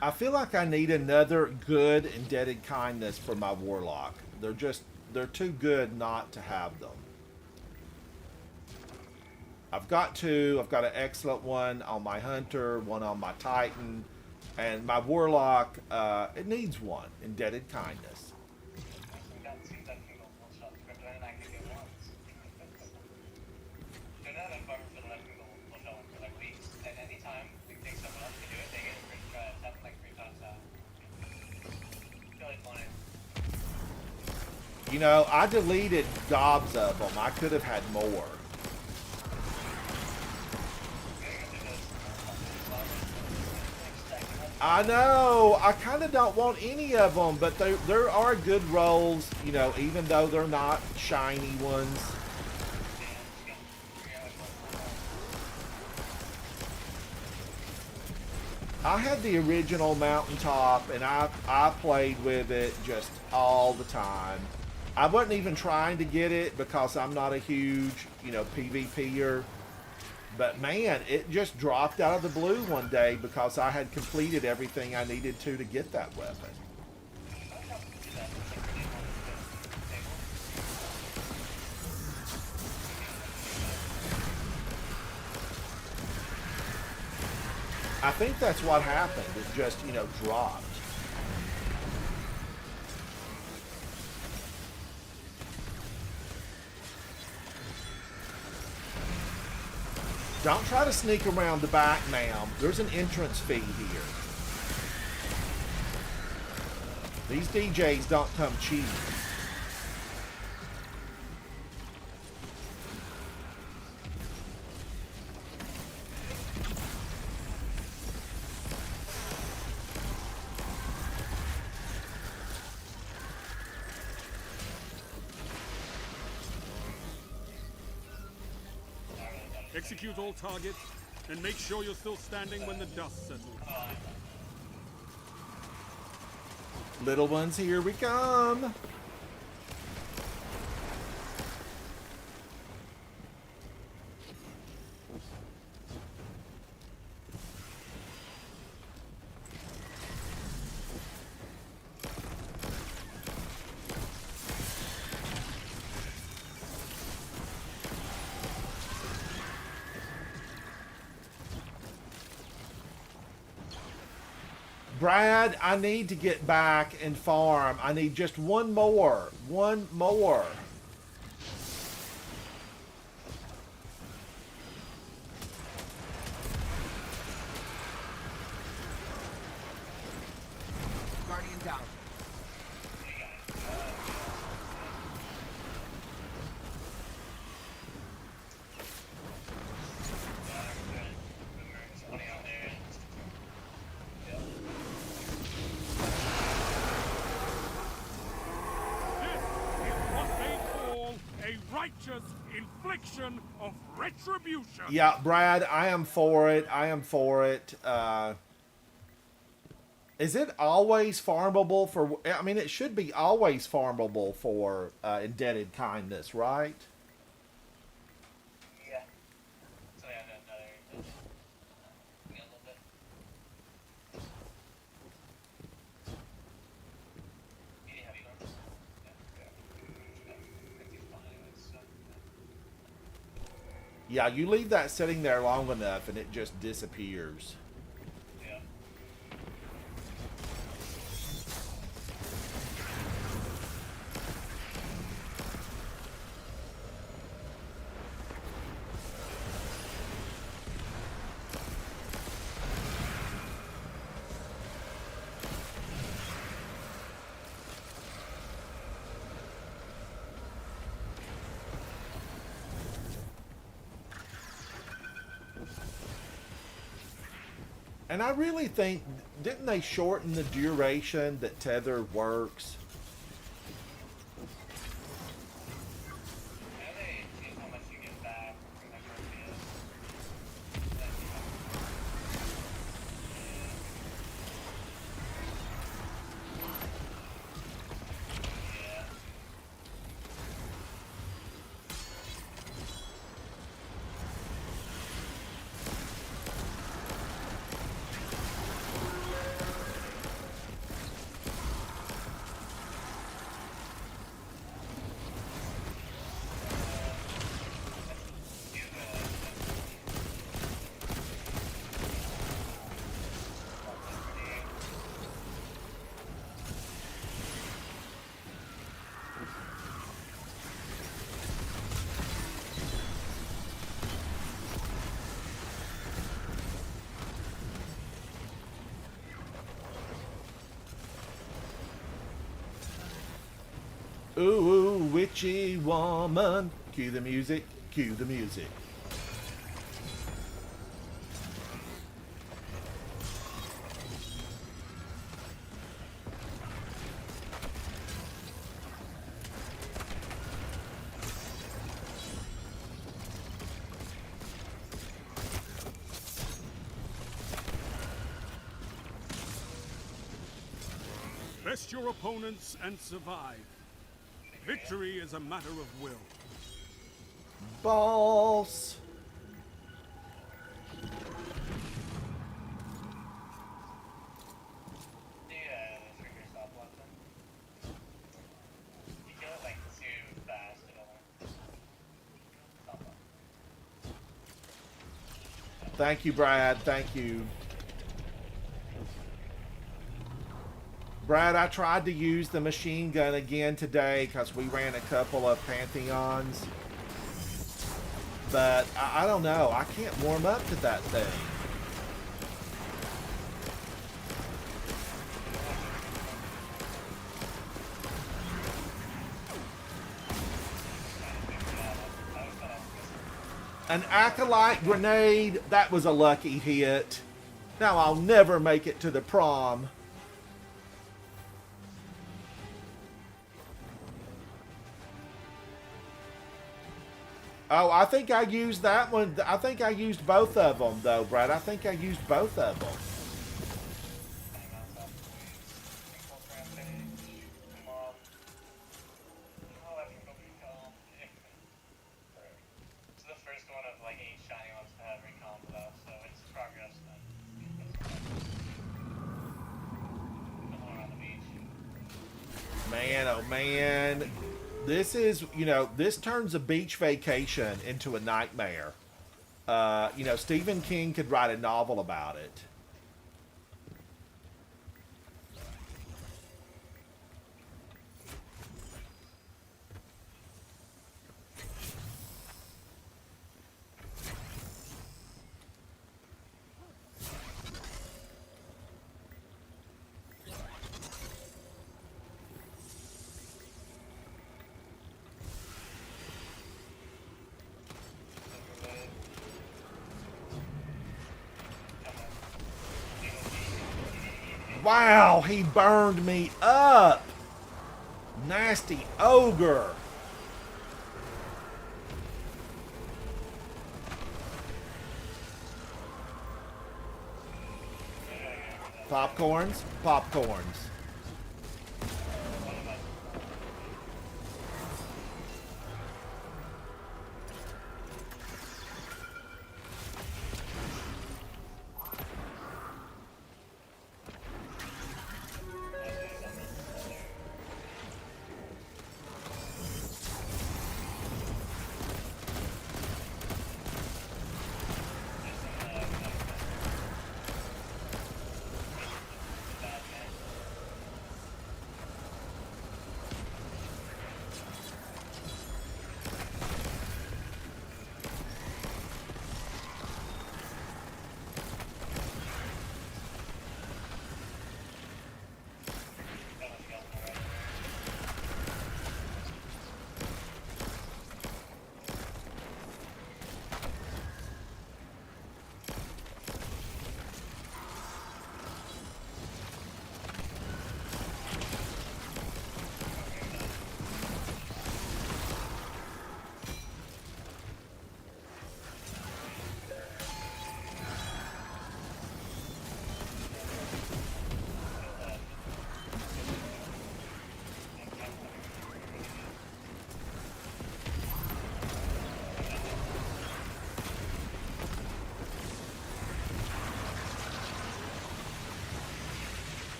[SPEAKER 1] I feel like I need another good indebted kindness for my warlock. They're too good not to have them. I've got two. I've got an excellent one on my hunter, one on my titan, and my warlock. It needs one indebted kindness. I deleted gobs of them. I could have had more. I know. I kind of don't want any of them, but there are good rolls, even though they're not shiny ones. I had the original Mountaintop, and I played with it just all the time. I wasn't even trying to get it because I'm not a huge, PvPer. But man, it just dropped out of the blue one day because I had completed everything I needed to get that weapon. I think that's what happened. It just, dropped. Don't try to sneak around the back, ma'am. There's an entrance fee here. These DJs don't come cheap.
[SPEAKER 3] Execute all targets, and make sure you're still standing when the dust settles.
[SPEAKER 1] Little ones, here we come. Brad, I need to get back and farm. I need just one more. One more.
[SPEAKER 4] Guardian down.
[SPEAKER 3] This is what they call a righteous infliction of retribution.
[SPEAKER 1] Yeah, Brad, I am for it. I am for it. Is it always farmable for... I mean, it should be always farmable for indebted kindness, right?
[SPEAKER 2] Yeah. So yeah, another a little bit. Medium heavy guns. Yeah. I think he's fine anyways, so.
[SPEAKER 1] Yeah, you leave that sitting there long enough and it just disappears.
[SPEAKER 2] Yeah.
[SPEAKER 1] And I really think, didn't they shorten the duration that Tether works?
[SPEAKER 2] Now they change how much you get back from that FPS. Yeah.
[SPEAKER 1] Ooh, witchy woman. Cue the music. Cue the music.
[SPEAKER 3] Best your opponents and survive. Victory is a matter of will.
[SPEAKER 1] Boss.
[SPEAKER 2] Yeah, the trigger stop button. You kill it like too fast, it'll stop button.
[SPEAKER 1] Thank you, Brad. Thank you. Brad, I tried to use the machine gun again today because we ran a couple of Pantheons. But I don't know. I can't warm up to that thing. An Acolyte grenade. That was a lucky hit. Now I'll never make it to the prom. Oh, I think I used that one. I think I used both of them, though, Brad. I think I used both of them.
[SPEAKER 2] It's the first one of like 8 shiny ones to have recomp though, so it's progress then. Somewhere around the beach.
[SPEAKER 1] Man, oh man. This is, you know, this turns a beach vacation into a nightmare. You know, Stephen King could write a novel about it. Wow, he burned me up. Nasty ogre. Popcorns? Popcorns.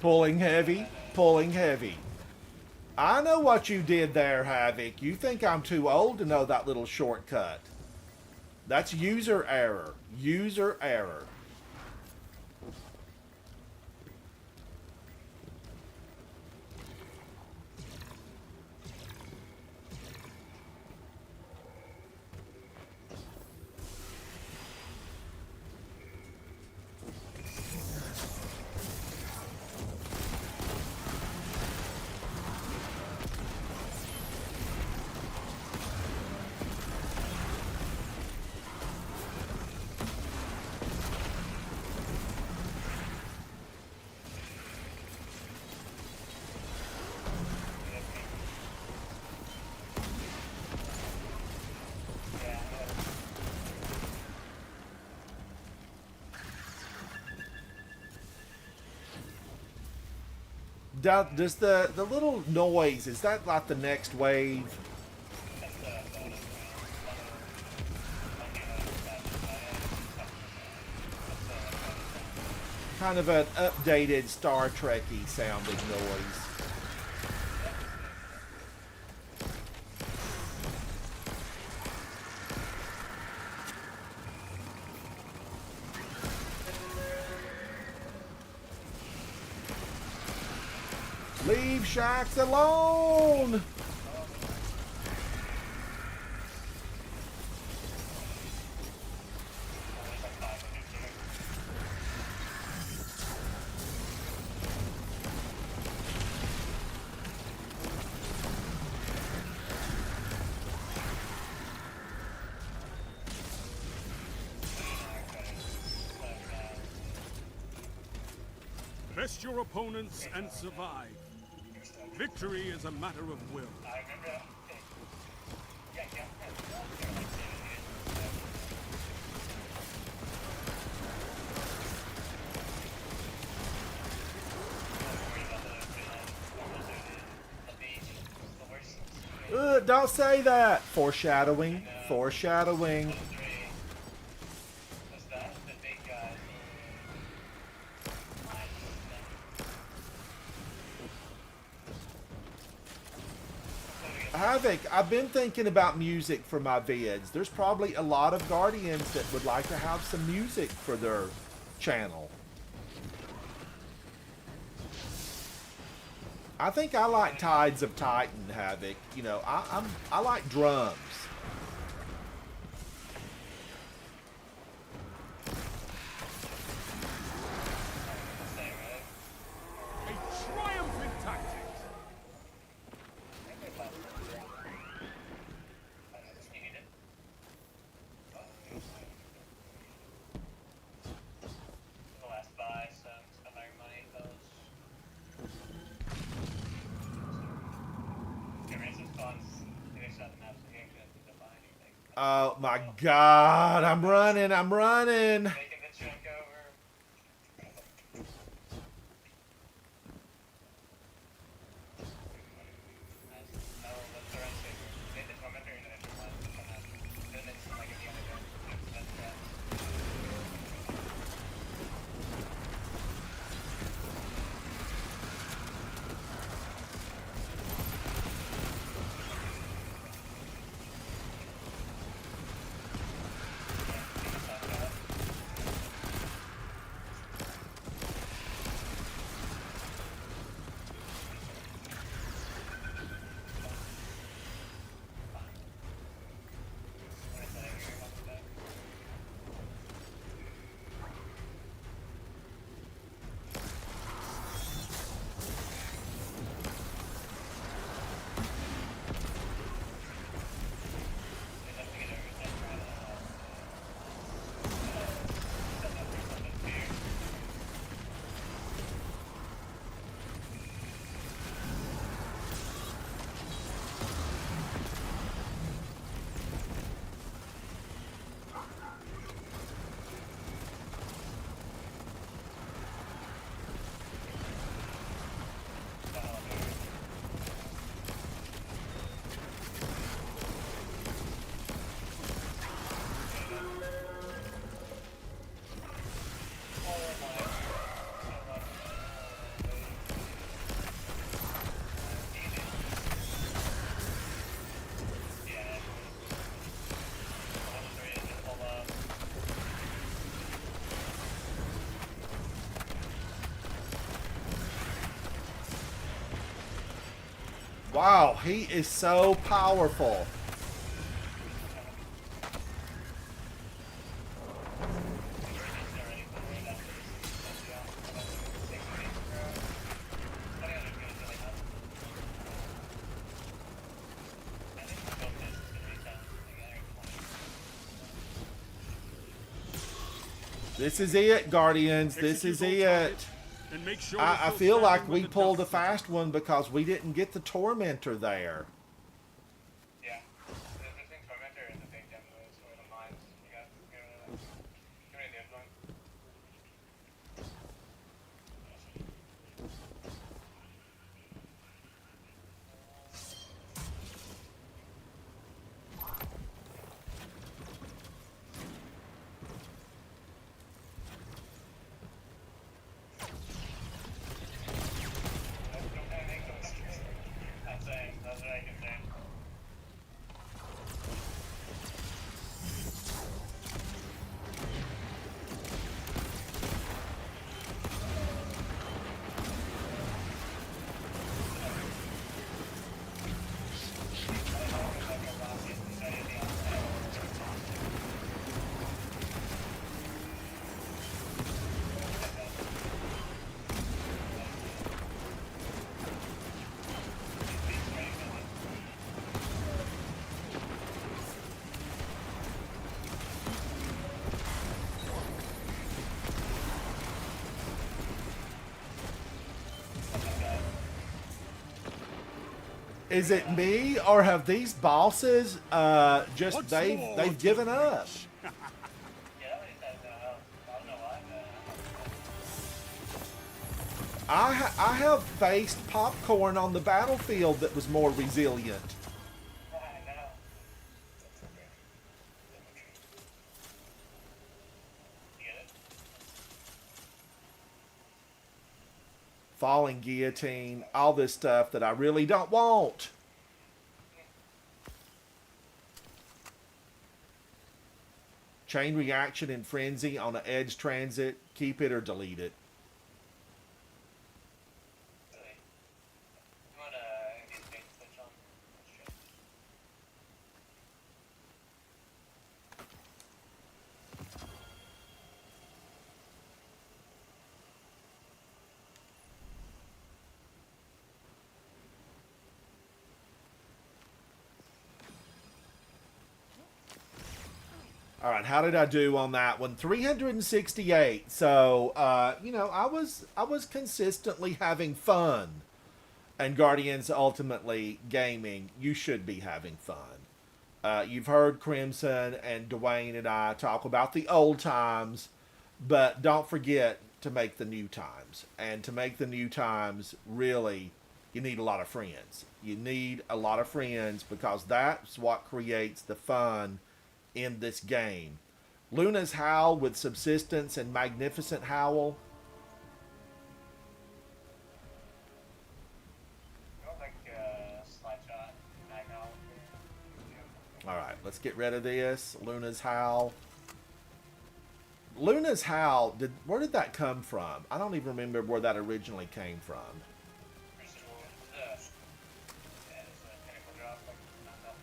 [SPEAKER 1] Pulling heavy, pulling heavy. I know what you did there, Havoc. You think I'm too old to know that little shortcut. That's user error. User error. Does the little noise, is that like the next wave? Kind of an updated Star Trek-y sounding noise. Leave Shax alone!
[SPEAKER 3] Best your opponents and survive. Victory is a matter of will.
[SPEAKER 2] I remember. Yeah.
[SPEAKER 1] Don't say that! Foreshadowing. Foreshadowing.
[SPEAKER 2] Was that the big guy?
[SPEAKER 1] Havoc, I've been thinking about music for my vids. There's probably a lot of Guardians that would like to have some music for their channel. I think I like Tides of Titan, Havoc. You know, I like drums.
[SPEAKER 3] A triumphant tactics.
[SPEAKER 2] The last buy, so I'm spending money, fellas. Get rid of some funds. Finish up an application to buy anything.
[SPEAKER 1] Oh my God, I'm running, I'm running.
[SPEAKER 2] Making the check over. Nice. Oh, the currency. Get the tormentor in it. Then it's like if you want to go. That's that.
[SPEAKER 1] Wow, he is so powerful. This is it, Guardians. This is
[SPEAKER 3] Execute all
[SPEAKER 1] it.
[SPEAKER 3] targets, and make sure
[SPEAKER 1] I
[SPEAKER 3] it's
[SPEAKER 1] feel
[SPEAKER 3] still
[SPEAKER 1] like
[SPEAKER 3] standing
[SPEAKER 1] we
[SPEAKER 3] when the
[SPEAKER 1] pulled a
[SPEAKER 3] dust settles.
[SPEAKER 1] fast one because we didn't get the Tormentor there.
[SPEAKER 2] Yeah. There's between tormentor and the big demos or the mines. You got get rid of that. Get rid of the other one. Don't panic. I'm saying, that's what I can
[SPEAKER 1] Is it me or have these bosses just
[SPEAKER 3] What's
[SPEAKER 1] they've
[SPEAKER 3] more to
[SPEAKER 1] given
[SPEAKER 3] the
[SPEAKER 1] up?
[SPEAKER 3] reach?
[SPEAKER 2] Yeah, at least I know. I don't know why, but
[SPEAKER 1] I have faced popcorn on the battlefield that was more resilient.
[SPEAKER 2] I know. You get it?
[SPEAKER 1] Falling guillotine, all this stuff that I really don't want. Chain reaction and frenzy on an edge transit. Keep it or delete it.
[SPEAKER 2] Really. You want engage bait switch on? Shit.
[SPEAKER 1] All right, how did I do on that one? 368. So, I was consistently having fun. And Guardians Ultimately Gaming, you should be having fun. You've heard Crimson and Dwayne and I talk about the old times, but don't forget to make the new times. And to make the new times, really, you need a lot of friends. You need a lot of friends because that's what creates the fun in this game. Luna's Howl with Subsistence and Magnificent Howl.
[SPEAKER 2] I don't think slide shot Magno.
[SPEAKER 1] All right, let's get rid of this. Luna's Howl. Luna's Howl, where did that come from? I don't even remember where that originally came from.
[SPEAKER 2] Pretty cool. Yeah, it's a pinnacle drop, like, not that.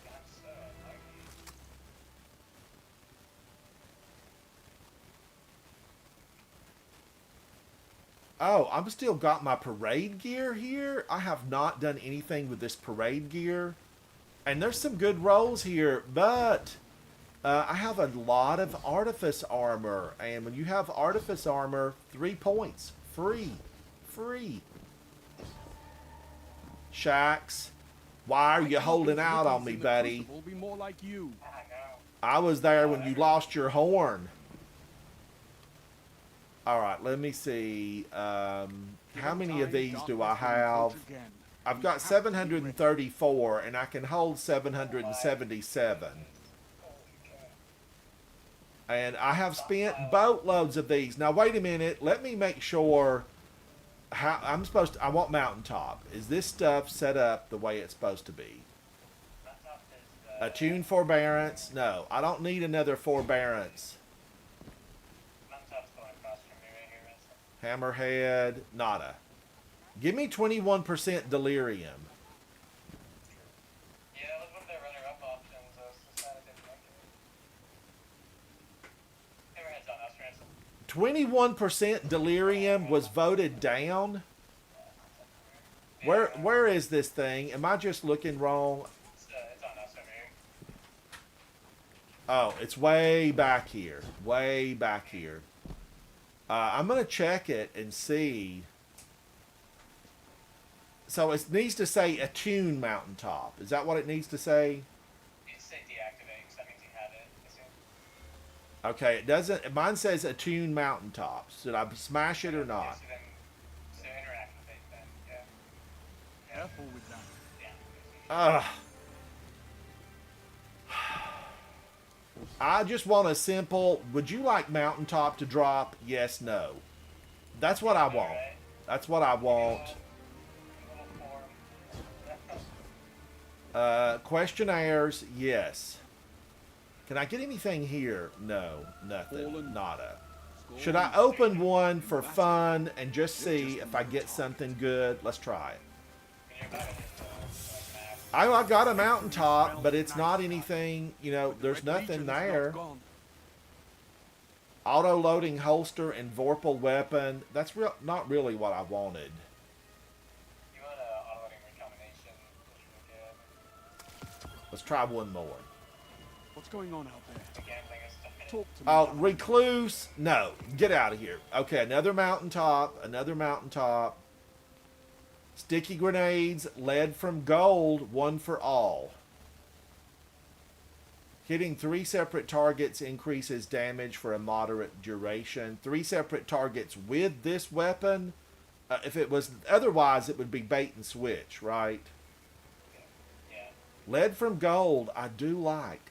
[SPEAKER 2] That's like.
[SPEAKER 1] Oh, I'm still got my parade gear here. I have not done anything with this parade gear. And there's some good rolls here, but I have a lot of artifice armor. And when you have artifice armor, 3 points. Free. Free. Shax, why are you holding out on me, buddy?
[SPEAKER 3] Will be more like you.
[SPEAKER 2] I know.
[SPEAKER 1] I was there when you lost your horn. All right, let me see. How many of these do I have? I've got 734, and I can hold 777. And I have spent boatloads of these. Now, wait a minute. Let me make sure how I'm supposed to. I want mountaintop. Is this stuff set up the way it's supposed to be?
[SPEAKER 2] Laptop is
[SPEAKER 1] Attune forbearance? No, I don't need another forbearance.
[SPEAKER 2] laptop's going across from me right here, Vincent.
[SPEAKER 1] Hammerhead, nada. Give me 21% delirium.
[SPEAKER 2] Yeah, that was one of their runner-up options. I was just sad I didn't like it. Hammerhead's on us, Ransom.
[SPEAKER 1] 21% delirium was voted down. Where is this thing? Am I just looking wrong?
[SPEAKER 2] It's on us over here.
[SPEAKER 1] Oh, it's way back here. Way back here. I'm going to check it and see. So it needs to say attune mountaintop. Is that what it needs to say?
[SPEAKER 2] You'd say deactivate, because that means you had it. You see?
[SPEAKER 1] Okay, it doesn't. Mine says attune mountaintop. Should I smash it or not?
[SPEAKER 2] Yeah, so interact with it then, yeah.
[SPEAKER 3] Careful with that.
[SPEAKER 2] Yeah.
[SPEAKER 1] Ugh. I just want a simple, would you like mountaintop to drop? Yes, no. That's what I want.
[SPEAKER 2] Alright.
[SPEAKER 1] That's what I want.
[SPEAKER 2] Little form.
[SPEAKER 1] Questionnaires, yes. Can I get anything here? No, nothing.
[SPEAKER 3] Fallen.
[SPEAKER 1] Nada.
[SPEAKER 3] Score
[SPEAKER 1] Should I
[SPEAKER 3] is
[SPEAKER 1] open one for fun and just see if I get something good? Let's try it.
[SPEAKER 2] When you're back at this,
[SPEAKER 1] I got a mountaintop, but it's not anything, there's
[SPEAKER 3] Red
[SPEAKER 1] nothing
[SPEAKER 3] Legion is not
[SPEAKER 1] there.
[SPEAKER 3] gone.
[SPEAKER 1] Auto-loading holster and Vorpal weapon. That's not really what I wanted.
[SPEAKER 2] you want auto-loading recombination, which would be good.
[SPEAKER 1] Let's try one more.
[SPEAKER 3] What's going on out there?
[SPEAKER 2] The gambling is stuff in it.
[SPEAKER 3] Talk to me.
[SPEAKER 1] Oh, recluse. No, get out of here. Okay, another mountaintop. Another mountaintop. Sticky grenades, lead from gold, one for all. Hitting 3 separate targets increases damage for a moderate duration. 3 separate targets with this weapon. If it was otherwise, it would be bait and switch, right?
[SPEAKER 2] Yeah.
[SPEAKER 1] Lead from gold, I do like,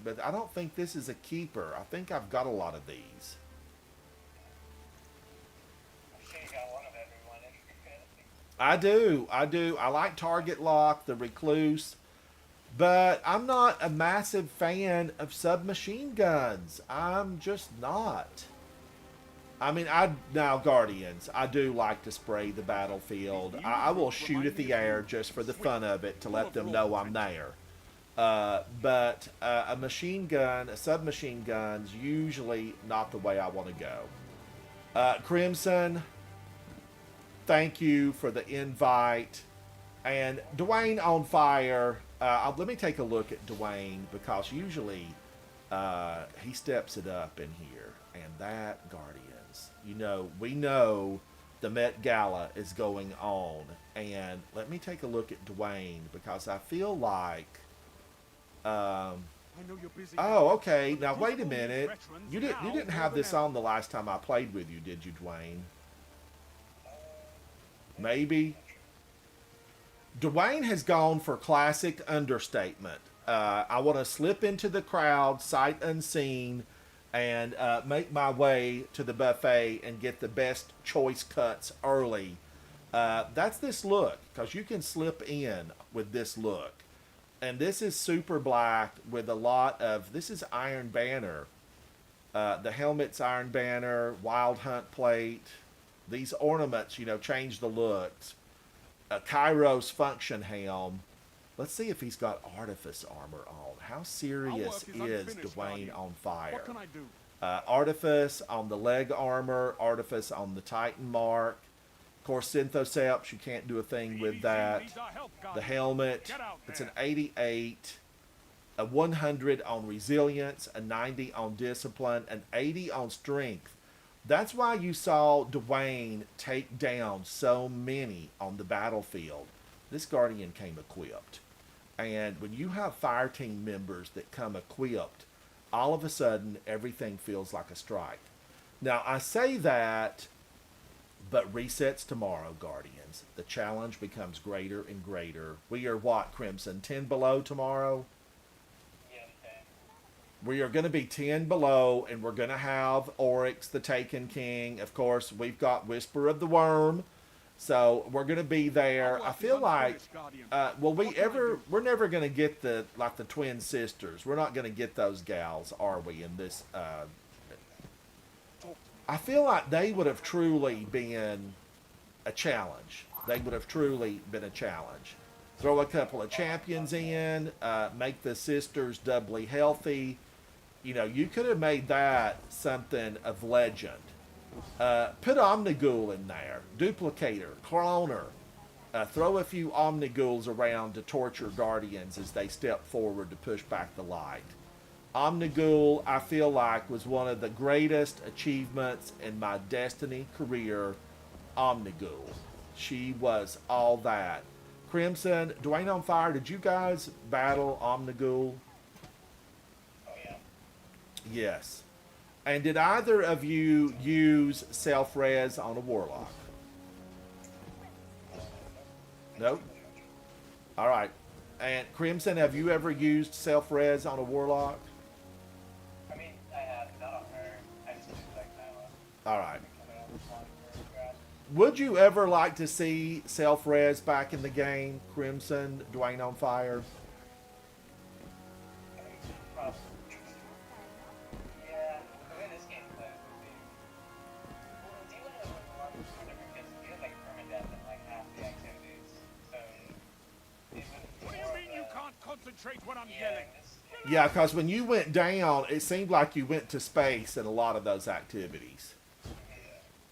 [SPEAKER 1] but I don't think this is a keeper. I think I've got a lot of these.
[SPEAKER 2] I'm sure you got one of everyone if you could.
[SPEAKER 1] I do. I like Target Lock, the Recluse, but I'm not a massive fan of submachine guns. I'm just not. I mean, now Guardians, I do like to spray the battlefield. I will shoot at the air just for the fun of it to let them know I'm there. But a machine gun, a submachine gun's usually not the way I want to go. Crimson, thank you for the invite. And Dwayne on fire. Let me take a look at Dwayne because usually he steps it up in here. And that Guardians, you know, we know the Met Gala is going on. And let me take a look at Dwayne because I feel like.
[SPEAKER 3] I know you're busy.
[SPEAKER 1] Oh, okay. Now wait a minute. You didn't have this on the last time I played with you, did you, Dwayne? Maybe. Dwayne has gone for classic understatement. I want to slip into the crowd, sight unseen, and make my way to the buffet and get the best choice cuts early. That's this look, because you can slip in with this look. And this is super black with a lot of, this is Iron Banner. The helmet's Iron Banner, Wild Hunt plate. These ornaments, you know, change the looks. Kairos function helm. Let's see if he's got Artifice armor on. How serious is Dwayne on fire?
[SPEAKER 3] What can I do?
[SPEAKER 1] Artifice on the leg armor, Artifice on the Titan mark. Of course, Synthoceps, you can't do a thing with that. The helmet, it's an 88, a 100 on resilience, a 90 on discipline, an 80 on strength. That's why you saw Dwayne take down so many on the battlefield. This Guardian came equipped. And when you have fire team members that come equipped, all of a sudden everything feels like a strike. Now, I say that, but resets tomorrow, Guardians. The challenge becomes greater and greater. We are what, Crimson? 10 below tomorrow?
[SPEAKER 2] Yeah, okay.
[SPEAKER 1] We are going to be 10 below, and we're going to have Oryx, the Taken King. Of course, we've got Whisper of the Worm. So we're going to be there. I feel like, we're never going to get the twin sisters. We're not going to get those gals, are we, in this, I feel like they would have truly been a challenge. They would have truly been a challenge. Throw a couple of champions in, make the sisters doubly healthy. You know, you could have made that something of legend. Put Omnigul in there, Duplicator, Cloner. Throw a few Omniguls around to torture Guardians as they step forward to push back the light. Omnigul, I feel like, was one of the greatest achievements in my Destiny career. Omnigul. She was all that. Crimson, Dwayne on Fire, did you guys battle Omnigul?
[SPEAKER 2] Oh, yeah.
[SPEAKER 1] Yes. And did either of you use self-res on a Warlock? Nope. All right. And Crimson, have you ever used self-res on a Warlock?
[SPEAKER 2] I mean, I have not on her. I just do like Nyla.
[SPEAKER 1] All right.
[SPEAKER 2] Coming up with one for grab.
[SPEAKER 1] Would you ever like to see self-res back in the game, Crimson, Dwayne on Fire?
[SPEAKER 2] I mean, probably. Yeah, the way this game plays would be. Well, Demon is a lot different because you have like permadeath in like half the activities. So.
[SPEAKER 3] What do you mean you can't concentrate when I'm
[SPEAKER 2] Yeah,
[SPEAKER 3] yelling?
[SPEAKER 1] Yeah, because when you went down, it seemed like you went to space in a lot of those activities.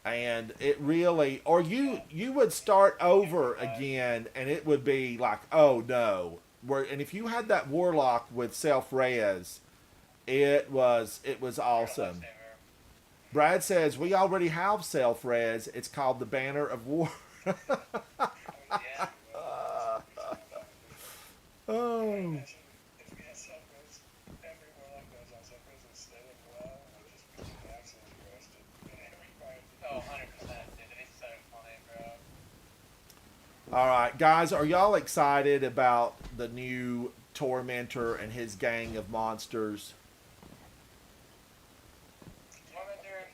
[SPEAKER 1] And it really, or you would start over again, and it would be like, oh no. And if you had that Warlock with self-res, it was awesome. Brad says, we already have self-res. It's called the Banner of War. All right, guys, are y'all excited about the new Tormentor and his gang of monsters?
[SPEAKER 2] Tormentor,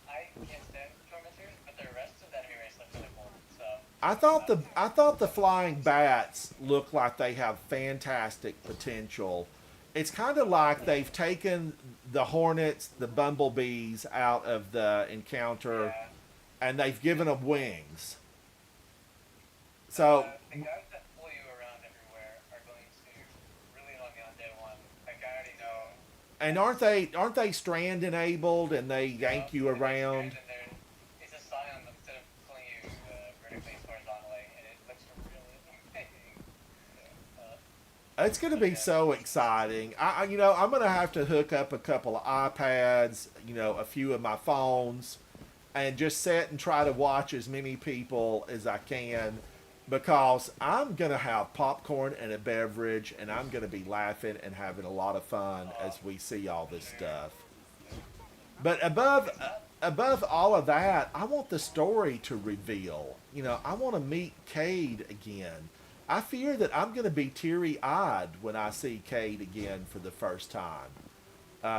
[SPEAKER 2] I can't stand Tormentors, but the rest of the enemy race looks really cool. So
[SPEAKER 1] I thought the flying bats look like they have fantastic potential. It's kind of like they've taken the hornets, the bumblebees out of the encounter,
[SPEAKER 2] yeah.
[SPEAKER 1] and they've given them wings. So
[SPEAKER 2] The guys that pull you around everywhere are going to really annoy me on day one. Like I already know.
[SPEAKER 1] and aren't they strand enabled and they yank you around?
[SPEAKER 2] It's a scion instead of pulling you vertically horizontally, and it looks really amazing.
[SPEAKER 1] It's going to be so exciting. I'm going to have to hook up a couple of iPads, a few of my phones, and just sit and try to watch as many people as I can, because I'm going to have popcorn and a beverage, and I'm going to be laughing and having a lot of fun as we see all this stuff. But above all of that, I want the story to reveal. I want to meet Cade again. I fear that I'm going to be teary-eyed when I see Cade again for the first time. We
[SPEAKER 2] The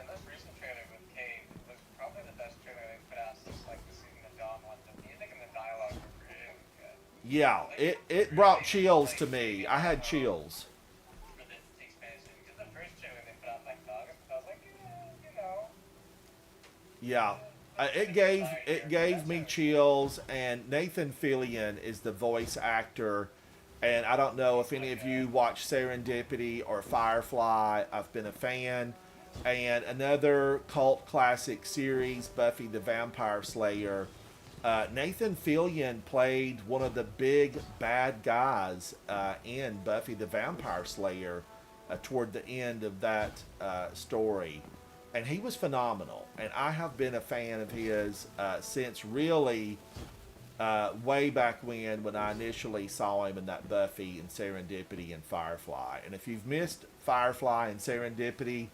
[SPEAKER 2] most recent trailer with Cade was probably the best trailer they put out since like the season of Dawn one. The music and the dialogue were really good.
[SPEAKER 1] Yeah, it brought chills to me. I had chills.
[SPEAKER 2] For the expansion, because the first trailer they put out like August, I was like, you know.
[SPEAKER 1] Yeah, it gave me chills. And Nathan Fillion is the voice actor. And I don't know if any of you watch Serendipity or Firefly. I've been a fan. And another cult classic series, Buffy the Vampire Slayer. Nathan Fillion played one of the big bad guys in Buffy the Vampire Slayer toward the end of that story. And he was phenomenal. And I have been a fan of his since really way back when I initially saw him in that Buffy and Serendipity and Firefly. And if you've missed Firefly and Serendipity,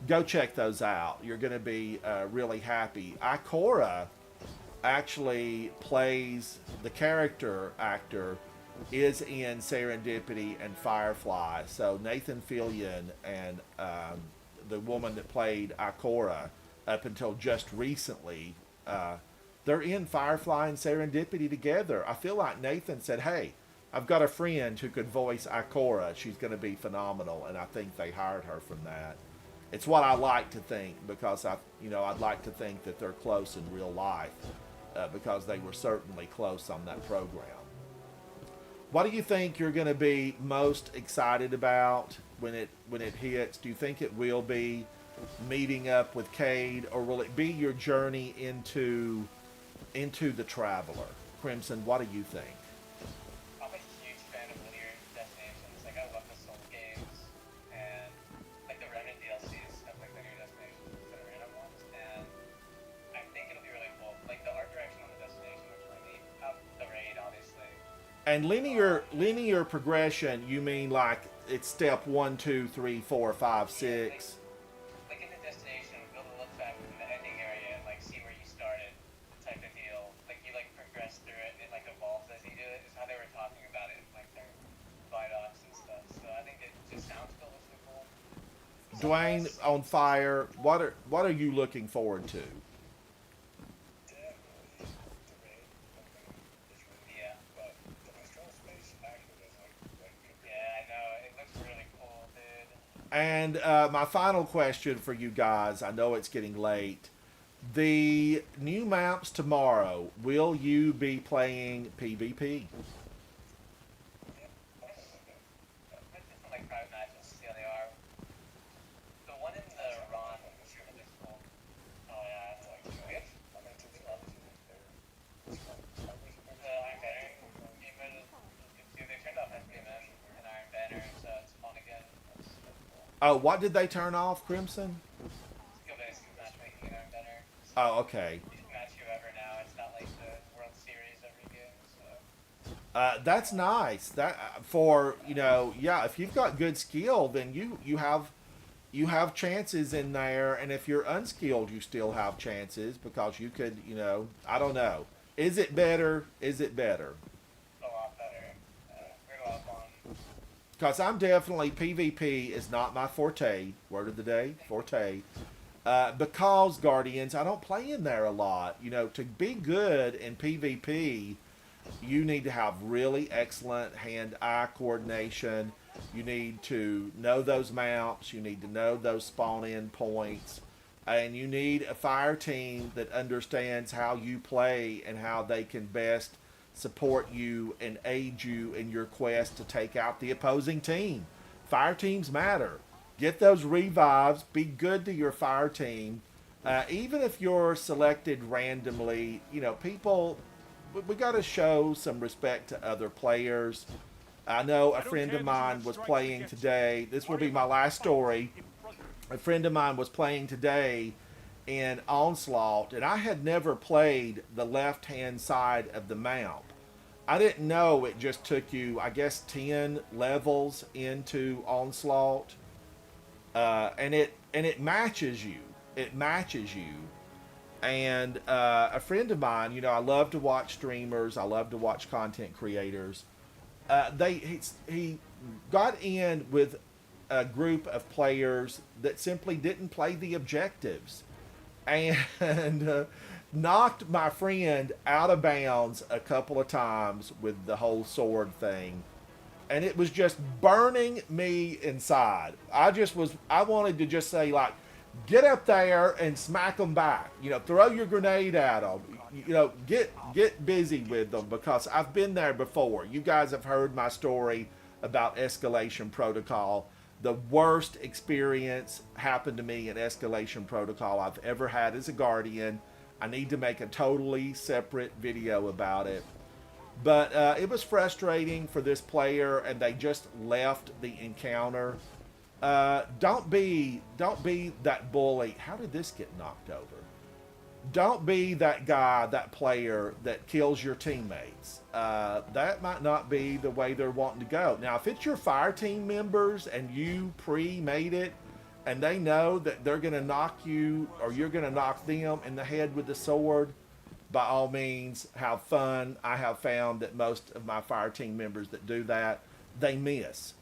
[SPEAKER 1] go check those out. You're going to be really happy. Ikora actually plays the character actor is in Serendipity and Firefly. So Nathan Fillion and the woman that played Ikora up until just recently, they're in Firefly and Serendipity together. I feel like Nathan said, hey, I've got a friend who could voice Ikora. She's going to be phenomenal. And I think they hired her from that. It's what I like to think, because I'd like to think that they're close in real life, because they were certainly close on that program. What do you think you're going to be most excited about when it hits? Do you think it will be meeting up with Cade, or will it be your journey into the Traveler? Crimson, what do you think?
[SPEAKER 2] I'm a huge fan of linear destinations. Like I love the Soul games, and like the Remnant DLCs have like linear destinations instead of random ones, and I think it'll be really cool. Like the art direction on the destination looks really neat. The raid, obviously.
[SPEAKER 1] And linear progression, you mean like it's step 1, 2, 3, 4, 5, 6?
[SPEAKER 2] Like in the destination, be able to look back in the ending area and like see where you started, type of deal. Like you like progress through it and it like evolves as you do it. Is how they were talking about it, in, like their Vidocs and stuff. So I think it just sounds cool. Looks cool.
[SPEAKER 1] Dwayne on fire. What are you looking forward to?
[SPEAKER 2] Yeah. Yeah, I know. It looks really cool, dude.
[SPEAKER 1] And my final question for you guys, I know it's getting late. The new maps tomorrow, will you be playing PvP?
[SPEAKER 2] Let's do some like private matches, see how they are. The one in the Ron looks cool. Oh yeah, I like it. The Iron Banner game mode is good too. They turned off SPMM and Iron Banner, so it's fun again. That's cool.
[SPEAKER 1] Oh, what did they turn off, Crimson?
[SPEAKER 2] Skill-based matchmaking in Iron Banner.
[SPEAKER 1] Oh, okay.
[SPEAKER 2] You can match whoever now. It's not like the World Series every game, so.
[SPEAKER 1] That's nice. That for if you've got good skill, then you have chances in there, and if you're unskilled, you still have chances, because you could, I don't know. Is it better? Is it better?
[SPEAKER 2] a lot better. We're a lot fun.
[SPEAKER 1] Because I'm definitely, PvP is not my forte. Word of the day, forte. Because Guardians, I don't play in there a lot. You know, to be good in PvP, you need to have really excellent hand-eye coordination. You need to know those maps. You need to know those spawn-in points. And you need a fire team that understands how you play and how they can best support you and aid you in your quest to take out the opposing team. Fire teams matter. Get those revives. Be good to your fire team. Even if you're selected randomly, you know, people, we got to show some respect to other players. I know a friend of mine was playing today. This will be my last story. A friend of mine was playing today in Onslaught, and I had never played the left-hand side of the map. I didn't know it just took you, I guess, 10 levels into Onslaught. And it matches you. It matches you. And a friend of mine, you know, I love to watch streamers. I love to watch content creators. He got in with a group of players that simply didn't play the objectives, and knocked my friend out of bounds a couple of times with the whole sword thing. And it was just burning me inside. I wanted to just say, like, get up there and smack them back. You know, throw your grenade at them. You know, get busy with them, because I've been there before. You guys have heard my story about Escalation Protocol. The worst experience happened to me in Escalation Protocol I've ever had as a Guardian. I need to make a totally separate video about it. But it was frustrating for this player, and they just left the encounter. Don't be that bully. How did this get knocked over? Don't be that guy, that player that kills your teammates. That might not be the way they're wanting to go. Now, if it's your fire team members and you pre-made it, and they know that they're going to knock you, or you're going to knock them in the head with the sword, by all means, have fun. I have found that most of my fire team members that do that, they miss.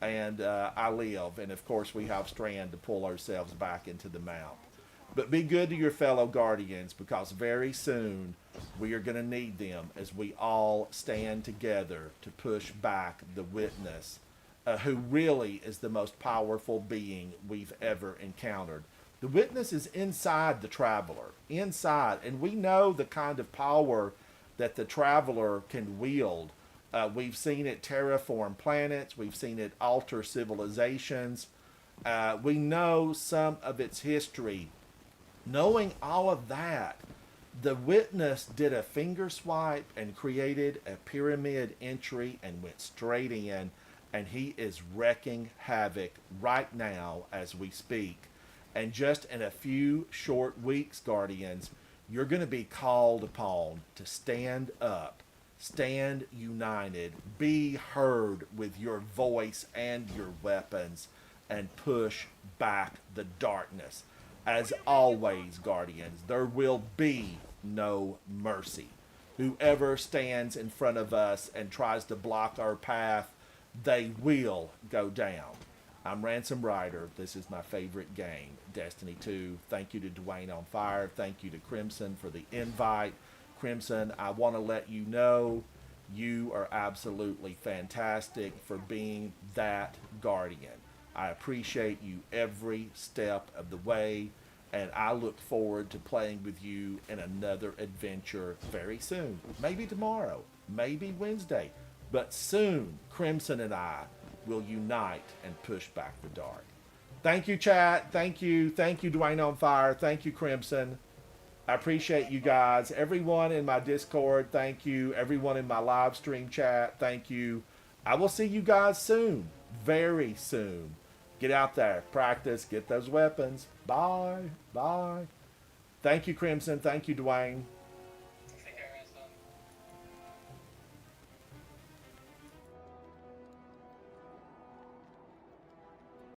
[SPEAKER 1] And I live. And of course, we have Strand to pull ourselves back into the map. But be good to your fellow Guardians, because very soon we are going to need them as we all stand together to push back the Witness, who really is the most powerful being we've ever encountered. The Witness is inside the Traveler, inside, and we know the kind of power that the Traveler can wield. We've seen it terraform planets. We've seen it alter civilizations. We know some of its history. Knowing all of that, the Witness did a finger swipe and created a pyramid entry and went straight in, and he is wrecking havoc right now as we speak. And just in a few short weeks, Guardians, you're going to be called upon to stand up, stand united, be heard with your voice and your weapons, and push back the darkness. As always, Guardians, there will be no mercy. Whoever stands in front of us and tries to block our path, they will go down. I'm Ransom Rider. This is my favorite game, Destiny 2. Thank you to Dwayne on Fire. Thank you to Crimson for the invite. Crimson, I want to let you know you are absolutely fantastic for being that Guardian. I appreciate you every step of the way, and I look forward to playing with you in another adventure very soon. Maybe tomorrow, maybe Wednesday, but soon Crimson and I will unite and push back the dark. Thank you, chat. Thank you, Dwayne on Fire. Thank you, Crimson. I appreciate you guys. Everyone in my Discord, thank you. Everyone in my live stream chat, thank you. I will see you guys soon, very soon. Get out there, practice, get those weapons. Bye. Bye. Thank you, Crimson. Thank you, Dwayne.